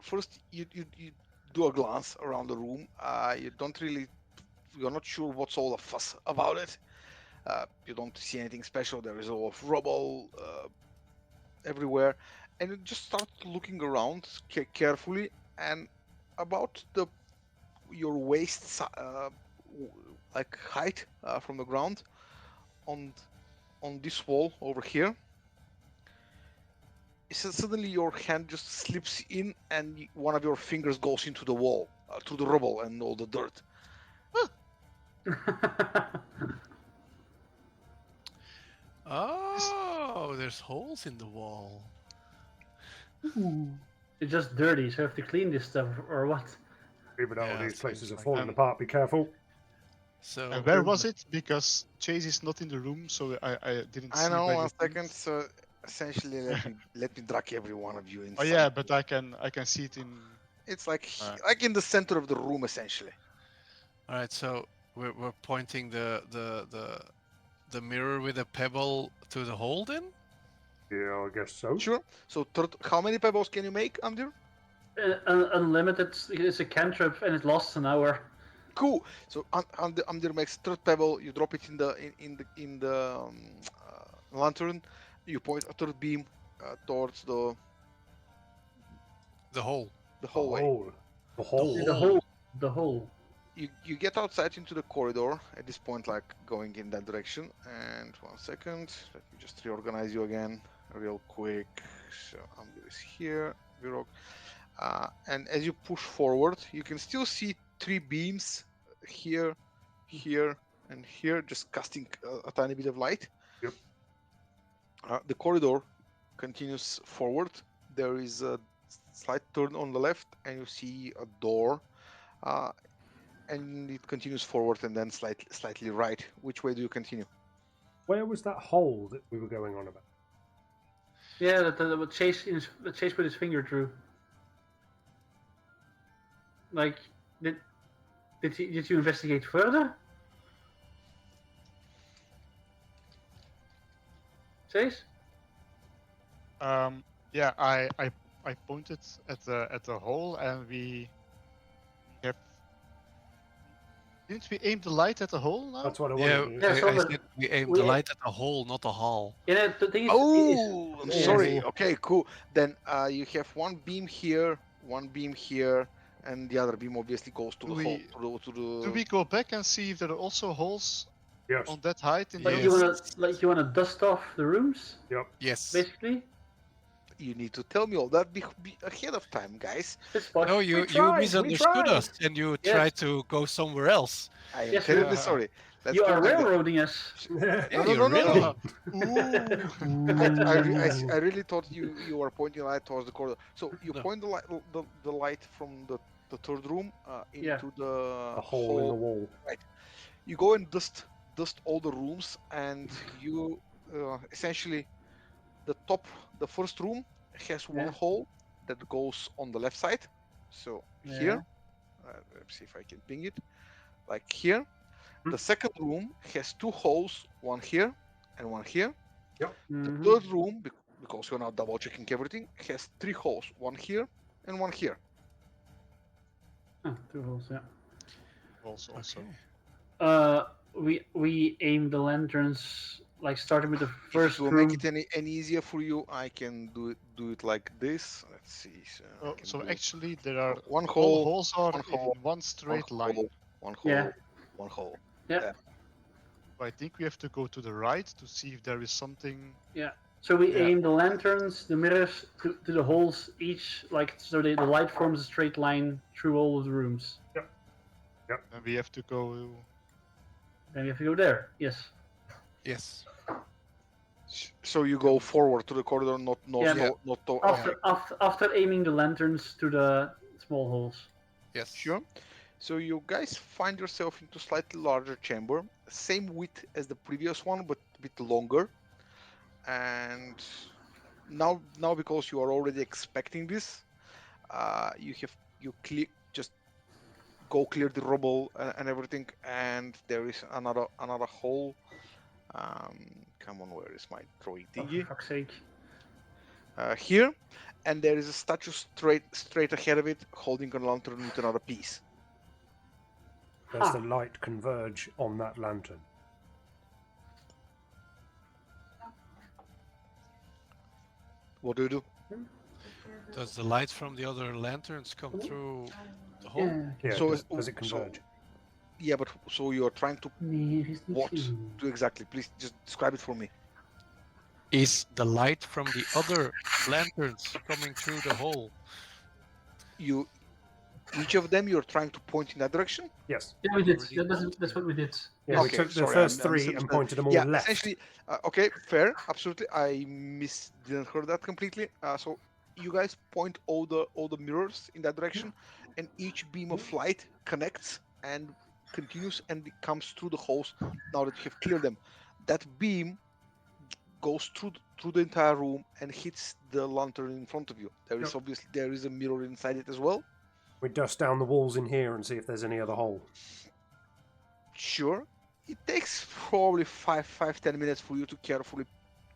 first you do a glance around the room. You're not sure what's all the fuss about it. You don't see anything special. There is a lot of rubble everywhere, and you just start looking around carefully. And about your waist, like height from the ground, on this wall over here, suddenly your hand just slips in, and one of your fingers goes into the wall, through the rubble and all the dirt. Oh, there's holes in the wall. It's just dirty, so I have to clean this stuff, or what? Even though Yeah, these seems places are like falling that. apart, be careful. So And where was it? Because Chase is not in the room, so I didn't see. I know. where 1 it second. is. So essentially, let me drag every one of you inside. Oh yeah, but I can see it in. It's like Alright. like in the center of the room, essentially. all right, so we're pointing the mirror with a pebble to the hole then? Yeah, I guess so. Sure. So how many pebbles can you make, Amdir? Unlimited. It's a cantrip, and it lasts an hour. Cool. So Amdir makes third pebble. You drop it in the lantern. You point a third beam towards The hole. the The hallway. hole. The hole. The hole. The hole. You get outside into the corridor at this point, like going in that direction. And 1 second, let me just reorganize you again real quick. So Amdir is here, Virok. And as you push forward, you can still see 3 beams here, here, and here, just casting a tiny bit of light. Yep. The corridor continues forward. There is a slight turn on the left, and you see a door. And it continues forward and then slightly right. Which way do you continue? Where was that hole that we were going on about? Yeah, that Chase put his finger through. Like, did you investigate further? Chase? Yeah, I pointed at the hole, and we have. Didn't we aim the light at the hole now? That's what I Yeah, wanted. Yeah, so I the- said we aimed we- the light at the hole, not the hall. Yeah, the thing is. Oh, I'm yeah. sorry. Okay, cool. Then you have one beam here, and the other beam obviously goes to Do the we- hole. To the. Do we go back and see if there are also holes Yes. on that height in Like the you wanna dust off the rooms, Yep. Yes. basically. You need to tell me all that be ahead of time, guys. It's fine. No, you tried, we misunderstood tried. us and you Yes. tried to go somewhere else. I am Yes, terribly you- sorry. Let's You do it are like that. railroading us. Yeah. Yeah, No, you're really. Ooh. I really thought you were pointing the light towards the corridor. So you No. point the light from the third room into the A hole in the wall. You go and dust all the rooms, and you essentially the first room has one Yeah. hole that goes on the left side. So here, let's see if I can ping it, like here. The second room has 2 holes, one here and one here. The Mhm. third room, because you're now double checking everything, has 3 holes, one here and one here. Oh, 2 holes, yeah. also. Okay. we aim the lanterns like starting with the If first it will room. make it any easier for you, I can do it like this. Let's see. So I Oh, can so do actually, there are one all hole, holes are one in hole, one straight line. one Yeah. hole, one hole. Yeah. I think we have to go to the right to see if there is something. Yeah. So we Yeah. aim the lanterns, the mirrors to the holes each, like so the light forms a straight line through all of the rooms. And we have to go. Then we have to go there. Yes. Yes. So you go forward to the corridor, not Yeah. not to. After aiming the lanterns to the small holes. Yes. Sure. So you guys find yourself into slightly larger chamber, same width as the previous one, but a bit longer. And now because you are already expecting this, you just go clear the rubble and everything, and there is another hole. Come on, where is my drawing Oh, thingy? for fuck's sake. Here, and there is a statue straight ahead of it, holding a lantern with another piece. Does the light converge on that lantern? What do you do? Does the light from the other lanterns come through the hole? Yeah. Yeah, So does it converge? Yeah, but so you're trying to what? Do exactly? Please just describe it for me. Is the light from the other lanterns coming through the hole? Each of them you're trying to point in that direction. Yes. Yeah, we did. Already Yeah, told that's you. what we did. Yeah, we Okay, took the sorry, first I three and misunderstood. pointed them all Yeah, left. essentially. Okay, fair, absolutely. I didn't hear that completely. So you guys point all the mirrors in that direction, and each beam of light connects and continues and it comes through the holes. Now that you have cleared them, that beam goes through the entire room and hits the lantern in front of you. There is a mirror inside it as well. We dust down the walls in here and see if there's any other hole. Sure. It takes probably 10 minutes for you to carefully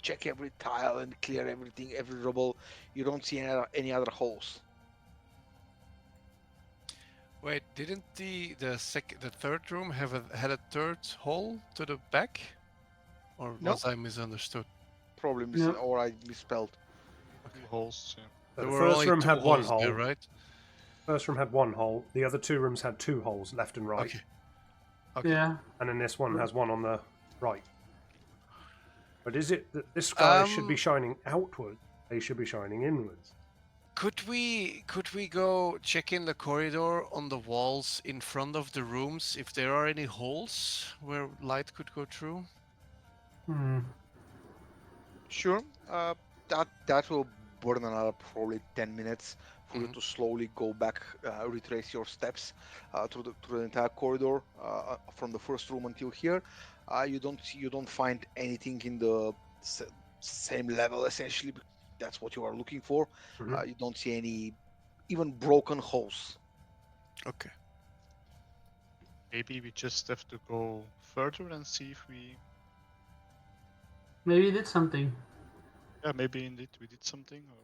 check every tile and clear everything, every rubble. You don't see any other holes. Wait, didn't the third room had a third hole to the back? Or No. was I misunderstood? Probably or I misspelled. Two holes. Yeah. So There the were first only room two had one holes hole. there, right? First room had one hole. The other two rooms had two holes, left and right. Okay. Okay. Yeah. And then this one has one on the right. But is it that this sky should be shining outward? They should be shining inwards. Could we go check in the corridor on the walls in front of the rooms if there are any holes where light could go through? Sure. That will burn another probably 10 minutes for you to slowly go back, retrace your steps through the entire corridor from the first room until here. You don't find anything in the same level essentially. That's what you are looking for. You don't see any even broken holes. Okay. Maybe we just have to go further and see if we. Maybe we did something. Yeah, maybe indeed we did something. Or...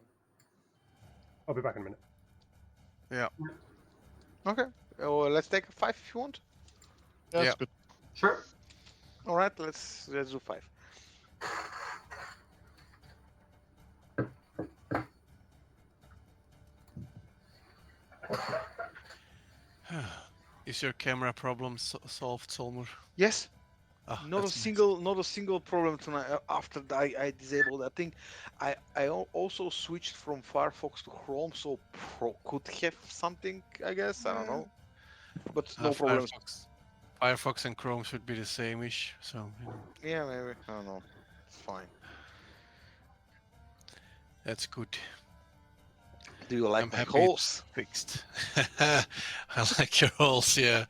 I'll be back in a minute. Yeah. Okay. Well, let's take 5 if you want. Yeah, Yeah. that's good. Sure. All right. Let's do 5. Is your camera problem solved, Solmer? Yes. Ah, Not a that's single problem tonight. After I disabled that thing, I also switched from Firefox to Chrome, so could have something. I guess I don't know, but no problems. Firefox and Chrome should be the same-ish, so you know. Yeah, maybe I don't know. It's fine. That's good. Do you like I'm my happy holes? it's fixed. I like your holes, yeah.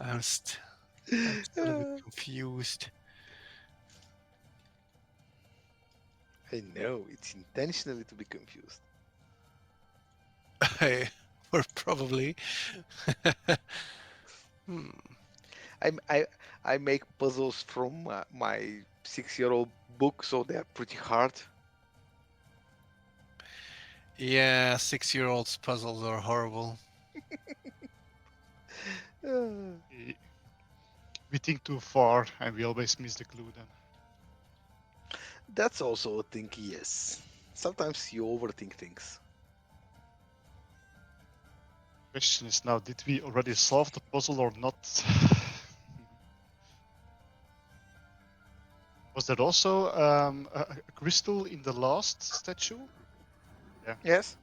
I'm still a bit confused. I know it's intentionally to be confused. Or probably. I make puzzles from my 6-year-old book, so they're pretty hard. Yeah, 6-year-olds' puzzles are horrible. We we think too far and we always miss the clue then. That's also a thing, yes. Sometimes you overthink things. Question is now, did we already solve the puzzle or not? Was there also a crystal in the last statue? Yes?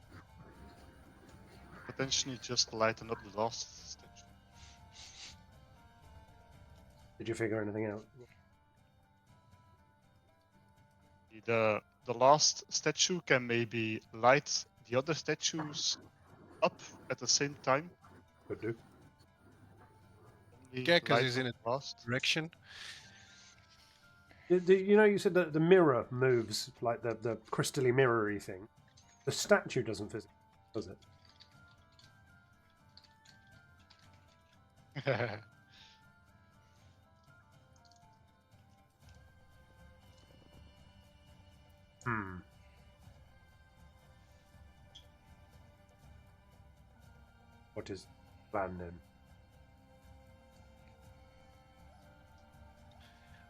Potentially just lighten up the last statue. Did you figure anything out? The last statue can maybe light the other statues up at the same time. Could do. Only Yeah, 'cause light he's in up a last. Direction. You know, you said that the mirror moves, like the crystally mirror-y thing. The statue doesn't physically, does it? Hmm. What is the plan then?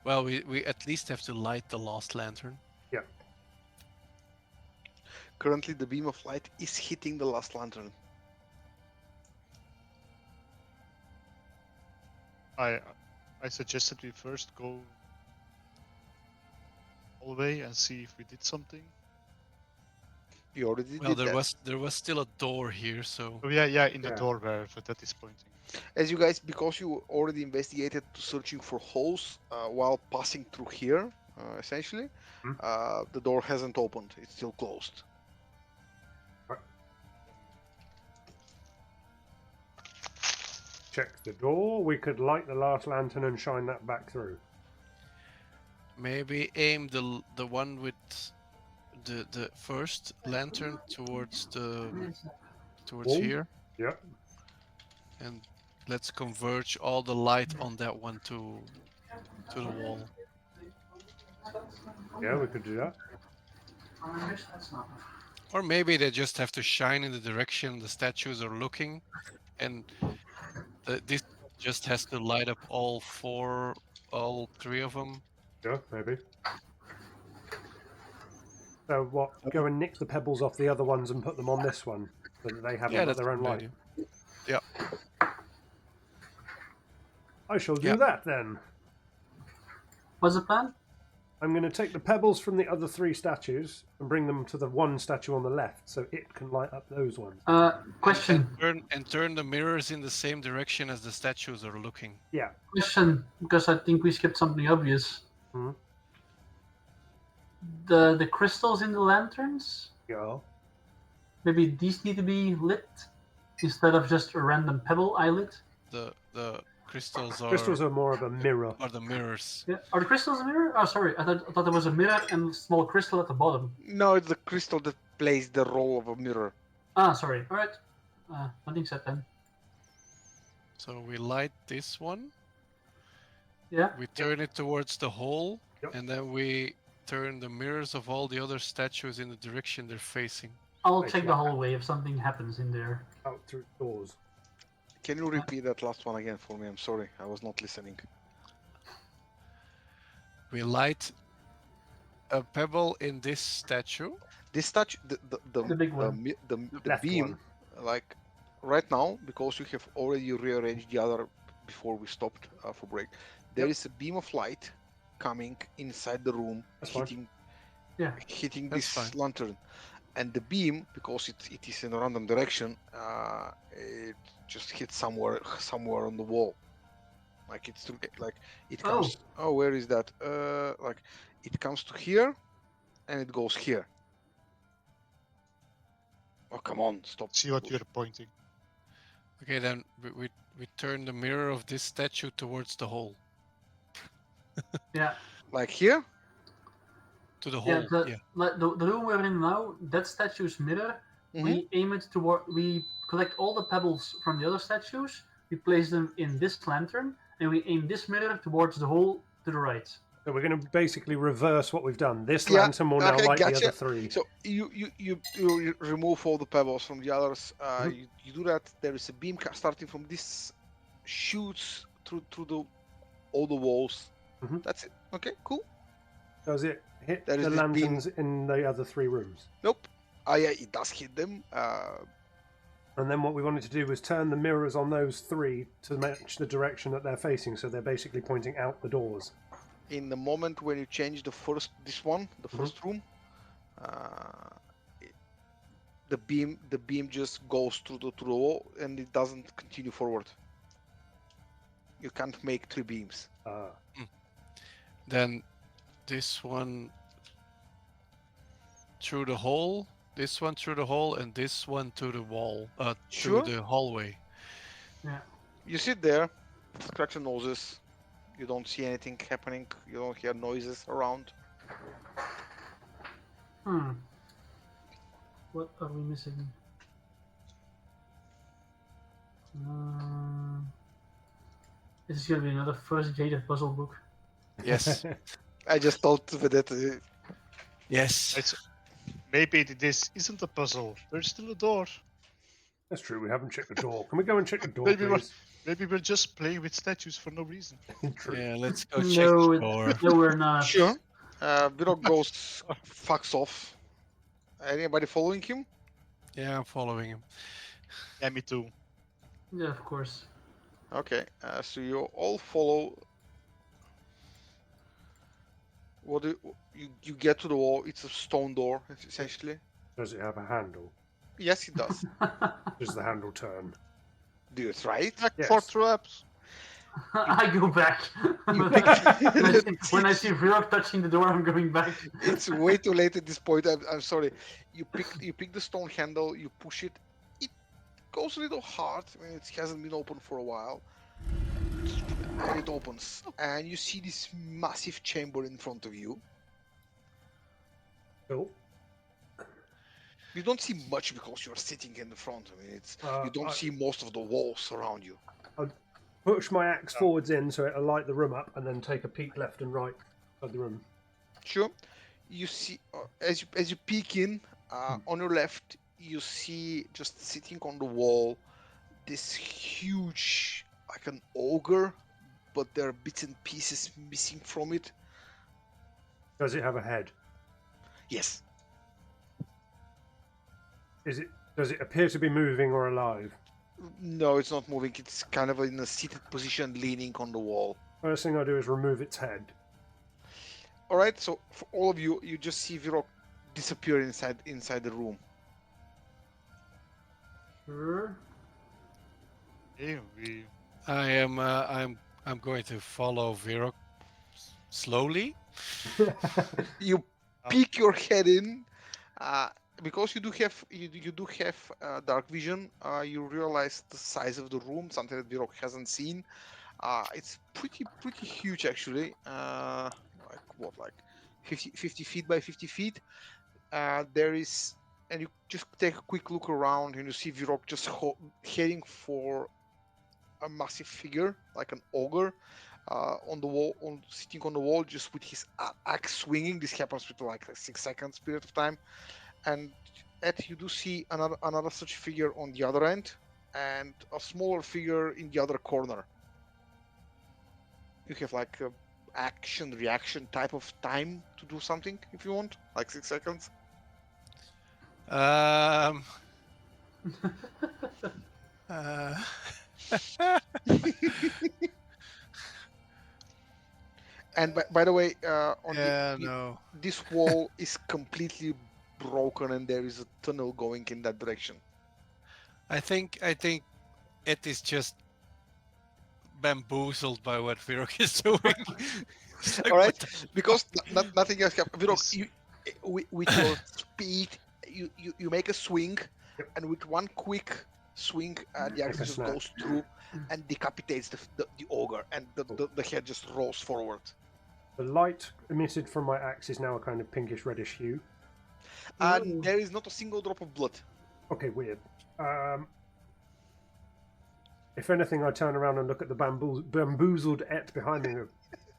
Well, we at least have to light the last lantern. Yeah. Currently, the beam of light is hitting the last lantern. I suggested we first go all the way and see if we did something. You already Well, did that. there was still a door here, so Oh yeah, in the Yeah. door where that is pointing. As you guys, because you already investigated searching for holes while passing through here, essentially, Hmm. the door hasn't opened. It's still closed. Check the door. We could light the last lantern and shine that back through. maybe aim the one with the first lantern towards Wall? here, Yep. and let's converge all the light on that one to the wall. Yeah, we could do that. Or maybe they just have to shine in the direction the statues are looking, and this just has to light up all three of them. Yeah, maybe. So what? Go and nick the pebbles off the other ones and put them on this one, so that they haven't Yeah, got that's their a own good light. idea. Yeah. I shall do Yeah. that then. What's the plan? I'm going to take the pebbles from the other three statues and bring them to the one statue on the left, so it can light up those ones. Question. And turn the mirrors in the same direction as the statues are looking. Yeah. Question, because I think we skipped something obvious. Hmm. The crystals in the lanterns, Yeah. maybe these need to be lit instead of just a random pebble I lit. The crystals Crystals are more of a mirror. are the mirrors. Yeah. Are the crystals a mirror? Oh, sorry. I thought there was a mirror and a small crystal at the bottom. No, it's the crystal that plays the role of a mirror. Ah, sorry. All right. Nothing said then. So we light this one. Yeah. We turn it towards the hole, Yep. and then we turn the mirrors of all the other statues in the direction they're facing. I'll Makes check the like- hallway if something happens in there. Out through doors. Can you repeat that last one again for me? I'm sorry, I was not listening. We light a pebble in this statue. This statue, The big one. the Left beam, one. like right now, because we have already rearranged the other before we stopped for break. There Yep. is a beam of light coming inside the room, That's fine. hitting Yeah. this That's fine. lantern, and the beam, because it is in a random direction, it just hits somewhere on the wall. Like it comes. Oh, where is that? Like it comes to here, and it goes here. Oh, come on, stop. See what you're pointing. Okay, then we turn the mirror of this statue towards the hole. Yeah. Like here? To the Yeah. hole. Yeah. The room we're in now, that statue's mirror. We aim it toward. We collect all the pebbles from the other statues. We place them in this lantern, and we aim this mirror towards the hole to the right. So we're going to basically reverse what we've done. This Yeah, lantern will now okay, light the gotcha. other three. So you remove all the pebbles from the others. You do that. There is a beam starting from this, shoots through the all the walls. Mhm. That's it. Okay, cool. Does it hit There is the this beam. lanterns in the other 3 rooms? Nope. Yeah, it does hit them. And then what we wanted to do was turn the mirrors on those 3 to match the direction that they're facing, so they're basically pointing out the doors. In the moment when you change the first room, the beam just goes through the wall and it doesn't continue forward. You can't make 3 beams. Then this one through the hole, this one through the hole, and this one to the wall, Sure. through the hallway. Yeah. You sit there, scratch your noses. You don't see anything happening. You don't hear noises around. What are we missing? This is gonna be another first jaded puzzle book. Yes. I just thought with it. Yes. Maybe this isn't a puzzle. There's still a door. That's true, we haven't checked the door. Can we go and check the door, Maybe please? Maybe we're just playing with statues for no reason. True. Yeah, let's go check the door. No, we're not. Sure. Virok goes, fucks off. Anybody following him? Yeah, I'm following him. Yeah, me too. Yeah, of course. Okay, so you all follow. What do you get to the wall? It's a stone door, essentially. Does it have a handle? Yes, it does. Does the handle turn? Do you try it? Back Yes. for traps. I go back. You pick- When I see Virok touching the door, I'm going back. It's way too late at this point. I'm sorry. You pick the stone handle. You push it. It goes a little hard. I mean, it hasn't been opened for a while. And it opens, and you see this massive chamber in front of you. Cool. You don't see much because you're sitting in the front. I mean, you don't see most of the walls around you. Push my axe forwards in so it'll light the room up, and then take a peek left and right of the room. Sure. You see, as you peek in, on your left, you see just sitting on the wall this huge, like an ogre, but there are bits and pieces missing from it. Does it have a head? Yes. Does it appear to be moving or alive? No, it's not moving. It's kind of in a seated position, leaning on the wall. First thing I do is remove its head. All right. So for all of you, you just see Virok disappear inside the room. Sure. Hey, we I'm going to follow Virok slowly. You peek your head in, because you do have dark vision. You realize the size of the room, something that Virok hasn't seen. It's pretty huge actually. Like 50 feet by 50 feet. There is, and you just take a quick look around and you see Virok just heading for a massive figure, like an ogre, on the wall, sitting on the wall, just with his axe swinging. This happens with like a 6 seconds period of time, and you do see another such figure on the other end, and a smaller figure in the other corner. You have like a action reaction type of time to do something if you want, like 6 seconds. And by the way, this wall is completely broken, and there is a tunnel going in that direction. I think it is just bamboozled by what Virok is doing. Like, all right, because nothing else happens. Virok, with your speed, you make a swing, and with one quick swing, the axe just goes through and decapitates the ogre, and the head just rolls forward. The light emitted from my axe is now a kind of pinkish reddish hue. And there is not a single drop of blood. Okay, weird. If anything, I turn around and look at the bamboozled et behind me.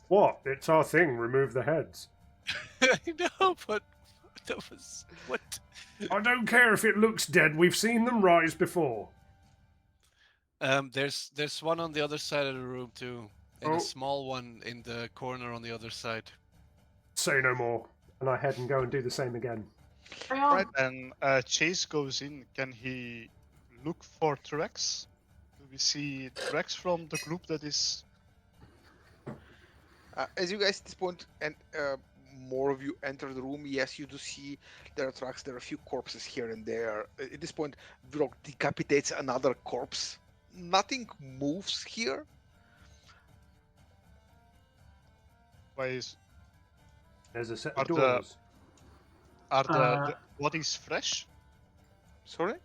What? It's our thing. Remove the heads. I know, but that was what? I don't care if it looks dead. We've seen them rise before. There's one on the other side of the room too. and Oh. a small one in the corner on the other side. Say no more. And I head and go and do the same again. Hang on. Right, and Chase goes in. Can he look for tracks? Do we see tracks from the group that is? As you guys at this point and more of you enter the room, yes, you do see there are tracks. There are a few corpses here and there. At this point, Vrok decapitates another corpse. Nothing moves here. Why is There's a set Are of the- doors. are Uh, the bodies fresh? Sorry?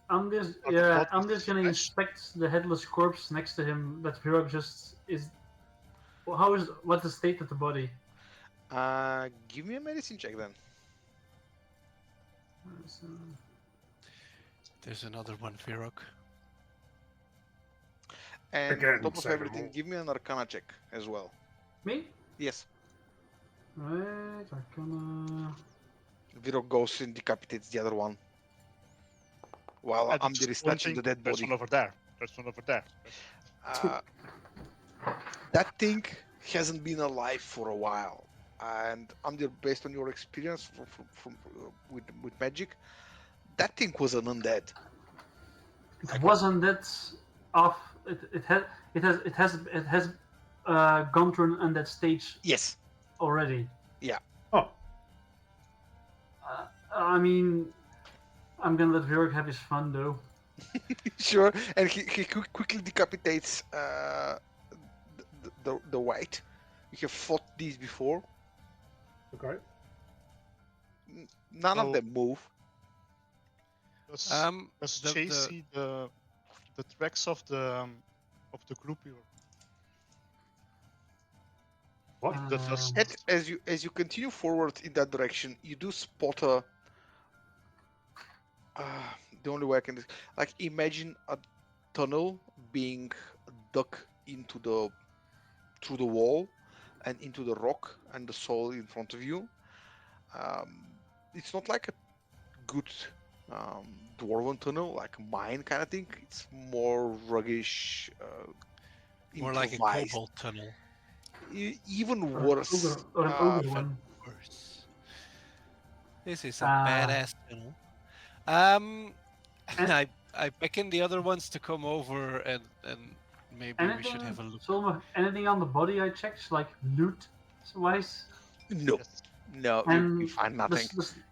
I'm just Are the I'm bodies just gonna fresh? inspect the headless corpse next to him. That Virog just is. Well, what's the state of the body? Give me a medicine check then. There's another one, Virok. And Again, on top of say no everything, more. give me an Arcana check as well. Me? Yes. Right. Arcana. Virok goes and decapitates the other one. While And Amdir just is touching the pointing, dead There's body. one over there. There's one over there. Uh, that thing hasn't been alive for a while, and Amdir, based on your experience with magic, that thing was an undead. It wasn't that off. It has gone through an undead stage Yes. already. Oh, I mean, I'm gonna let Virog have his fun though. Sure. And he quickly decapitates the white. You have fought these before. okay. None of Oh. them move. Does The- Chase the- see the tracks of the group we were? What? The dust. As you continue forward in that direction, you do spot a. The only way I can imagine a tunnel being dug through the wall and into the rock and the soil in front of you. It's not like a good dwarven tunnel, like a mine kind of thing. It's more ruggish, More like a improvised. cobalt tunnel. Even Or worse. Or an ogre one. Worse. This is a Ah. badass tunnel. I beckon the other ones to come over and maybe we should have a look. Solma, anything on the body I checked, like loot wise? No, Yes. no, And you find nothing.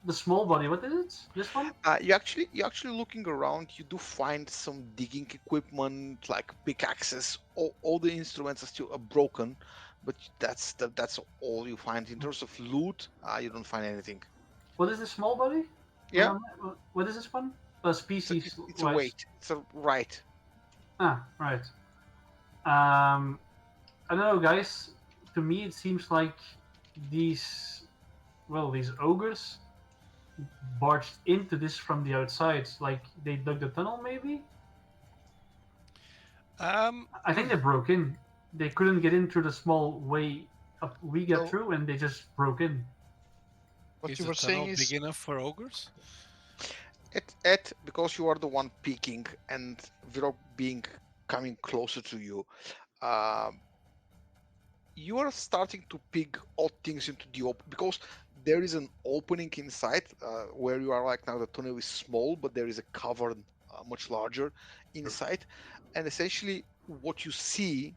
The small body, what is it? This one? You're actually looking around. You do find some digging equipment, like pickaxes. All the instruments are still broken, but that's all you find in terms of loot. You don't find anything. What is the small body? Yeah, What is this one? Species. it's a wise. weight. It's a right. Ah, right. I don't know, guys. To me, it seems like these ogres barged into this from the outside. Like they dug the tunnel, maybe. I think they broke in. They couldn't get in through the small way up we get So- through, and they just broke in. What Is you the were saying tunnel is big enough for ogres? Because you are the one peeking and Virok being coming closer to you, you are starting to pick odd things into the open because there is an opening inside where you are like now. The tunnel is small, but there is a cavern much larger inside, and essentially what you see,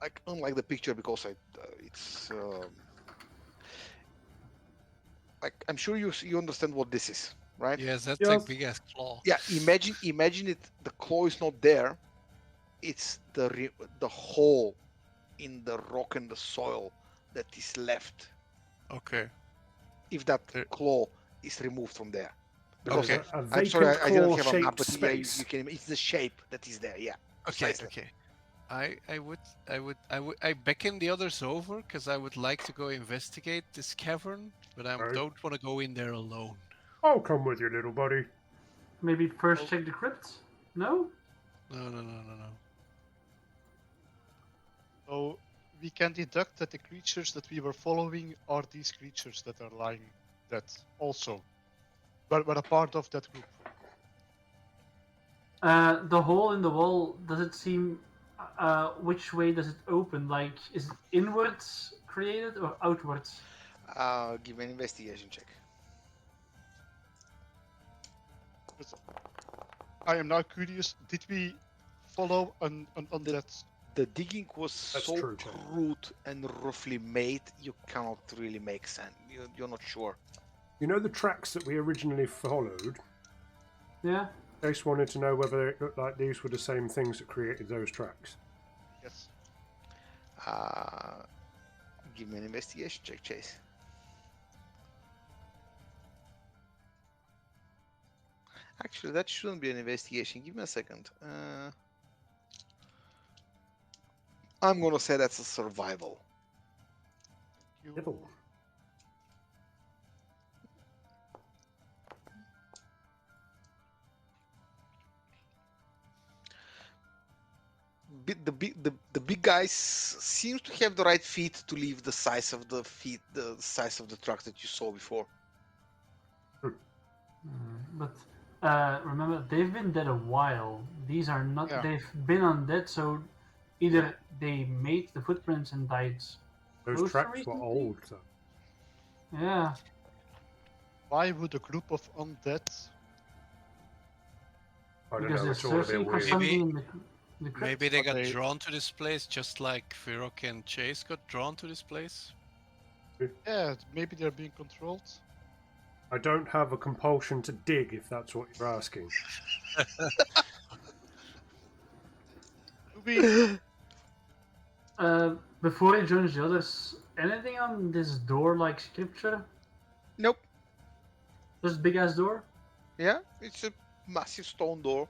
like unlike the picture, because it's like I'm sure you understand what this is, right? Yes, that's Yes. like big ass claw. Yeah, imagine it. The claw is not there. It's the hole in the rock and the soil that is left Okay. if that There- claw is removed from there. Because Okay. A I'm sorry, vacant I didn't have a claw-shaped map, but yeah, space. you can. It's the shape that is there. Yeah. Okay. Precisely. Okay. I beckon the others over because I would like to go investigate this cavern, but I Right. don't want to go in there alone. I'll come with you, little buddy. Maybe first check the crypt. No. No. so we can deduct that the creatures that we were following are these creatures that are lying dead also, but a part of that group. The hole in the wall. Does it seem? which way does it open? Like, is it inwards created or outwards? Give me an investigation check. I am now curious. Did we follow on The- that? The digging was That's so true, Jack. crude and roughly made, you cannot really make sense. You're not sure. You know the tracks that we originally followed? Yeah. Chase wanted to know whether it looked like these were the same things that created those tracks. Yes. Give me an investigation check, Chase. Actually, that shouldn't be an investigation. Give me a second. I'm gonna say that's a survival. You, Devil. The big guys seems to have the right feet to leave the size of the size of the truck that you saw before. But remember, they've been dead a while. These are not. Yeah. They've been undead, so either they made the footprints and died. Those closer tracks were recently? old, though. Yeah. Why would a group of undead? I don't Because know, they're it's all a bit searching for weird. something in the crypt. Maybe they But got they- drawn to this place just like Virok and Chase got drawn to this place. Yeah, maybe they're being controlled. I don't have a compulsion to dig, if that's what you're asking. Do we? Before he joins the others, anything on this door like scripture? Nope. This big ass door? Yeah, it's a massive stone door,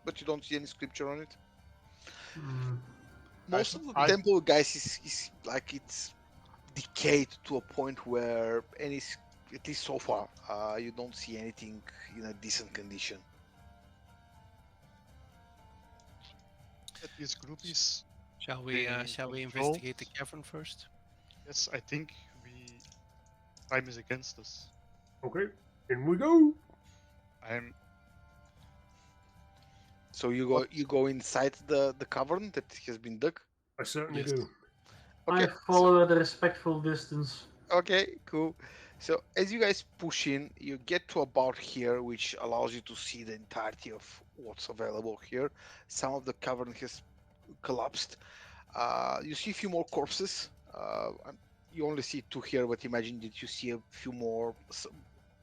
but you don't see any scripture on it. Hmm. Most of the I- temple, guys, is like it's decayed to a point where at least so far, you don't see anything in a decent condition. That this group is. Shall we Being investigate the controlled. cavern first? Yes, I think time is against us. Okay, in we go. I'm. So you go inside the cavern that has been dug. I certainly Yes. do. Okay, I follow at a respectful distance. Okay, cool. So as you guys push in, you get to about here, which allows you to see the entirety of what's available here. Some of the cavern has collapsed. You see a few more corpses. You only see two here, but imagine that you see a few more,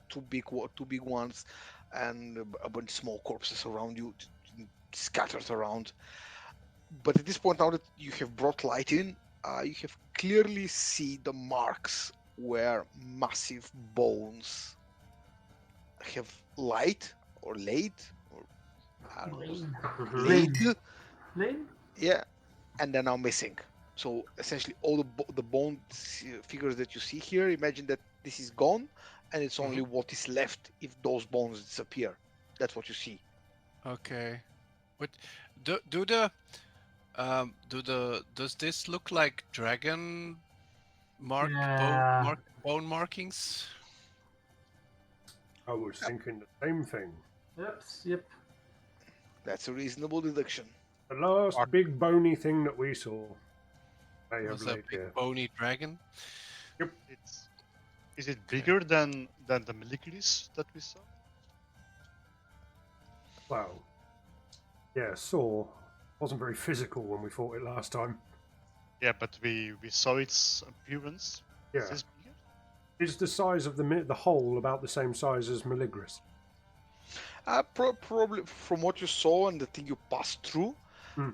two big ones, and a bunch of small corpses around you, scattered around. But at this point, now that you have brought light in, you have clearly see the marks where massive bones have light or laid or I don't know, Lane. laid. Lane? Yeah, and they're now missing. So essentially, all the bone figures that you see here, imagine that this is gone, and it's only what is left if those bones disappear. That's what you see. Okay. What does this look like dragon Yeah. bone markings? I was thinking the same thing. Yep. That's a reasonable deduction. The last big bony thing that we saw may have Was a laid big here. bony dragon? Is it bigger than the Malikiris that we saw? Wow. Yeah, saw. Wasn't very physical when we fought it last time. Yeah, but we saw its appearance. Yeah. Is this bigger? Is the size of the hole about the same size as Maligris? Probably from what you saw and the thing you passed through, Hmm.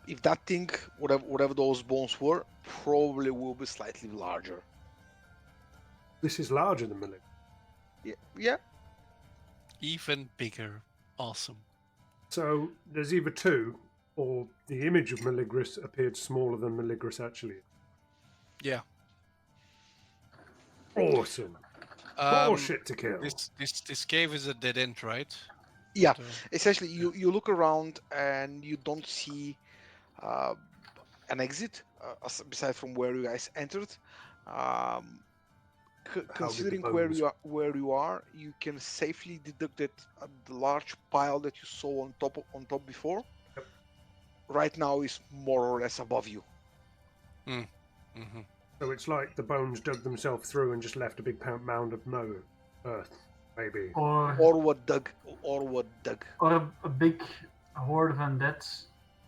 if that thing, whatever those bones were, probably will be slightly larger. This is larger than Maligris. Yeah. Even bigger. Awesome. So there's either two, or the image of Maligris appeared smaller than Maligris actually is. Yeah. Awesome. More Um, shit to kill. this cave is a dead end, right? Yeah. So- Essentially, you look around and you don't see an exit aside from where you guys entered. Considering where you are, you can safely deduct that the large pile that you saw on top before right now is more or less above you. Mm-hmm. So it's like the bones dug themselves through and just left a big mound of earth, maybe. Or what dug. Or a big horde of undead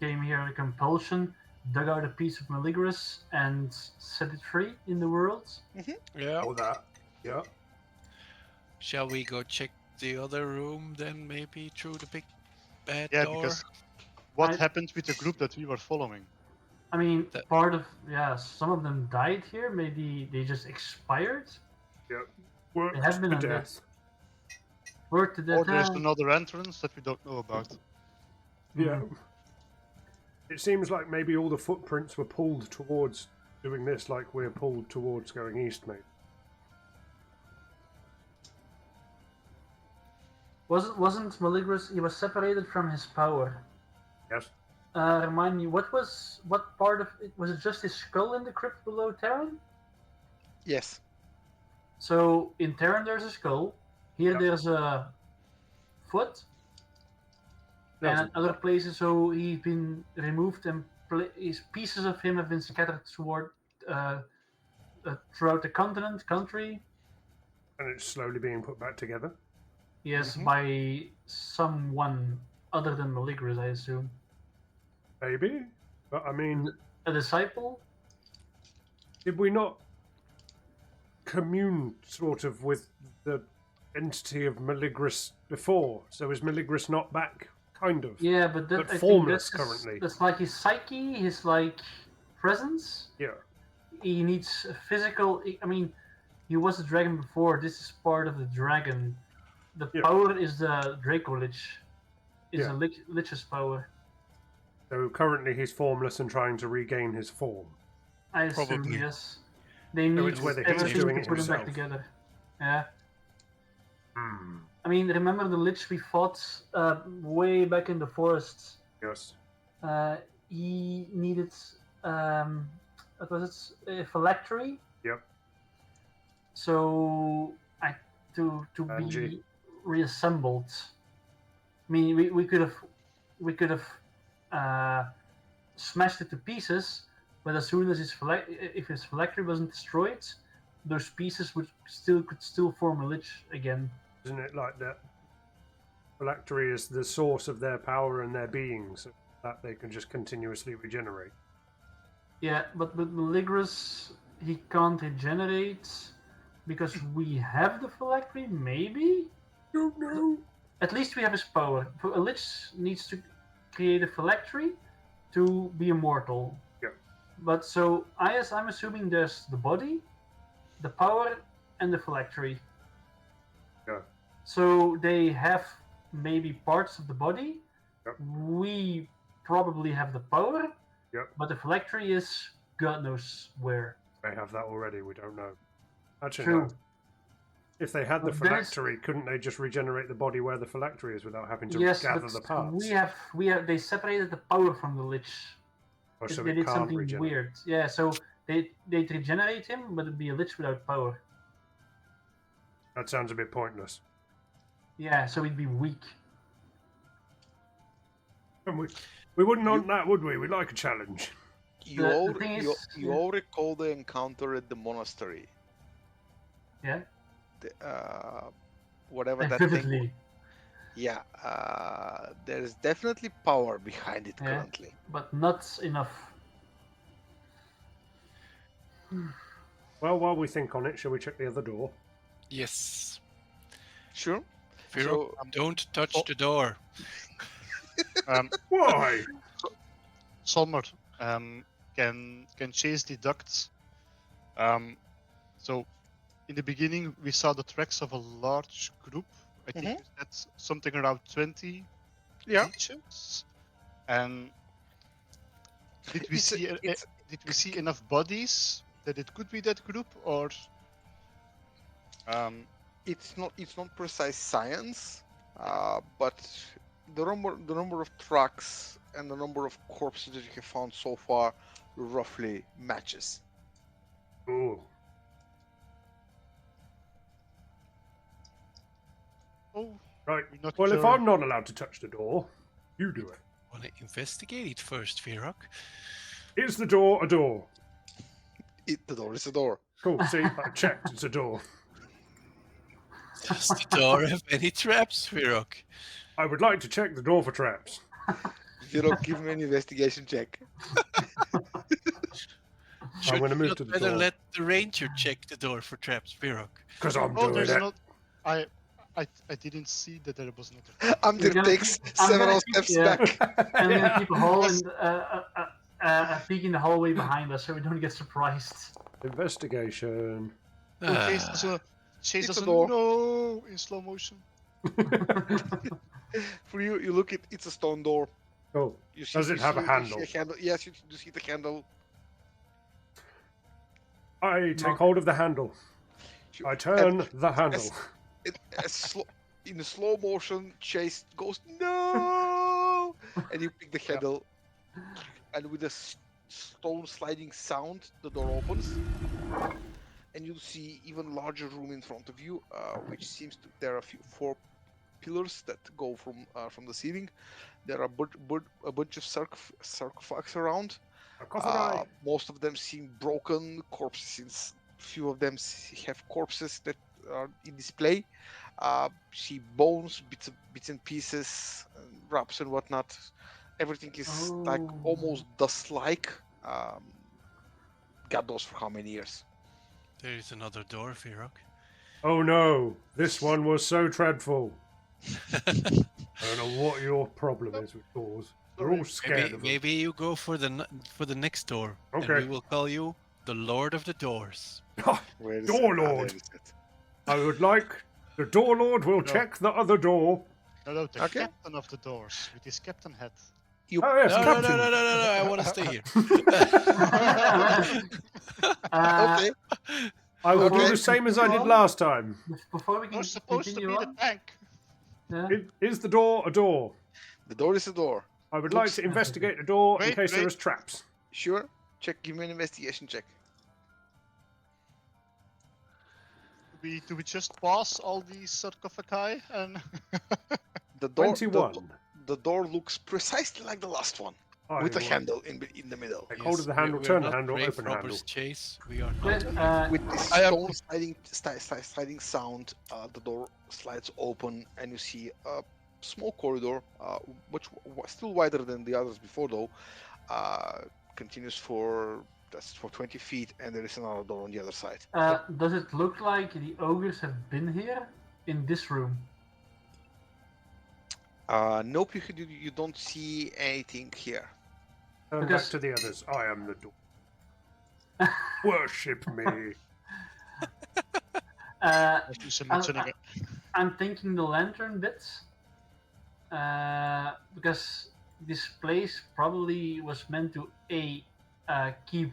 came here on compulsion, dug out a piece of Maligrus, and set it free in the world. Yeah. Or that. Yeah. Shall we go check the other room then? Maybe through the big bad Yeah, door. because what I- happened with the group that we were following? I mean, That- some of them died here. Maybe they just expired. Yeah. Worked They have been to undead. death. Worked to Or death. there's another entrance that we don't know about. Yeah. It seems like maybe all the footprints were pulled towards doing this, like we're pulled towards going east, mate. Wasn't Maligrus? He was separated from his power. Yes. Remind me, what part of it was? It just his skull in the crypt below Terran? Yes. So in Terran there's a skull. Here Yep. there's a foot. And Doesn't. at other places, so he's been removed and pieces of him have been scattered throughout the country. And it's slowly being put back together. Yes, by someone other than Maligrus, I assume. Maybe. But I mean, A disciple? did we not commune sort of with the entity of Maligrus before? So is Maligrus not back? Kind of. Yeah, but But I think formless that's currently. That's like his psyche, his like presence. Yeah. He needs a physical. I mean, he was a dragon before. This is part of the dragon. The Yeah. power is the Draco Lich. Is Yeah. the Lich's power. So currently he's formless and trying to regain his form. I assume Probably. yes. They need it's whether he's everything doing to it put him back himself. together. Yeah. Hmm. I mean, remember the Lich we fought way back in the forests? Yes. He needed what was it? A phylactery. Yep. So to Angie. be reassembled. I mean, we could have smashed it to pieces, but as soon as if his phylactery wasn't destroyed, those pieces could still form a lich again. Isn't it like that? Phylactery is the source of their power and their being, so that they can just continuously regenerate. Yeah, but with Maligrus, he can't regenerate because we have the phylactery, maybe? Don't know. At least we have his power. A lich needs to create a phylactery to be immortal. Yeah. But so I'm assuming there's the body, the power, and the phylactery. Yeah. So they have maybe parts of the body. Yep. We probably have the power. Yep. But the phylactery is God knows where. They have that already, we don't know. Actually, True. no. If they had the But then it's- phylactery, couldn't they just regenerate the body where the phylactery is without having to Yes, gather but the parts? we have they separated the power from the lich. Or so they it did can't something regenerate. weird. Yeah, so they'd regenerate him, but it'd be a lich without power. That sounds a bit pointless. Yeah, so he'd be weak. And we wouldn't want that, would we? We'd like a challenge. You The all thing you, is- you yeah. all recall the encounter at the monastery. Yeah, Whatever that thing. vividly. Yeah, there's definitely power behind it Yeah. currently. But not enough. Well, while we think on it, shall we check the other door? Yes. Sure. Vero, So, don't touch Oh. the door. Why? Sommer can Chase deduct. So, in the beginning, we saw the tracks of a large group. I think that's something around 20 Yeah. leeches. And did we It's a- see it's- did we see enough bodies that it could be that group, or It's not precise science, but the number of tracks and the number of corpses that you have found so far roughly matches. Ooh. oh, Right. we're not Well, if sure. I'm not allowed to touch the door, you do it. Want to investigate it first, Virok? Is the door a door? The door is a door. Cool. See, I checked. It's a door. Does the door have any traps, Virok? I would like to check the door for traps. Virok, give me an investigation check. Should gonna we move not to the better door. let the ranger check the door for traps, Virok? Because I'm Oh, doing there's it. not. I didn't see that there was another. Amdir gonna takes keep- I'm several gonna keep- steps yeah. back. I'm Yeah. gonna keep a hole in a peek in the hallway behind us so we don't get surprised. Investigation. Chase Ah, us a It's a a door. no in slow motion. For you, you look at it's a stone door. Cool. You see, Does it you have a see- handle? You see a handle? Yes, you do see the handle. I take Knock. hold of the handle. You- I turn and the handle. in the slow motion, Chase goes no, and you pick the handle, and with a stone sliding sound, the door opens, and you see even larger room in front of you, which seems to there are four pillars that go from the ceiling. There are a bunch of sarcophags around. Sarcophagi. Most of them seem broken corpses. Few of them have corpses that are in display. See bones, bits and pieces, wraps and whatnot. Everything is like Oh. almost dust-like. God knows for how many years. there is another door, Virok. Oh no, this one was so dreadful. I don't know what your problem is with doors. We're all scared Maybe, of them. maybe you go for the next door, and Okay. we will call you the Lord of the Doors. Where is Door it? Ah, there Lord. it is. I would like the door lord will check the other door. No, the Okay. captain of the doors with his captain hat. Oh yes, No, no, captain. no, I want to stay here. Okay. I will do Okay. the same as I did last time. Before we can You're supposed to continue be the on, tank. yeah. Is the door a door? The door is a door. I would Looks- like to investigate the door in Wait, case there wait. is traps. Sure. Check. Give me an investigation check. Do we just pass all these sarcophagi and The door. 21. The door looks precisely like the last one, I with a will handle in the middle. take hold of the handle, we're turn the not handle, grave open the handle. robbers, Chase. We are Wait, not. With this I have- stone sliding sound, the door slides open, and you see a small corridor, which still wider than the others before, though. Continues for 20 feet, and there is another door on the other side. Does it look like the ogres have been here in this room? Nope, you don't see anything here. Turn back Because- to the others. I am the door. Worship me. just mentioning it? I'm thinking the lantern bits, because this place probably was meant to keep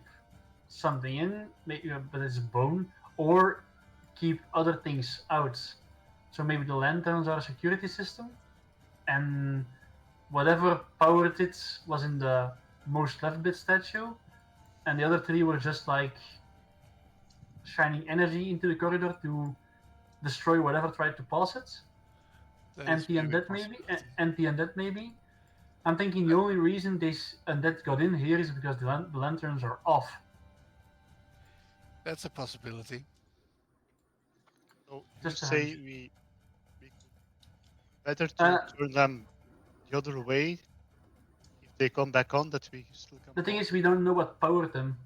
something in, maybe, but it's bone, or keep other things out. So maybe the lanterns are a security system, and whatever powered it was in the most left bit statue, and the other three were just like shining energy into the corridor to destroy whatever tried to pass it. That is Anti-undead maybe maybe? possible. Anti-undead maybe? I'm thinking the only reason this undead got in here is because the lanterns are off. That's a possibility. So you Just a say hunch. we better to turn them the other way if they come back on, that we still come. The thing is, we don't know what powered them.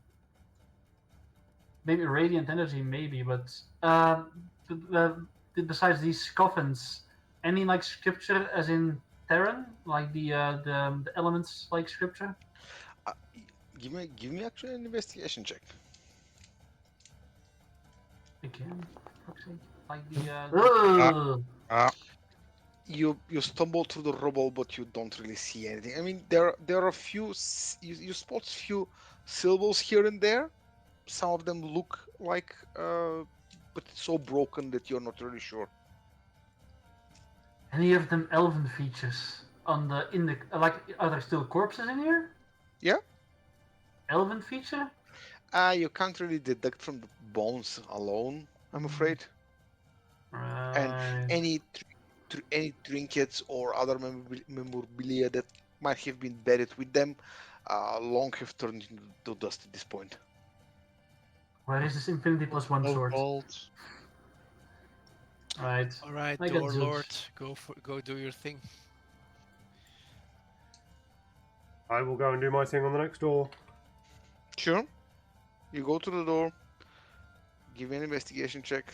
Maybe radiant energy, maybe, but besides these coffins, any like scripture as in Terran, like the elements like scripture? Give me actually an investigation check. Again, for fuck's sake. Like the You stumble through the rubble, but you don't really see anything. I mean, there are a few you spot few syllables here and there. Some of them look like, but it's so broken that you're not really sure. any of them elven features on the like, are there still corpses in here? Yeah. Elven feature? You can't really detect from the bones alone, I'm afraid. Right. Any trinkets or other memorabilia that might have been buried with them, long have turned into dust at this point. Where is this Infinity plus one No sword? gold. Right. All right, I got Door Zeus. Lord, go do your thing. I will go and do my thing on the next door. Sure. You go to the door. Give me an investigation check.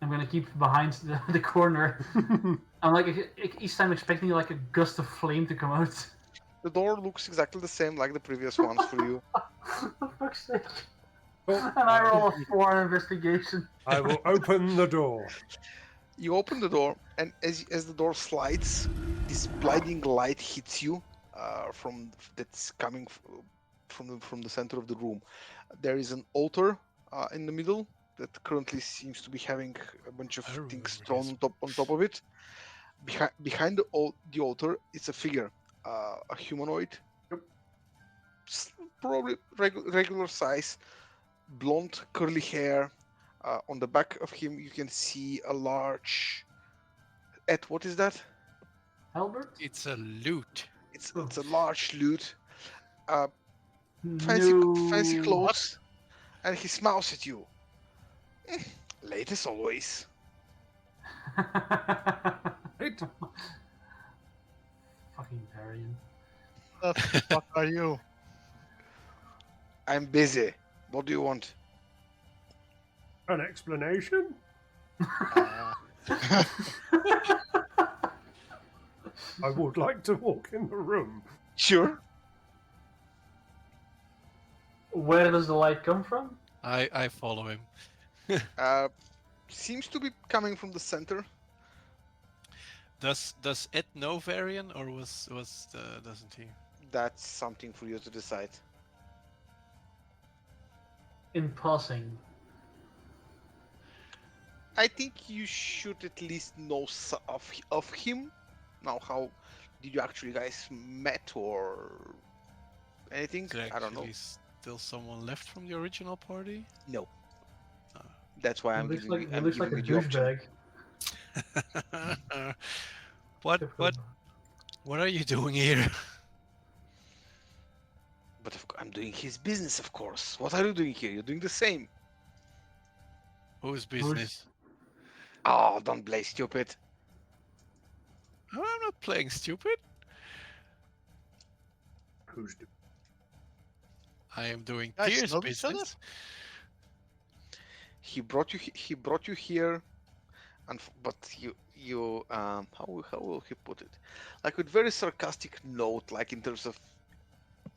I'm gonna keep behind the corner. I'm like each time expecting like a gust of flame to come out. The door looks exactly the same like the previous ones for you. For fuck's sake. Oh, And I roll a 4 investigation. I will open the door. You open the door, and as the door slides, this blinding light hits you that's coming from the center of the room. There is an altar in the middle that currently seems to be having a bunch of I remember things this. thrown on top of it. Behind the altar is a figure, a humanoid, probably regular size, blonde curly hair. On the back of him, you can see a large. Ed, what is that? Albert? It's a loot. It's a large loot. Fancy No. clothes, and he smiles at you. Late as always. Right? Fucking Varian. The fuck are you? I'm busy. What do you want? An explanation? I would like to walk in the room. Sure. Where does the light come from? I follow him. Seems to be coming from the center. Does Ed know Varian, or doesn't he? That's something for you to decide. In passing. I think you should at least know of him. Now, how did you actually guys met or anything? Is there I don't know. actually still someone left from the original party? No. Ah. That's why He I'm looks giving like, you, he I'm looks like a giving you the option. douchebag. What are you doing here? But I'm doing his business, of course. What are you doing here? You're doing the same. Whose business? Oh, don't play stupid. Oh, I'm not playing stupid. Who's the... I am doing Guys Tyr's know each other? business. He brought you here, but how will he put it? Like with very sarcastic note, like in terms of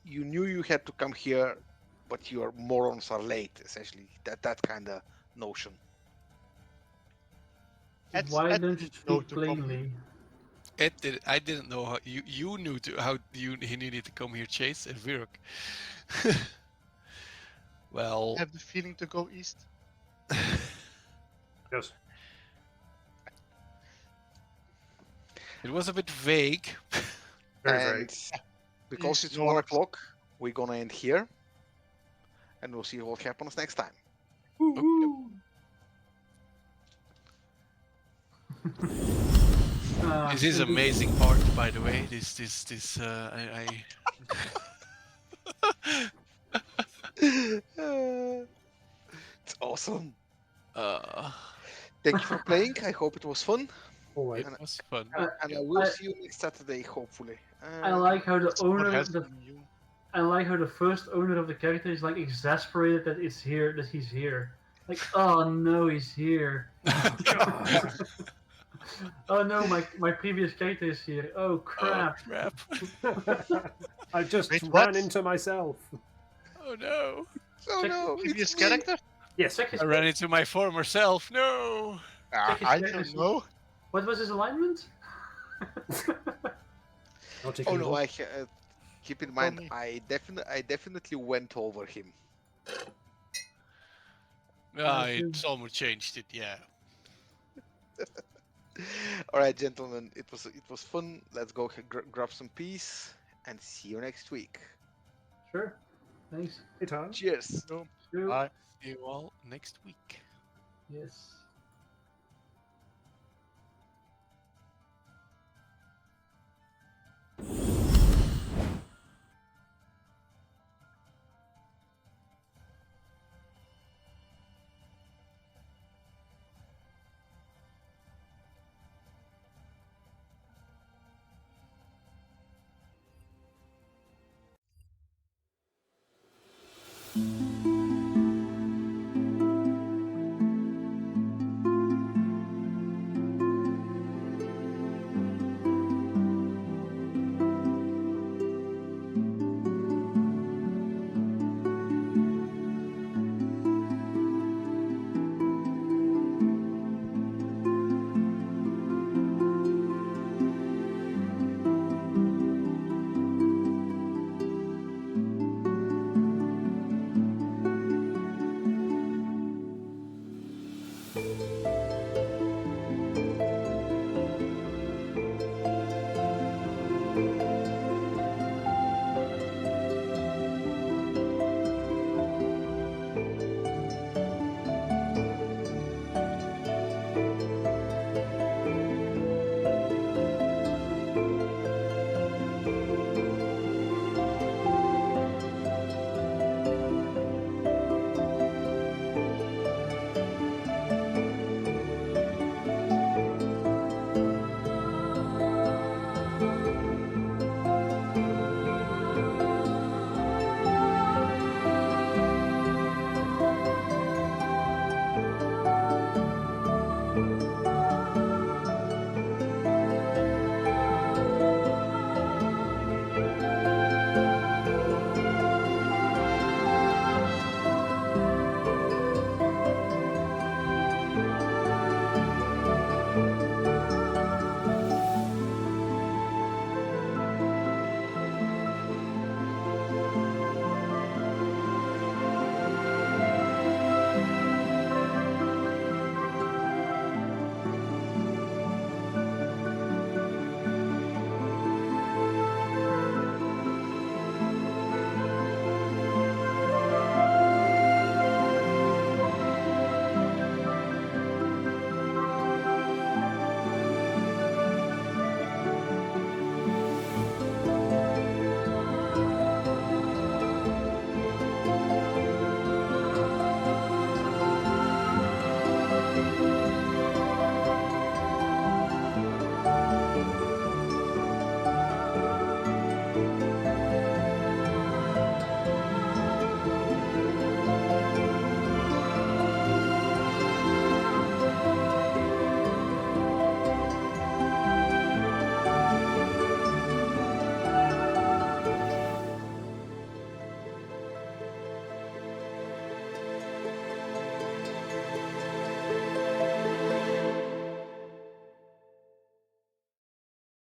you knew you had to come here, but your morons are late. Essentially, that kind of notion. Why Ed don't you didn't know speak to come plainly? I didn't know how you knew how he needed to come here, Chase and Viruk. Well, have the feeling to go east. Yes. it was a bit vague. Very And vague. because East, it's north. 1 o'clock, we're gonna end here, and we'll see what happens next time. This is amazing part, by the way. This It's awesome. uh, Thank you for playing. I hope it was fun, Always. it was fun. and I will see you next Saturday, hopefully. I like how the What owner, has been you? I like how the first owner of the character is like exasperated that he's here. Like, oh no, he's here. Oh no, my previous character is here. Oh crap. Oh crap! I just Wait, ran what? into myself. Oh no! Oh Check no, Previous it's me. character? Yes. Check his, I ran into my former self. No! check his I character's- don't know. What was his alignment? Not Oh taking no, it I keep in mind me. I definitely went over him. It's almost changed it. Yeah. All right, gentlemen, it was fun. Let's go grab some peace and see you next week. Sure. Thanks. off. Cheers. Sure. Bye. See you all next week. Yes.